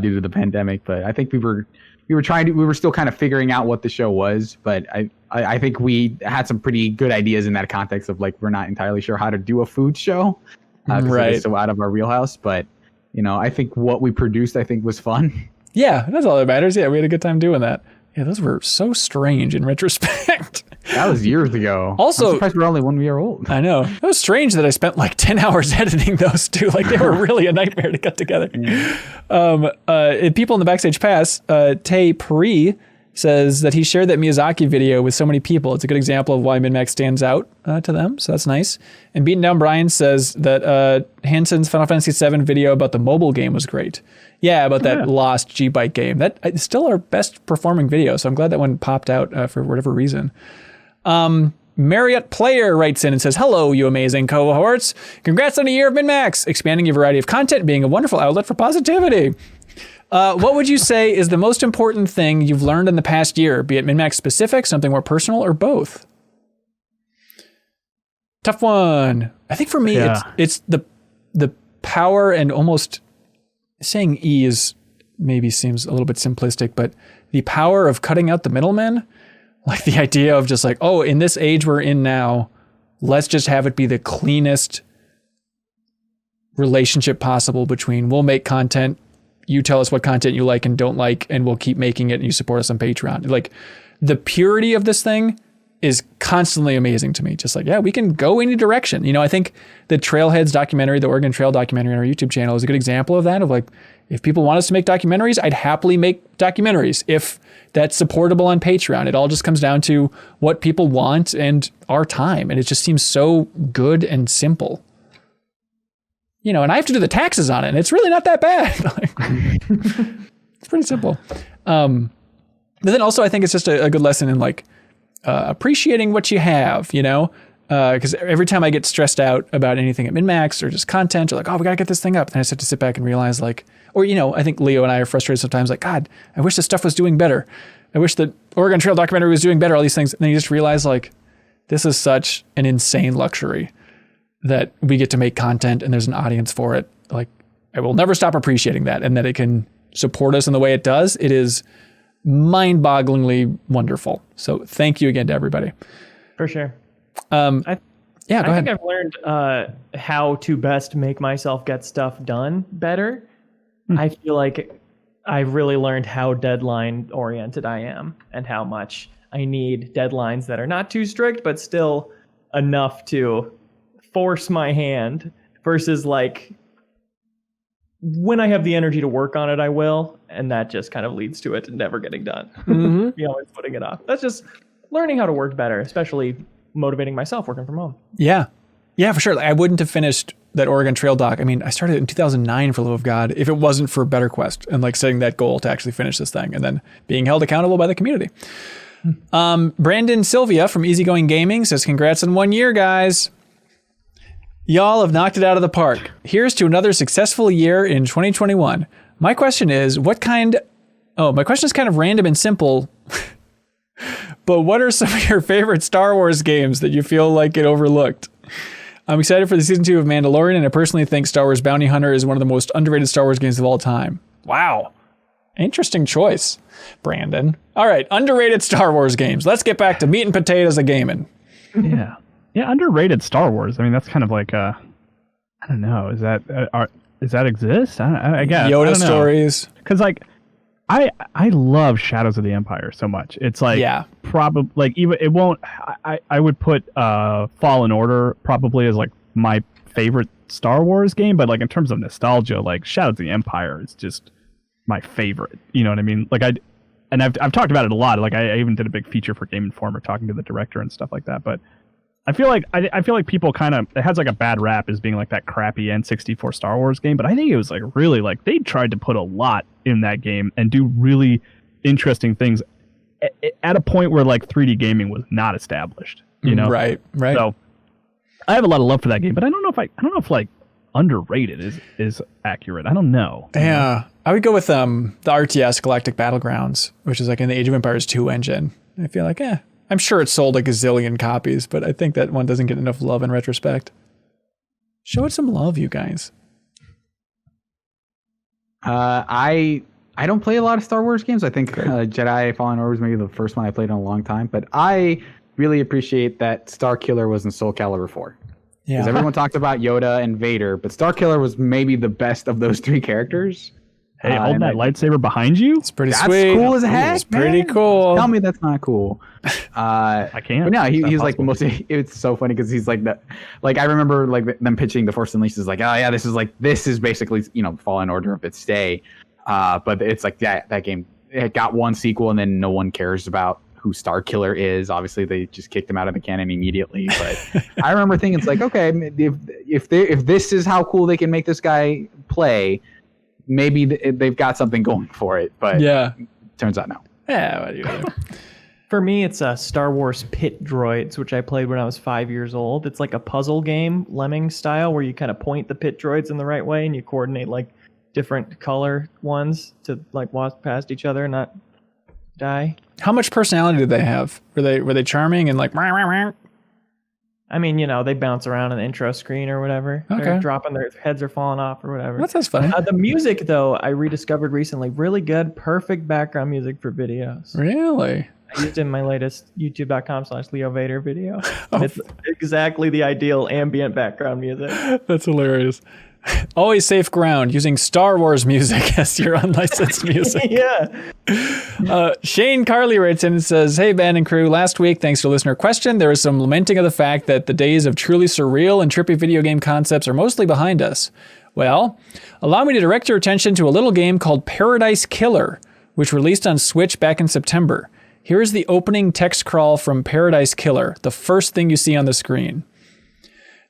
due to the pandemic. But I think we were still kind of figuring out what the show was. But I think we had some pretty good ideas in that context of like, we're not entirely sure how to do a food show. Right. It's so out of our wheelhouse. But, you know, I think what we produced, I think was fun. Yeah, that's all that matters. Yeah, we had a good time doing that. Yeah, those were so strange in retrospect. That was years ago. Also, I'm surprised we're only 1 year old. I know. It was strange that I spent like 10 hours editing those two. Like, they were really a nightmare to cut together. People in the Backstage Pass, Tay Puri says that he shared that Miyazaki video with so many people. It's a good example of why MinnMax stands out to them. So that's nice. And BeatenDownBrian says that Hanson's Final Fantasy VII video about the mobile game was great. Yeah, about that lost G-Bike game. That is still our best performing video. So I'm glad that one popped out for whatever reason. Marriott Player writes in and says, hello, you amazing cohorts. Congrats on a year of MinnMax, expanding your variety of content, being a wonderful outlet for positivity. What would you say is the most important thing you've learned in the past year, be it MinnMax specific, something more personal, or both? Tough one. I think for me, it's the power, and almost saying ease maybe seems a little bit simplistic, but the power of cutting out the middlemen. Like the idea of just like, oh, in this age we're in now, let's just have it be the cleanest relationship possible between we'll make content, you tell us what content you like and don't like, and we'll keep making it and you support us on Patreon. Like the purity of this thing is constantly amazing to me. Just like, yeah, we can go any direction. You know, I think the Trailheads documentary, the Oregon Trail documentary on our YouTube channel is a good example of that, of like, if people want us to make documentaries, I'd happily make documentaries if that's supportable on Patreon. It all just comes down to what people want and our time. And it just seems so good and simple. You know, and I have to do the taxes on it, and it's really not that bad. It's pretty simple. But then also I think it's just a good lesson in like appreciating what you have, you know? Because every time I get stressed out about anything at MinnMax or just content, or like, oh, we got to get this thing up. Then I just have to sit back and realize like, or, you know, I think Leo and I are frustrated sometimes like, God, I wish this stuff was doing better. I wish the Oregon Trail documentary was doing better, all these things. And then you just realize like, this is such an insane luxury that we get to make content and there's an audience for it. Like, I will never stop appreciating that, and that it can support us in the way it does. It is mind-bogglingly wonderful. So thank you again to everybody. For sure. Go ahead. I think I've learned how to best make myself get stuff done better. I feel like I really learned how deadline oriented I am and how much I need deadlines that are not too strict, but still enough to force my hand, versus like when I have the energy to work on it, I will. And that just kind of leads to it never getting done. You always putting it off. That's just learning how to work better, especially motivating myself working from home. Yeah, for sure. Like, I wouldn't have finished that Oregon Trail doc. I mean, I started in 2009 for love of God, if it wasn't for Better Quest and like setting that goal to actually finish this thing and then being held accountable by the community. Brandon Sylvia from Easygoing Gaming says, congrats on 1 year, guys. Y'all have knocked it out of the park. Here's to another successful year in 2021. My question is, my question is kind of random and simple, but what are some of your favorite Star Wars games that you feel like get overlooked? I'm excited for the season 2 of Mandalorian, and I personally think Star Wars Bounty Hunter is one of the most underrated Star Wars games of all time. Wow. Interesting choice, Brandon. All right, underrated Star Wars games. Let's get back to meat and potatoes of gaming. Yeah, underrated Star Wars. I mean, that's kind of like I don't know. Does that exist? I guess Yoda stories. Because like, I love Shadows of the Empire so much. It's like probably like even it won't. I would put Fallen Order probably as like my favorite Star Wars game, but like in terms of nostalgia, like Shadows of the Empire is just my favorite. You know what I mean? Like I've talked about it a lot. Like I even did a big feature for Game Informer talking to the director and stuff like that. But I feel like people kind of, it has like a bad rap as being like that crappy N64 Star Wars game, but I think it was like really like they tried to put a lot in that game and do really interesting things at a point where like 3D gaming was not established, you know? Right. So I have a lot of love for that game, but I don't know if like underrated is accurate. I don't know. Yeah. I would go with the RTS Galactic Battlegrounds, which is like in the Age of Empires 2 engine. I feel like, I'm sure it sold a gazillion copies, but I think that one doesn't get enough love in retrospect. Show it some love, you guys. I don't play a lot of Star Wars games. I think Jedi Fallen Order was maybe the first one I played in a long time, but I really appreciate that Star Killer was in Soul Calibur 4. Yeah. Because everyone talks about Yoda and Vader, but Star Killer was maybe the best of those three characters. Hey, hold that lightsaber behind you. It's pretty That's sweet. Cool as heck. It's pretty cool. Tell me that's not cool. I can't. But no, he's like the most. It's so funny because he's like that. Like I remember like them pitching the Force Unleashed is like, oh yeah, this is basically Fallen Order of its day. But it's like that game. It got one sequel and then no one cares about who Star Killer is. Obviously, they just kicked him out of the canon immediately. But I remember thinking it's like, okay, if this is how cool they can make this guy play, maybe they've got something going for it, but turns out no. Yeah, what do you do? For me, it's Star Wars Pit Droids, which I played when I was 5 years old. It's like a puzzle game, Lemming style, where you kind of point the pit droids in the right way and you coordinate like different color ones to like walk past each other and not die. How much personality did they have? Were they charming and like? I mean, they bounce around in the intro screen or whatever. Okay. They're dropping, their heads are falling off or whatever. That sounds funny. The music, though, I rediscovered recently. Really good, perfect background music for videos. Really? I used it in my latest youtube.com/LeoVader video. It's exactly the ideal ambient background music. That's hilarious. Always safe ground using Star Wars music as your unlicensed music. Yeah. Shane Carley writes in and says, "Hey, Ben and crew, last week, thanks to listener question, there was some lamenting of the fact that the days of truly surreal and trippy video game concepts are mostly behind us. Well, allow me to direct your attention to a little game called Paradise Killer, which released on Switch back in September. Here is the opening text crawl from Paradise Killer, the first thing you see on the screen.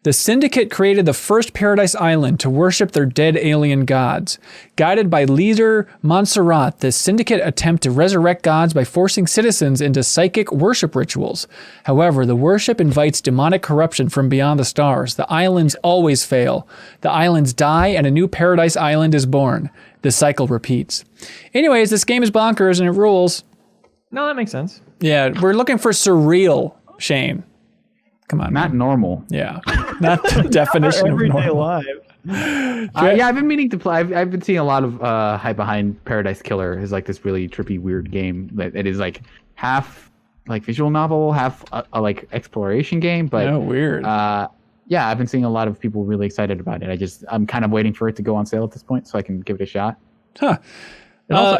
The Syndicate created the first Paradise Island to worship their dead alien gods. Guided by leader Montserrat, the Syndicate attempt to resurrect gods by forcing citizens into psychic worship rituals. However, the worship invites demonic corruption from beyond the stars. The islands always fail. The islands die and a new Paradise Island is born. The cycle repeats. Anyways, this game is bonkers and it rules." No, that makes sense. Yeah, we're looking for surreal, Shane. Come on. Not man. normal. Yeah. Not the definition of Everyday normal. life. Yeah, I've been meaning to play. I've been seeing a lot of hype behind Paradise Killer. Is like this really trippy, weird game that it is like half like visual novel, half a like exploration game. But Oh, weird. yeah, I've been seeing a lot of people really excited about it. I'm kind of waiting for it to go on sale at this point so I can give it a shot. Huh.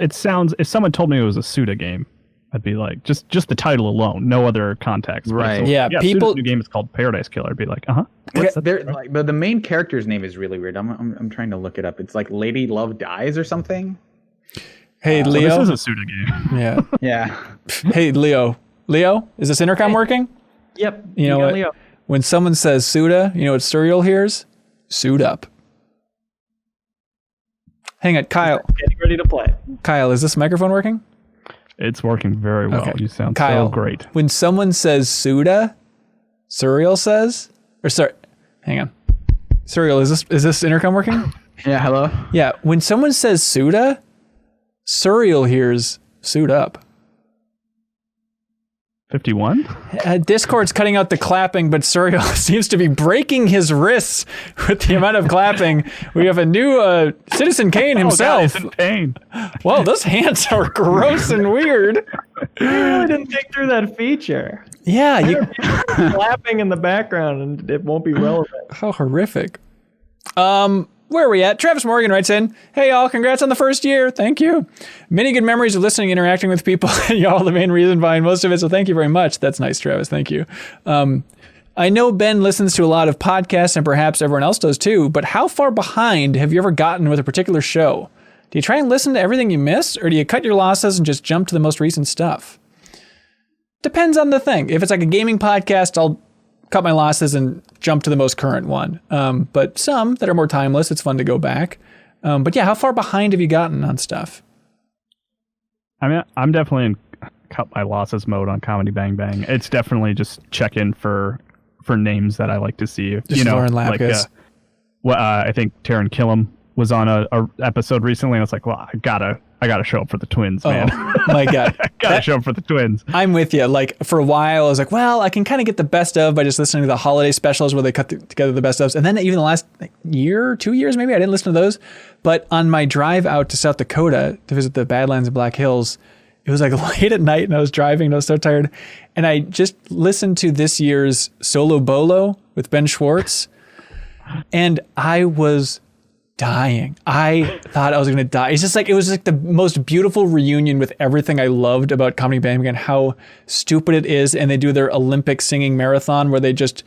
It sounds. If someone told me it was a Suda game, I'd be like, just the title alone, no other context. But Right. it's- Yeah, people- Suda's new game is called Paradise Killer. I'd be like, But the main character's name is really weird. I'm trying to look it up. It's like Lady Love Dies or something. Hey, So Leo. this is a Suda game. Yeah. Yeah. Hey, Leo. Leo, is this intercom working? Yep. You know got what? Leo. When someone says Suda, you know what Surreal hears? Suit up. Hang on, Kyle. Getting ready to play. Kyle, is this microphone working? It's working very well. Okay. You sound Kyle, so great. When someone says Suda, Surreal says, or sorry, hang on. Surreal, is this intercom working? Yeah. Hello. Yeah. When someone says Suda, Surreal hears suit up. 51? Discord's cutting out the clapping, but Surreal seems to be breaking his wrists with the amount of clapping. We have a new Citizen Kane himself. Oh, God, he's in pain. Whoa, those hands are gross and weird. I really didn't think through that feature. Yeah, Clapping in the background and it won't be relevant. how horrific. Where are we at? Travis Morgan writes in, "Hey y'all, congrats on the first year. Thank you. Many good memories of listening, interacting with people, and y'all the main reason behind most of it, so thank you very much." That's nice, Travis. Thank you. I know Ben listens to a lot of podcasts and perhaps everyone else does too, but how far behind have you ever gotten with a particular show? Do you try and listen to everything you miss, or do you cut your losses and just jump to the most recent stuff? Depends on the thing. If it's like a gaming podcast, I'll cut my losses and jump to the most current one. But some that are more timeless, it's fun to go back. But yeah, how far behind have you gotten on stuff? I mean, I'm definitely in cut my losses mode on Comedy Bang Bang. It's definitely just check in for names that I like to see. Just Lauren Lapkus. I think Taron Killam was on a episode recently, and it's like, well, I gotta show up for the twins, man. Oh my God. I gotta show up for the twins. I'm with you. Like for a while, I was like, well, I can kind of get the best of by just listening to the holiday specials where they cut together the best ofs. And then even the last year, 2 years, maybe I didn't listen to those. But on my drive out to South Dakota to visit the Badlands and Black Hills, it was like late at night and I was driving and I was so tired. And I just listened to this year's Solo Bolo with Ben Schwartz. And I was dying. I thought I was going to die. It's just like, it was like the most beautiful reunion with everything I loved about Comedy Bang Bang and how stupid it is. And they do their Olympic singing marathon where they just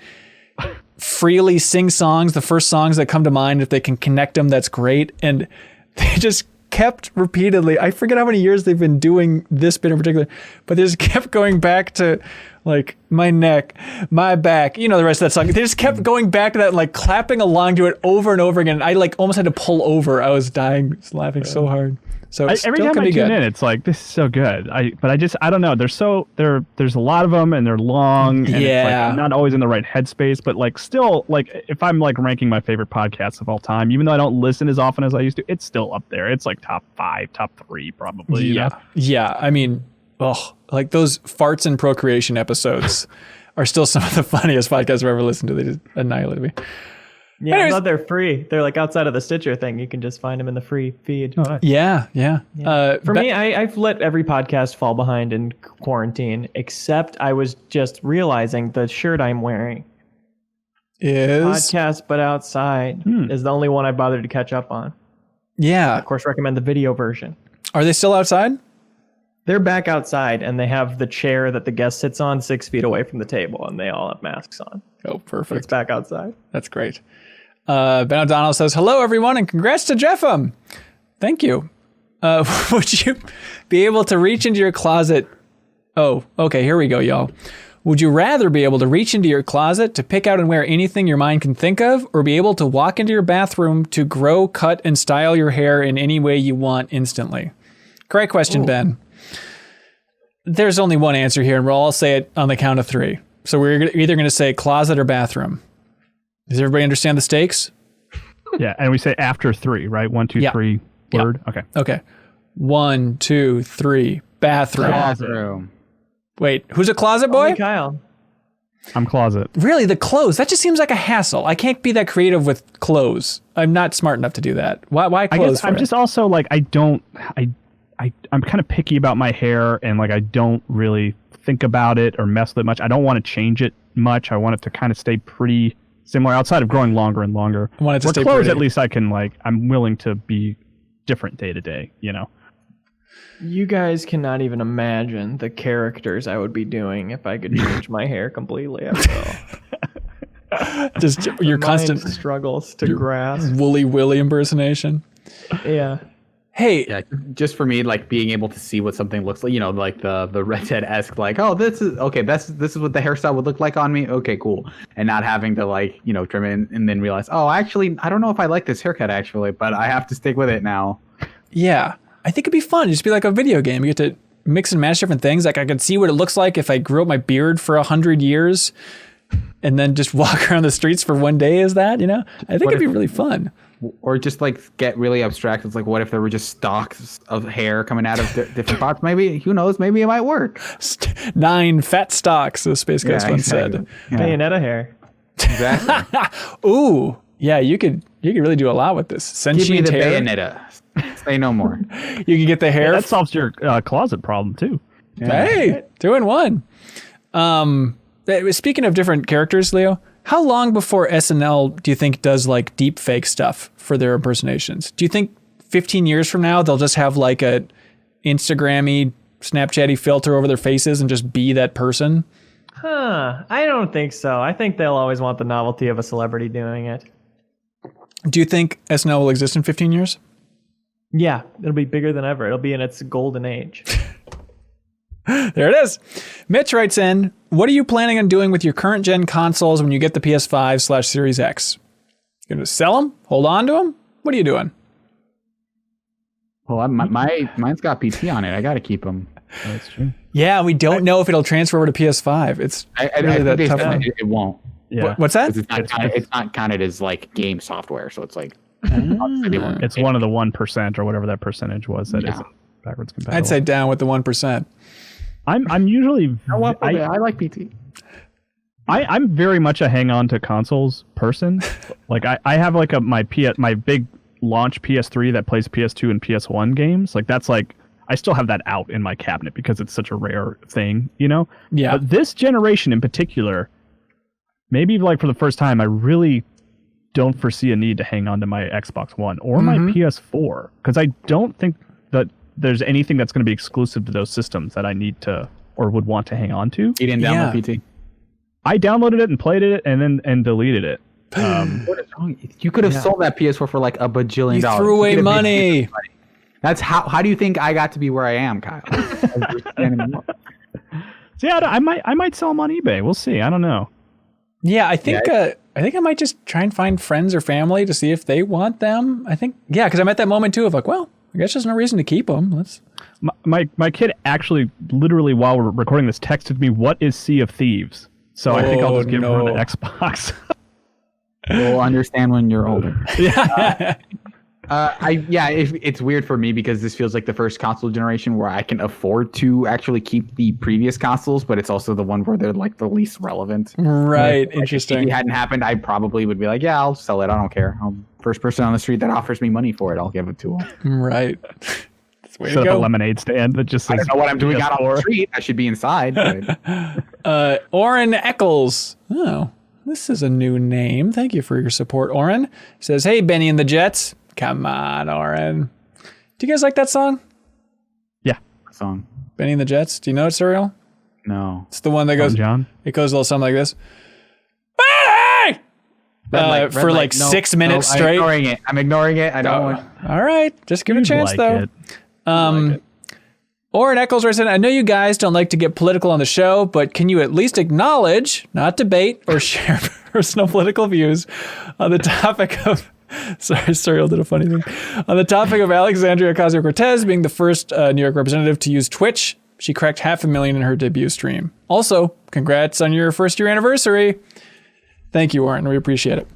freely sing songs, the first songs that come to mind. If they can connect them, that's great. And they just kept repeatedly, I forget how many years they've been doing this bit in particular, but they just kept going back to like my neck, my back, you know, the rest of that song. They just kept going back to that, like clapping along to it over and over again. I like almost had to pull over. I was dying, laughing so hard. So Every time I tune in, it's like, this is so good. I don't know. There's a lot of them and they're long. And it's like, I'm not always in the right headspace, but like still, like if I'm like ranking my favorite podcasts of all time, even though I don't listen as often as I used to, it's still up there. It's like top 5, top 3 probably. Yeah. You know? Yeah. I mean, like those farts and procreation episodes are still some of the funniest podcasts I've ever listened to. They just annihilated me. Yeah, I thought they're free. They're like outside of the Stitcher thing. You can just find them in the free feed. Oh, nice. Yeah. For me, I've let every podcast fall behind in quarantine, except I was just realizing the shirt I'm wearing is podcast but outside is the only one I bothered to catch up on. Yeah. Of course, recommend the video version. Are they still outside? They're back outside, and they have the chair that the guest sits on 6 feet away from the table, and they all have masks on. Oh, perfect. But it's back outside. That's great. Ben O'Donnell says, hello, everyone, and congrats to JeffM. Thank you. Would you be able to reach into your closet? Oh, okay, here we go, y'all. Would you rather be able to reach into your closet to pick out and wear anything your mind can think of, or be able to walk into your bathroom to grow, cut, and style your hair in any way you want instantly? Great question, Ben. There's only one answer here, and we'll all say it on the count of 3. So we're either going to say closet or bathroom. Does everybody understand the stakes? Yeah, and we say after 3, right? 1, 2, 3, word. Okay. Okay. 1, 2, 3, bathroom. Wait, who's a closet boy? Only Kyle. I'm closet. Really, the clothes? That just seems like a hassle. I can't be that creative with clothes. I'm not smart enough to do that. Why clothes? I'm just also like I'm kind of picky about my hair, and like I don't really think about it or mess with it much. I don't want to change it much. I want it to kind of stay pretty similar outside of growing longer and longer. I want it to stay clothes, pretty. at least I can I'm willing to be different day to day, you know. You guys cannot even imagine the characters I would be doing if I could change my hair completely. Just your constant struggles to grasp. Woolly Willy impersonation. Yeah. Hey, Yeah, just for me, like being able to see what something looks like, like the Red Dead-esque, like, oh, this is okay. This is what the hairstyle would look like on me. Okay, cool. And not having to trim it and then realize, oh, actually, I don't know if I like this haircut actually, but I have to stick with it now. Yeah, I think it'd be fun. It'd just be like a video game. You get to mix and match different things. Like I could see what it looks like if I grew up my beard for 100 years, and then just walk around the streets for one day. Is that I think it'd be really fun. Or just get really abstract. It's like, what if there were just stalks of hair coming out of different parts? Maybe, who knows? Maybe it might work. 9 fat stalks, the Space Ghost once said. Yeah. Bayonetta hair. Exactly. Ooh, yeah, you could really do a lot with this. Sentient Give me the hair. Bayonetta. Say no more. You can get the hair. That solves your closet problem too. Yeah. Hey, 2 in 1. Speaking of different characters, Leo, how long before SNL do you think does deep fake stuff for their impersonations? Do you think 15 years from now they'll just have a Instagram-y, Snapchat-y filter over their faces and just be that person? I don't think so. I think they'll always want the novelty of a celebrity doing it. Do you think SNL will exist in 15 years? Yeah, it'll be bigger than ever. It'll be in its golden age. There it is. Mitch writes in, what are you planning on doing with your current gen consoles when you get the PS5/Series X? You gonna sell them? Hold on to them? What are you doing? Well, mine's got PT on it. I got to keep them. That's true. Yeah, we don't know if it'll transfer over to PS5. It's really that tough one. It won't. Yeah. What's that? It's not counted as game software, so it's It's one of the 1% or whatever that percentage was that isn't backwards compatible. I'd say down with the 1%. I'm usually I like PT. I'm very much a hang on to consoles person. I have my big launch PS3 that plays PS2 and PS1 games. That's I still have that out in my cabinet because it's such a rare thing, Yeah. But this generation in particular, maybe for the first time, I really don't foresee a need to hang on to my Xbox One or my PS4 because I don't think that there's anything that's going to be exclusive to those systems that I need to or would want to hang on to. You didn't download PT? I downloaded it and played it and deleted it. What is wrong? You could have sold that PS4 for $1 bajillion. You threw away money. That's how do you think I got to be where I am, Kyle? So yeah, I might sell them on eBay. We'll see. I don't know. Yeah, I think I might just try and find friends or family to see if they want them. I think because I'm at that moment too of well, I guess there's no reason to keep them. Let's. My kid actually literally while we're recording this texted me, "What is Sea of Thieves?" So I think I'll just give her an Xbox. We'll understand when you're older. Yeah. It's weird for me because this feels like the first console generation where I can afford to actually keep the previous consoles, but it's also the one where they're like the least relevant. Right. Like, Interesting. if it hadn't happened, I probably would be like, yeah, I'll sell it. I don't care. First person on the street that offers me money for it, I'll give it to him. Right. Set up a lemonade stand that just says, I don't know what I'm doing out on the street. I should be inside. But... Oren Eccles. Oh, this is a new name. Thank you for your support, Oren. He says, hey, Benny and the Jets. Come on, Oren. Do you guys like that song? Yeah. Song. Benny and the Jets. Do you know it, Serial? No. It's the one that goes, John? It goes a little something like this. Red for light. 6 minutes straight. I'm ignoring it. I don't want... All right. Just give it a chance, though. Oren Eccles writes in, I know you guys don't like to get political on the show, but can you at least acknowledge, not debate, or share personal political views on the topic of... Sorry, Serial did a funny thing. On the topic of Alexandria Ocasio-Cortez being the first New York representative to use Twitch, she cracked 500,000 in her debut stream. Also, congrats on your first year anniversary. Thank you, Oren. We appreciate it.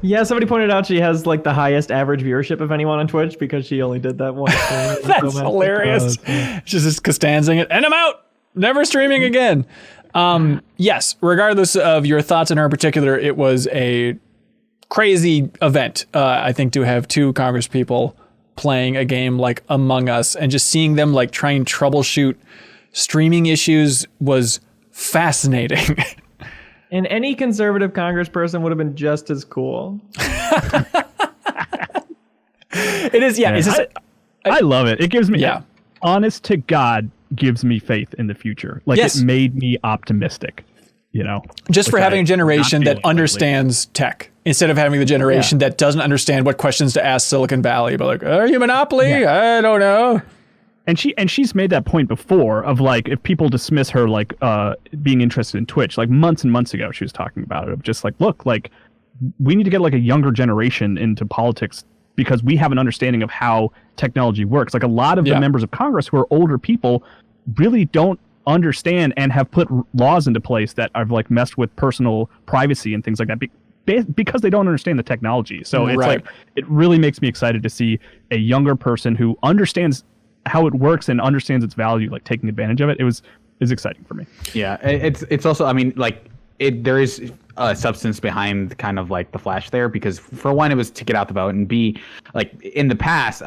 Yeah, somebody pointed out she has like the highest average viewership of anyone on Twitch because she only did that one stream. That's hilarious. She's just Costanzing it. And I'm out. Never streaming again. Yes, regardless of your thoughts on her in particular, it was a crazy event, I think, to have two Congress people playing a game like Among Us and just seeing them like try and troubleshoot streaming issues was fascinating. And any conservative congressperson would have been just as cool. It is, yeah. It's just, I love it. It gives me, honest to God, gives me faith in the future. Like, it made me optimistic, you know? Just for having a generation that understands tech, instead of having the generation that doesn't understand what questions to ask Silicon Valley. But like, are you Monopoly? I don't know. And she's made that point before of like, if people dismiss her like being interested in Twitch, like months and months ago, she was talking about it of just like, look, like we need to get like a younger generation into politics because we have an understanding of how technology works. Like a lot of the members of Congress who are older people really don't understand and have put laws into place that have like messed with personal privacy and things like that because they don't understand the technology. So it's like, it really makes me excited to see a younger person who understands how it works and understands its value, like taking advantage of it. Is exciting for me. Yeah, it's also, I mean, like there is a substance behind kind of like the flash there because for one, it was to get out the vote, and B, like in the past,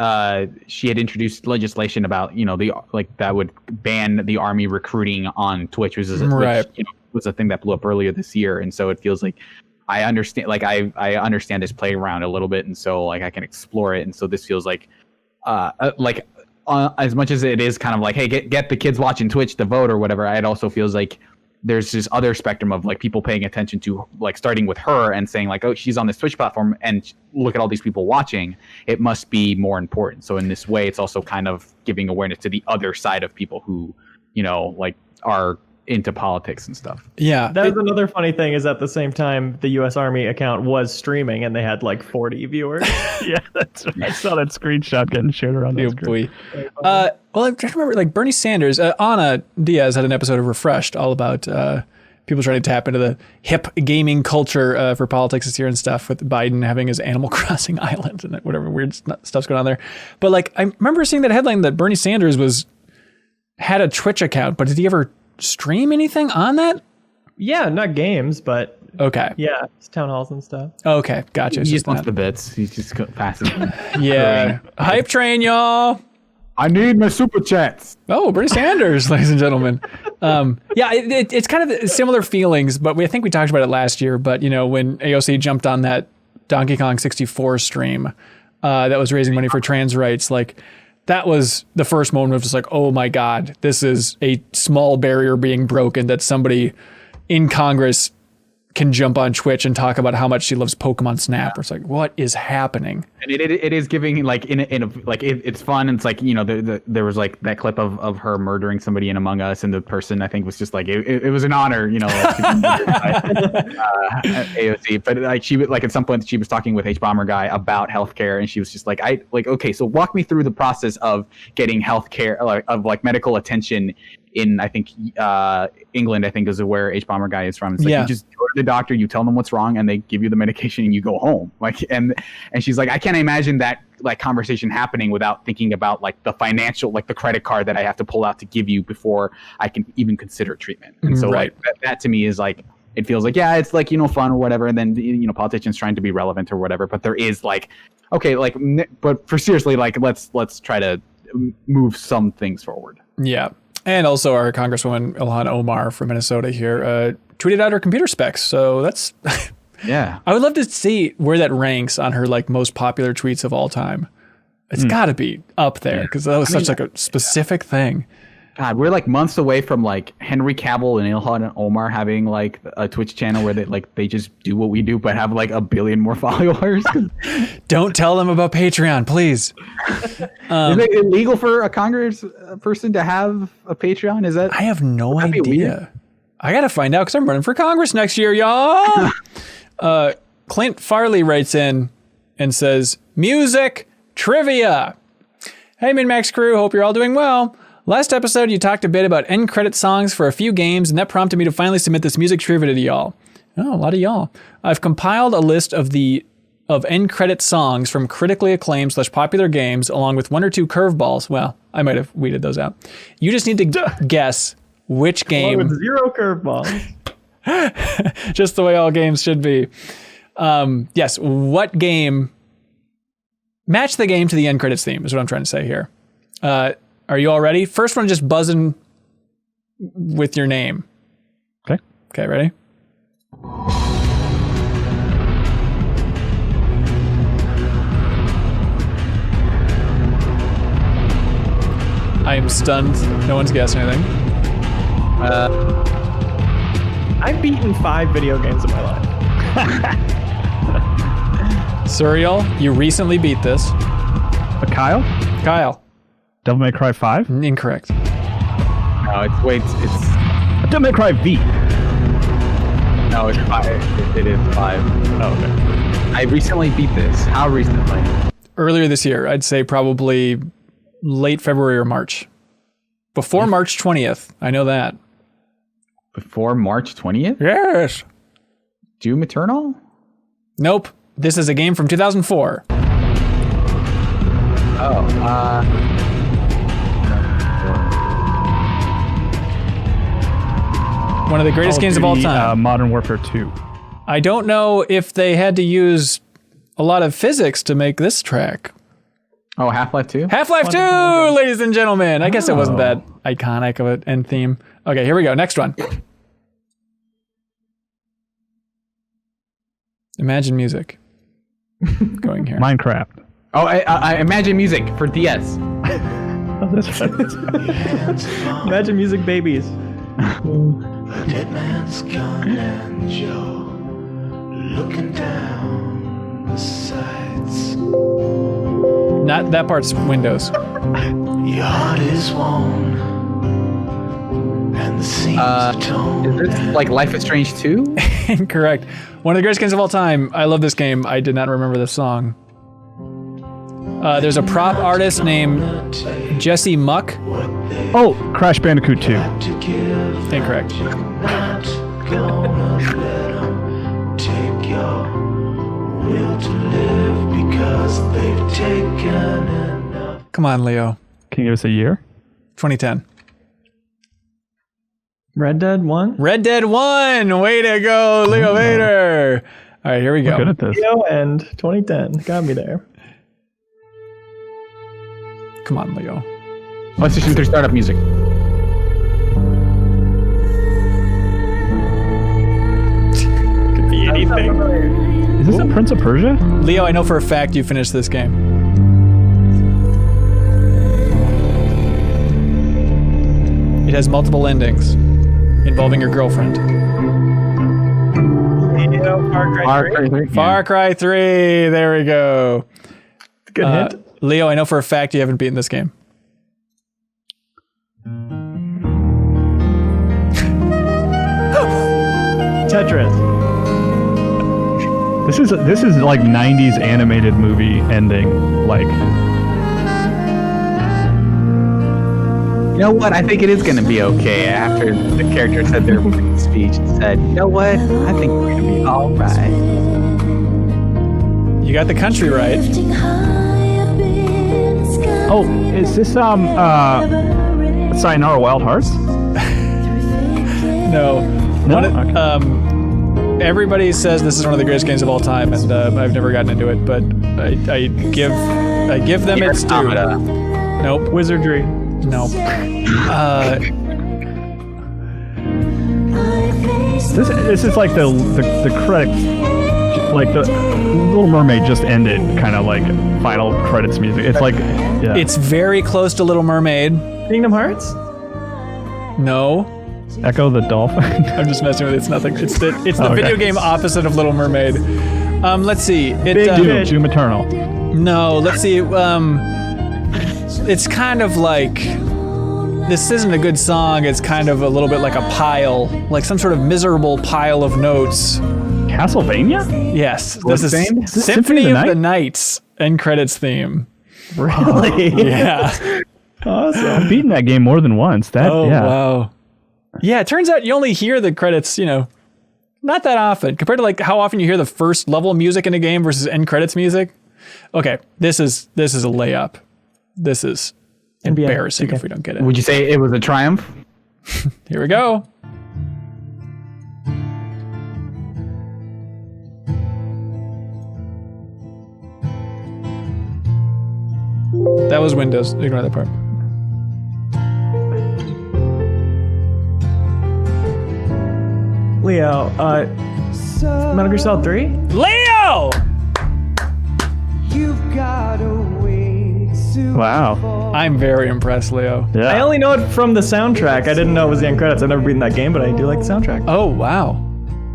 she had introduced legislation about that would ban the army recruiting on Twitch, which was a thing that blew up earlier this year, and so it feels like I understand, like I understand this playground a little bit, and so like I can explore it, and so this feels like as much as it is kind of like, hey, get the kids watching Twitch to vote or whatever, it also feels like there's this other spectrum of like people paying attention to like starting with her and saying like, oh, she's on this Twitch platform and look at all these people watching. It must be more important. So in this way, it's also kind of giving awareness to the other side of people who, like are into politics and stuff. Yeah. That was another funny thing is at the same time, the U.S. Army account was streaming and they had like 40 viewers. Yeah, that's right. I saw that screenshot getting shared around the screen. Well, I'm trying to remember, like Bernie Sanders, Ana Diaz had an episode of Refreshed all about people trying to tap into the hip gaming culture for politics this year and stuff, with Biden having his Animal Crossing island and whatever weird stuff's going on there. But like, I remember seeing that headline that Bernie Sanders had a Twitch account, but did he ever stream anything on that? Yeah, not games, but yeah, it's town halls and stuff. Okay, gotcha. He just wants the bits. He's just passing. Yeah, hype train, y'all. I need my super chats. Oh, Bernie Sanders, ladies and gentlemen. Yeah, it's kind of similar feelings, but I think we talked about it last year. But when AOC jumped on that Donkey Kong 64 stream that was raising money for trans rights, like. That was the first moment of just like, oh my God, this is a small barrier being broken that somebody in Congress can jump on Twitch and talk about how much she loves Pokemon Snap. It's like, what is happening? And it is giving like it's fun. And it's like, there was like that clip of her murdering somebody in Among Us, and the person I think was just like, it was an honor, AOC. But like she would, like at some point she was talking with H-Bomber guy about healthcare, and she was just like, okay, so walk me through the process of getting healthcare, of like medical attention in I think England, I think is where H-Bomber guy is from. It's like Yeah. you just go to the doctor, you tell them what's wrong, and they give you the medication, and you go home. Like, and she's like, I can't imagine that like conversation happening without thinking about like the financial, like the credit card that I have to pull out to give you before I can even consider treatment. And so Right. like that to me is like, it feels like, yeah, it's like, fun or whatever. And then, politicians trying to be relevant or whatever, but there is like, okay, like, but for seriously, like, let's try to move some things forward. Yeah. And also our Congresswoman Ilhan Omar from Minnesota here tweeted out her computer specs. So that's, Yeah. I would love to see where that ranks on her like most popular tweets of all time. It's got to be up there because that was such like a specific thing. God, we're like months away from like Henry Cavill and Ilhan Omar having like a Twitch channel where they just do what we do, but have like 1 billion more followers. Don't tell them about Patreon, please. Is it illegal for a Congress person to have a Patreon? Is that? I have no Would that be idea. weird? I got to find out because I'm running for Congress next year, y'all. Clint Farley writes in and says, music trivia. Hey, MinnMax crew. Hope you're all doing well. Last episode, you talked a bit about end credit songs for a few games, and that prompted me to finally submit this music trivia to y'all. Oh, a lot of y'all. I've compiled a list of end credit songs from critically acclaimed / popular games, along with 1 or 2 curveballs. Well, I might have weeded those out. You just need to guess which game. With 0 curveballs. Just the way all games should be. Yes, what game? Match the game to the end credits theme is what I'm trying to say here. Are you all ready? First one, just buzzing with your name. Okay. Okay, ready? I am stunned. No one's guessed anything. I've beaten 5 video games in my life. Surreal, you recently beat this. Kyle? Kyle, Devil May Cry 5? incorrect. No, it's Devil May Cry V. no, it's 5. It is 5. Oh, okay. I recently beat this. How recently? Earlier this year, I'd say probably late February or March. Before March 20th, I know that. Before March 20th? Yes. Doom Eternal? Nope. This is a game from 2004. One of the greatest games of all time. Modern Warfare 2. I don't know if they had to use a lot of physics to make this track. Oh, Half-Life 2? Half-Life 2, ladies and gentlemen. I guess it wasn't that iconic of an end theme. Okay, here we go. Next one. Imagine music. Going here. Minecraft. Oh, I Imagine Music for DS. Oh, that's right. Imagine music babies. Dead man's gone and Joe looking down the sights. Not that part's Windows. Your heart is warm and the seams are torn. Is this like Life is Strange 2? Incorrect. One of the greatest games of all time. I love this game. I did not remember the song. There's a prop artist named Jesse Muck. Oh, Crash Bandicoot 2. Incorrect. Not gonna let 'em take your will to live because they've taken enough. Come on, Leo. Can you give us a year? 2010. Red Dead 1? Red Dead 1. Way to go, Leo Vader. All right, here we We're good go. at this. Leo and 2010. Got me there. Come on, Leo. PlayStation 3 startup music. Could be anything. Is this a Prince of Persia? Leo, I know for a fact you finished this game. It has multiple endings involving your girlfriend. Leo, Far Cry 3. Far Cry 3. There we go. Good hint. Leo, I know for a fact you haven't beaten this game. Tetris. This is like 90s animated movie ending. Like You know what? I think it is going to be okay. After the character said their speech and said, you know what? I think we're going to be all right. You got the country right. Oh, is this Sayonara Wild Hearts? No. No? Okay. Everybody says this is one of the greatest games of all time, and I've never gotten into it, but I give them its due. Nope. Wizardry. Nope. This is like the credits, like the Little Mermaid just ended, kind of like final credits music. It's like, yeah. It's very close to Little Mermaid. Kingdom Hearts? No. Echo the Dolphin. I'm just messing with it. It's nothing. It's the video game opposite of Little Mermaid. Let's see. Doom Eternal. No, let's see. It's kind of like, this isn't a good song. It's kind of a little bit like a pile, like some sort of miserable pile of notes. Castlevania? Yes. What's This is the name? Symphony of the Nights end credits theme. Really? Yeah. Awesome. I've beaten that game more than once. Wow. Yeah, it turns out you only hear the credits, not that often compared to like how often you hear the first level music in a game versus end credits music. Okay, this is a layup. This is embarrassing if we don't get it. Would you say it was a triumph? Here we go. That was Windows. Ignore that part. Leo, Metal Gear Solid 3? Leo! Wow. I'm very impressed, Leo. Yeah. I only know it from the soundtrack. I didn't know it was the end credits. I've never beaten that game, but I do like the soundtrack. Oh, wow.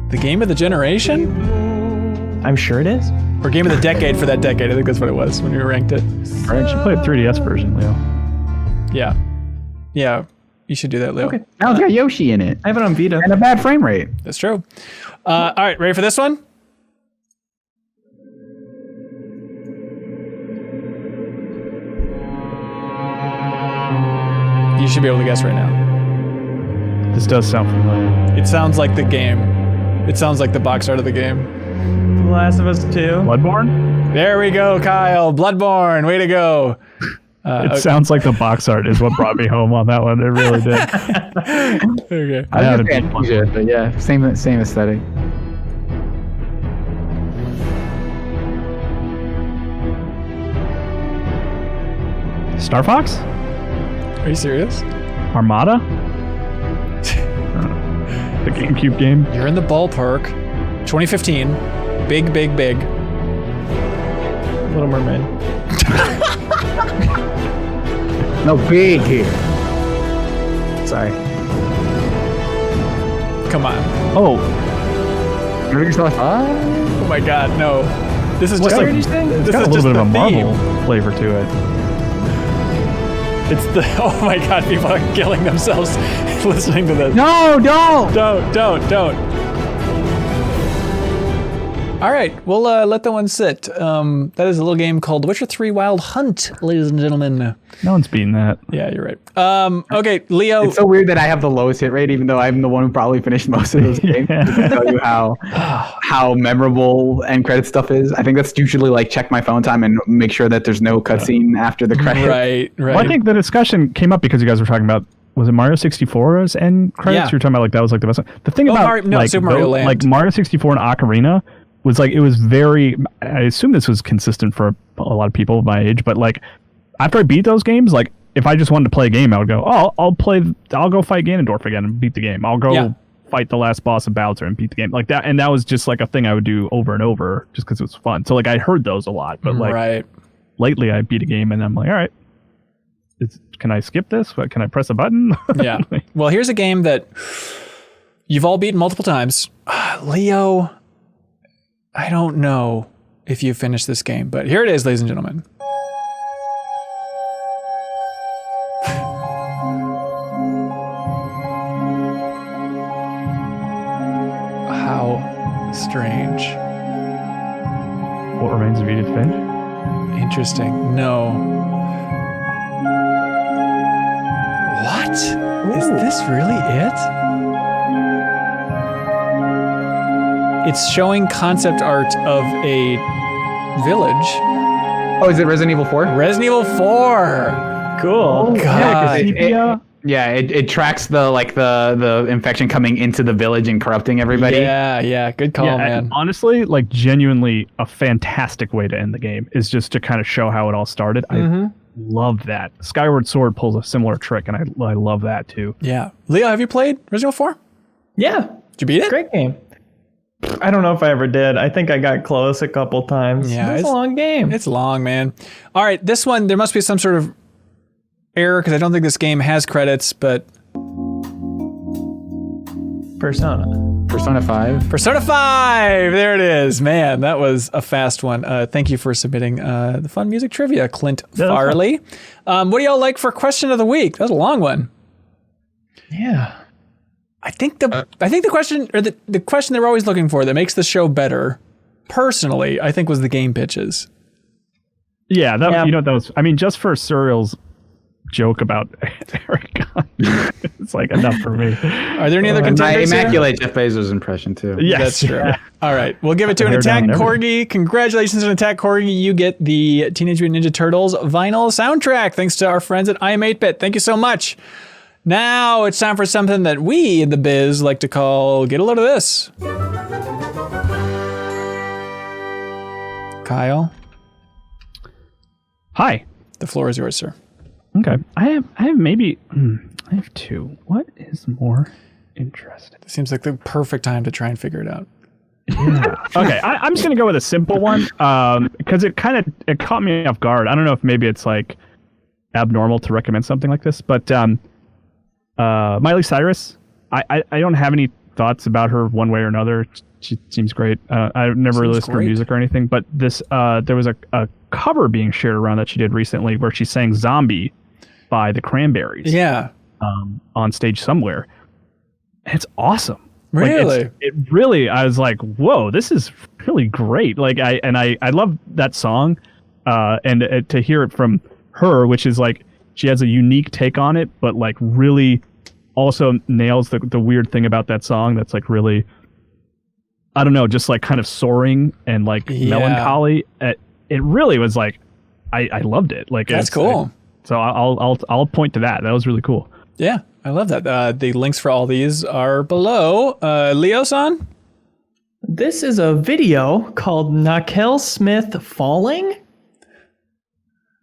The game of the generation? I'm sure it is. Or game of the decade for that decade. I think that's what it was when we ranked it. All right, you should play the 3DS version, Leo. Yeah. Yeah. You should do that, Leo. Okay. Now it's got Yoshi in it. I have it on Vita. And a bad frame rate. That's true. All right, ready for this one? You should be able to guess right now. This does sound familiar. It sounds like the game. It sounds like the box art of the game. The Last of Us 2. Bloodborne? There we go, Kyle. Bloodborne. Way to go. It sounds like the box art is what brought me home on that one. It really did. Okay. I had was gonna say Amnesia, but yeah, same aesthetic. Star Fox? Are you serious? Armada? The GameCube game? You're in the ballpark. 2015. Big. Little Mermaid. No, big here. Sorry. Come on. Oh, Oh my God, no. This is just like it's this got a is little just bit of a the Marvel theme. flavor to it. It's the oh my God, people are killing themselves listening to this. No, don't. Don't. All right, we'll let that one sit. That is a little game called The Witcher 3 Wild Hunt, ladies and gentlemen. No one's beating that. Yeah, you're right. Okay, Leo. It's so weird that I have the lowest hit rate, even though I'm the one who probably finished most of those games. To tell you how memorable end credit stuff is. I think that's usually like check my phone time and make sure that there's no cutscene after the credits. Right. Well, I think the discussion came up because you guys were talking about, was it Mario 64's end credits? Yeah. You were talking about like that was like the best one. The thing about Super Mario Land. like Mario 64 and Ocarina was like, it was very, I assume this was consistent for a lot of people my age, but like after I beat those games, like if I just wanted to play a game, I would go, oh, I'll go fight Ganondorf again and beat the game. I'll go fight the last boss of Bowser and beat the game like that. And that was just like a thing I would do over and over just because it was fun. So like I heard those a lot, but like lately I beat a game and I'm like, all right, can I skip this? Can I press a button? Yeah. Well, here's a game that you've all beaten multiple times. Leo, I don't know if you finished this game, but here it is, ladies and gentlemen. How strange. What Remains of Edith Finch? Interesting. No. What? Is this really it? It's showing concept art of a village. Oh, is it Resident Evil 4? Resident Evil 4. Cool. God. It tracks the infection coming into the village and corrupting everybody. Yeah, good call, man. Honestly, like genuinely a fantastic way to end the game is just to kind of show how it all started. I love that. Skyward Sword pulls a similar trick, and I love that too. Yeah. Leo, have you played Resident Evil 4? Yeah. Did you beat it? Great game. I don't know if I ever did. I think I got close a couple times. Yeah, it's a long game. It's long, man. All right, this one, there must be some sort of error because I don't think this game has credits, but... Persona 5. Persona 5! There it is. Man, that was a fast one. Thank you for submitting the fun music trivia, Clint Farley. What do y'all like for question of the week? That was a long one. Yeah. I think the question, or the question they're always looking for that makes the show better, personally, I think was the game pitches. Yeah, you know, that was, I mean, just for Serial's joke about Eric, it's like enough for me. Are there any other contenders? I immaculate Jeff Bezos' impression too. Yes, that's true. Yeah. All right, we'll give it to an Attack Corgi. Congratulations on Attack Corgi. You get the Teenage Mutant Ninja Turtles vinyl soundtrack, thanks to our friends at I Am 8-Bit. Thank you so much. Now it's time for something that we in the biz like to call Get a Load of This. Kyle. Hi. The floor is yours, sir. Okay. I have two. What is more interesting? It seems like the perfect time to try and figure it out. Yeah. Okay. I'm just going to go with a simple one because it caught me off guard. I don't know if maybe it's like abnormal to recommend something like this, but Miley Cyrus, I don't have any thoughts about her one way or another. She seems great. I've never really listened to her music or anything, but this there was a cover being shared around that she did recently where she sang Zombie by the Cranberries. Yeah. On stage somewhere. And it's awesome. Really? Like it really, I was like, whoa, this is really great. Like I love that song and to hear it from her, which is like, she has a unique take on it, but like really also nails the weird thing about that song that's like really, I don't know, just like kind of soaring and like melancholy. It really was like, I loved it. Like that's cool. So I'll point to that. That was really cool. Yeah, I love that. The links for all these are below. Leo-san? This is a video called Nakel Smith Falling.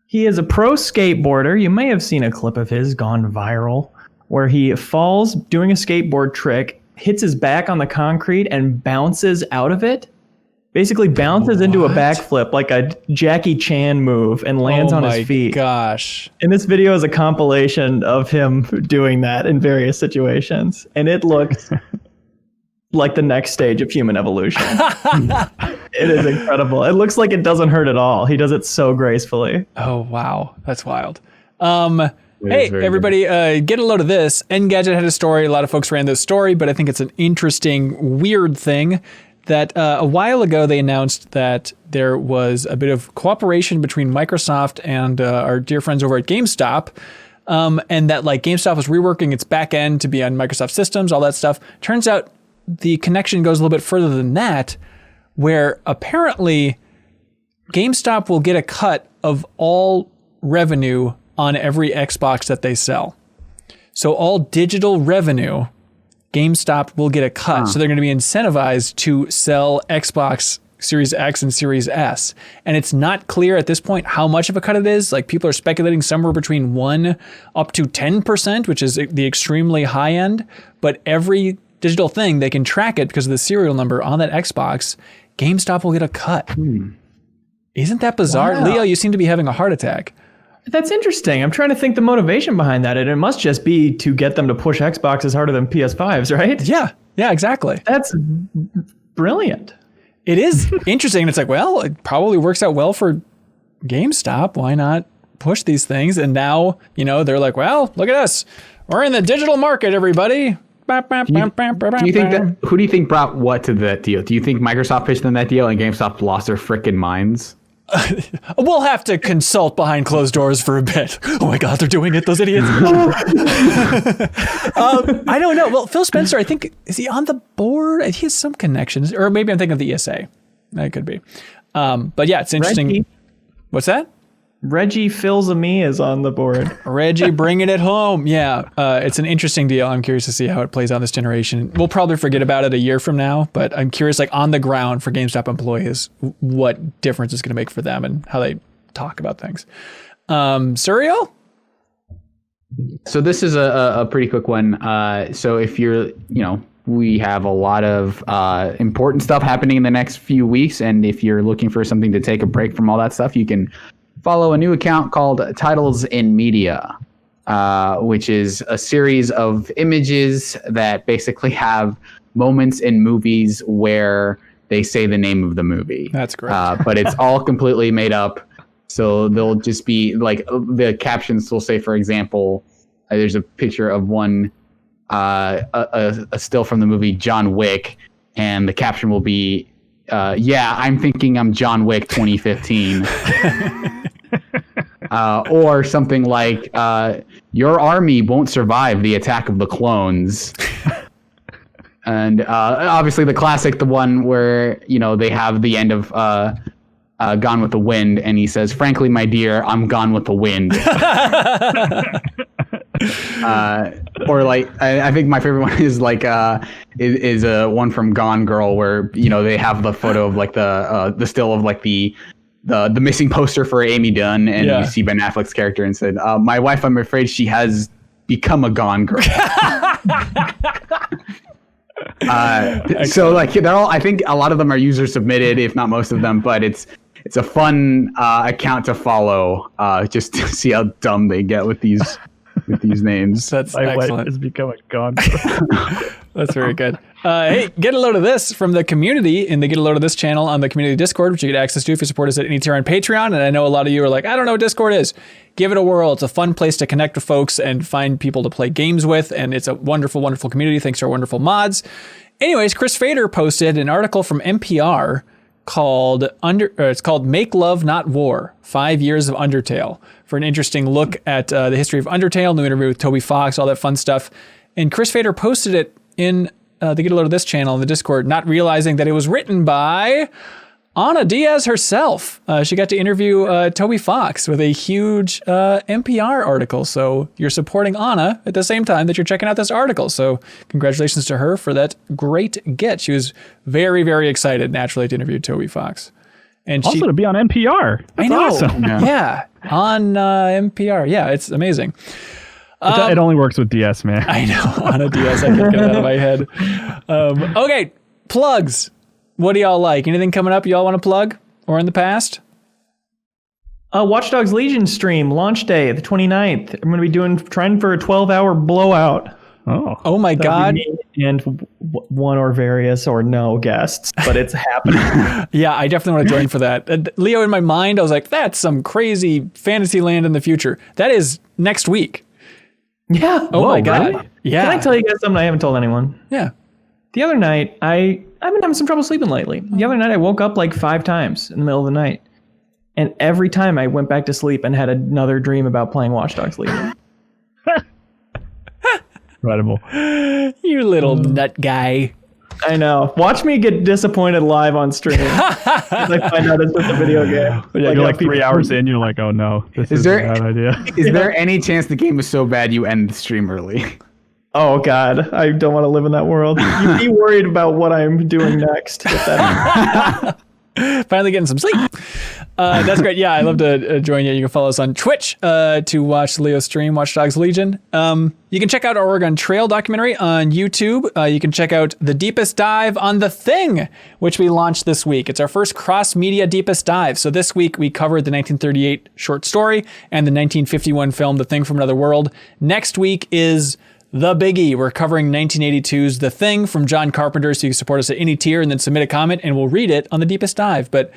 He is a pro skateboarder. You may have seen a clip of his gone viral where he falls doing a skateboard trick, hits his back on the concrete and bounces out of it. Basically bounces into a backflip like a Jackie Chan move and lands on his feet. Oh my gosh. And this video is a compilation of him doing that in various situations. And it looks like the next stage of human evolution. It is incredible. It looks like it doesn't hurt at all. He does it so gracefully. Oh, wow. That's wild. Hey, everybody, get a load of this. Engadget had a story. A lot of folks ran this story, but I think it's an interesting, weird thing that a while ago they announced that there was a bit of cooperation between Microsoft and our dear friends over at GameStop, and that like GameStop was reworking its back end to be on Microsoft systems, all that stuff. Turns out the connection goes a little bit further than that, where apparently GameStop will get a cut of all revenue on every Xbox that they sell. So all digital revenue, GameStop will get a cut. So they're going to be incentivized to sell Xbox Series X and Series S. And it's not clear at this point how much of a cut it is. Like people are speculating somewhere between 1 up to 10%, which is the extremely high end. But every digital thing, they can track it because of the serial number on that Xbox. GameStop will get a cut. Isn't that bizarre? Wow. Leo, you seem to be having a heart attack. That's interesting. I'm trying to think the motivation behind that. And it must just be to get them to push Xboxes harder than PS5s, right? Yeah, exactly. That's brilliant. It is interesting. It's like, well, it probably works out well for GameStop. Why not push these things? And now, they're like, well, look at us. We're in the digital market, everybody. Who do you think brought what to that deal? Do you think Microsoft pitched them that deal and GameStop lost their frickin' minds? We'll have to consult behind closed doors for a bit. Oh my God, they're doing it, those idiots. I don't know. Well, Phil Spencer, I think, is he on the board? He has some connections, or maybe I'm thinking of the ESA. That could be. But yeah, it's interesting. Reggie. What's that? Reggie Fils-Aimé is on the board. Reggie bringing it home. Yeah, it's an interesting deal. I'm curious to see how it plays out this generation. We'll probably forget about it a year from now, but I'm curious, like on the ground for GameStop employees, what difference it's going to make for them and how they talk about things. Suriel? So this is a pretty quick one. So if you're, we have a lot of important stuff happening in the next few weeks, and if you're looking for something to take a break from all that stuff, you can follow a new account called Titles in Media, which is a series of images that basically have moments in movies where they say the name of the movie. That's great. But it's all completely made up. So they'll just be like, the captions will say, for example, there's a picture of one, a still from the movie John Wick, and the caption will be, yeah, I'm thinking I'm John Wick 2015. Or something like, your army won't survive the attack of the clones. And obviously the classic, the one where, they have the end of Gone with the Wind, and he says, frankly, my dear, I'm gone with the wind. Or like, I think my favorite one is like is one from Gone Girl, where they have the photo of like the still of like the missing poster for Amy Dunn, and you see Ben Affleck's character and said, my wife, I'm afraid she has become a Gone Girl. So like they're all, I think a lot of them are user submitted, if not most of them, but it's a fun account to follow, just to see how dumb they get with these names. That's My excellent. wife has become a Gone. That's very good. Hey, get a load of this from the community in the Get a Load of This channel on the community Discord, which you get access to if you support us at any tier on Patreon. And I know a lot of you are like, I don't know what Discord is. Give it a whirl. It's a fun place to connect with folks and find people to play games with. And it's a wonderful, wonderful community thanks to our wonderful mods. Anyways, Chris Fader posted an article from NPR called it's called Make Love Not War, 5 Years of Undertale, for an interesting look at the history of Undertale, new interview with Toby Fox, all that fun stuff. And Chris Fader posted it in the Get a Load of This channel in the Discord, not realizing that it was written by Ana Diaz herself. She got to interview Toby Fox with a huge NPR article. So you're supporting Ana at the same time that you're checking out this article. So congratulations to her for that great get. She was very, very excited naturally to interview Toby Fox. And Also to be on NPR. That's I know. awesome. Yeah. On NPR. Yeah, it's amazing. It only works with DS, man. I know. Ana Diaz, I can't get it out of my head. Okay, plugs. What do y'all like? Anything coming up y'all want to plug or in the past? Watch Dogs Legion stream, launch day, the 29th. I'm going to be trying for a 12-hour blowout. Oh my God. And one or various or no guests, but it's happening. Yeah, I definitely want to join for that. Leo, in my mind, I was like, that's some crazy fantasy land in the future. That is next week. Yeah. Oh my God. Really? Yeah. Can I tell you guys something I haven't told anyone? Yeah. The other night, I've been having some trouble sleeping lately. The other night, I woke up like 5 times in the middle of the night. And every time I went back to sleep and had another dream about playing Watch Dogs Legion. Incredible. You little nut guy. I know. Watch me get disappointed live on stream. I find out it's just a video game. Yeah, you're like 3 hours in, you're like, oh no, this is a bad idea. Is there any chance the game is so bad you end the stream early? Oh God, I don't want to live in that world. You'd be worried about what I'm doing next. If that Finally getting some sleep. That's great. Yeah, I love to join you. You can follow us on Twitch to watch Leo stream Watch Dogs Legion. You can check out our Oregon Trail documentary on YouTube. You can check out The Deepest Dive on The Thing, which we launched this week. It's our first cross-media deepest dive. So this week we covered the 1938 short story and the 1951 film The Thing from Another World. Next week is the biggie. We're covering 1982's The Thing from John Carpenter, so you can support us at any tier and then submit a comment and we'll read it on the deepest dive. But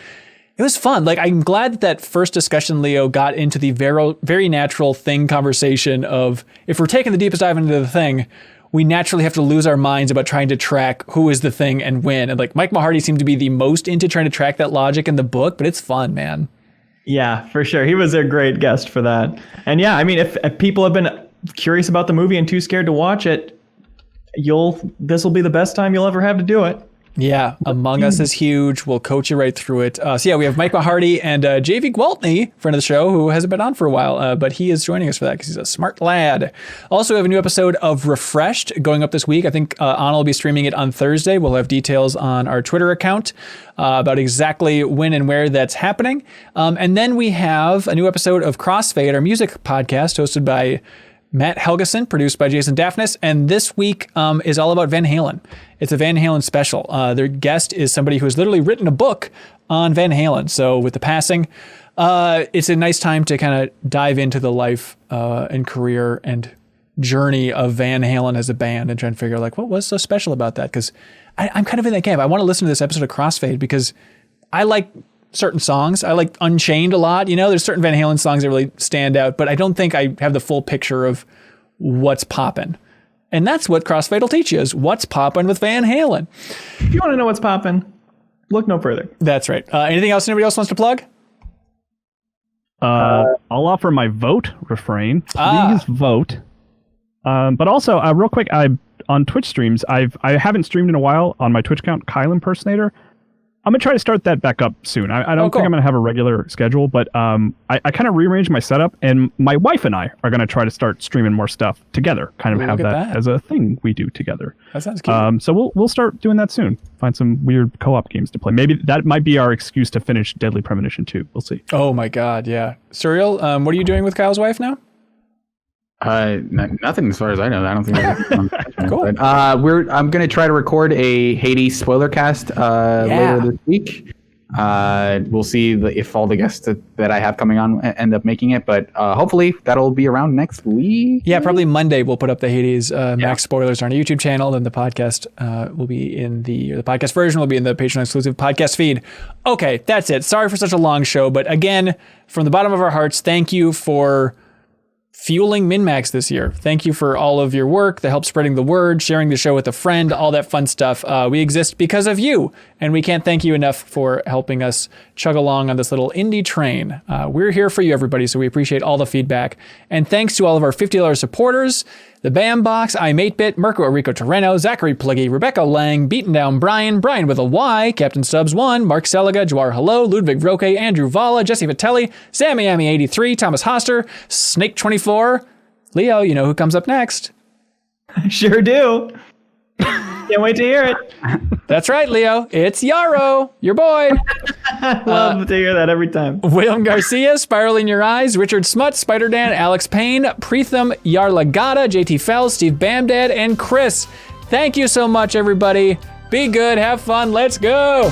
it was fun. Like, I'm glad that first discussion, Leo, got into the very, very natural Thing conversation of, if we're taking the deepest dive into The Thing, we naturally have to lose our minds about trying to track who is the Thing and when. And like, Mike Mahardy seemed to be the most into trying to track that logic in the book, but it's fun, man. Yeah, for sure. He was a great guest for that. And yeah, I mean, if people have been curious about the movie and too scared to watch it, this will be the best time you'll ever have to do it. Yeah, Among Us is huge. We'll coach you right through it. So yeah, we have Mike Mahardy and JV Gwaltney, friend of the show, who hasn't been on for a while, but he is joining us for that because he's a smart lad. Also, we have a new episode of Refreshed going up this week. I think Anna will be streaming it on Thursday. We'll have details on our Twitter account about exactly when and where that's happening. And then we have a new episode of Crossfade, our music podcast, hosted by Matt Helgeson, produced by Jason Daphnis, and this week is all about Van Halen. It's a Van Halen special. Their guest is somebody who has literally written a book on Van Halen. So with the passing, it's a nice time to kind of dive into the life and career and journey of Van Halen as a band and try and figure out like what was so special about that. Because I'm kind of in that camp. I want to listen to this episode of Crossfade because I like certain songs. I like Unchained a lot. You know, there's certain Van Halen songs that really stand out, but I don't think I have the full picture of what's poppin'. And that's what Crossfade will teach you is what's poppin' with Van Halen. If you want to know what's poppin', look no further. That's right. Anything else anybody else wants to plug? I'll offer my vote refrain. Please vote. But also, real quick, on Twitch streams, I haven't streamed in a while on my Twitch account, Kyle Impersonator. I'm going to try to start that back up soon. I don't think I'm going to have a regular schedule, but I kind of rearranged my setup, and my wife and I are going to try to start streaming more stuff together, kind of have that as a thing we do together. That sounds cute. So we'll start doing that soon. Find some weird co-op games to play. Maybe that might be our excuse to finish Deadly Premonition 2. We'll see. Oh my God, yeah. Surreal, what are you doing with Kyle's wife now? Nothing as far as I know. I don't think. Cool. But, I'm going to try to record a Hades spoiler cast later this week. We'll see if all the guests that I have coming on end up making it, but hopefully that'll be around next week. Yeah, probably Monday we'll put up the Hades Max spoilers on our YouTube channel, and the podcast will be in the podcast version will be in the Patreon exclusive podcast feed. Okay, that's it. Sorry for such a long show, but again, from the bottom of our hearts, thank you for fueling MinnMax this year. Thank you for all of your work, the help spreading the word, sharing the show with a friend, all that fun stuff. We exist because of you, and we can't thank you enough for helping us chug along on this little indie train. We're here for you, everybody, so we appreciate all the feedback. And thanks to all of our $50 supporters, the Bambox, I'm 8-Bit, Mirko Arico-Torreno, Zachary Pligge, Rebekah Lang, BeatenDownBrian, Bryan with a Y, Captain Stubbs 1, Mark Seliga, Jawarhello, Ludwig Roque, Andrew Vala, Jesse Vitelli, Sammy83, Thomas Hoster, Snake24. Leo, you know who comes up next. I sure do. Can't wait to hear it. That's right, Leo. It's Yarrow, your boy. I love to hear that every time. William Garcia, SpiralInYourEyes, Richard Smuts, Spider-Dan, Alex Payne, Preetham Yarlagadda, JT Fels, Steve Bamdad, and Kris. Thank you so much, everybody. Be good, have fun, let's go.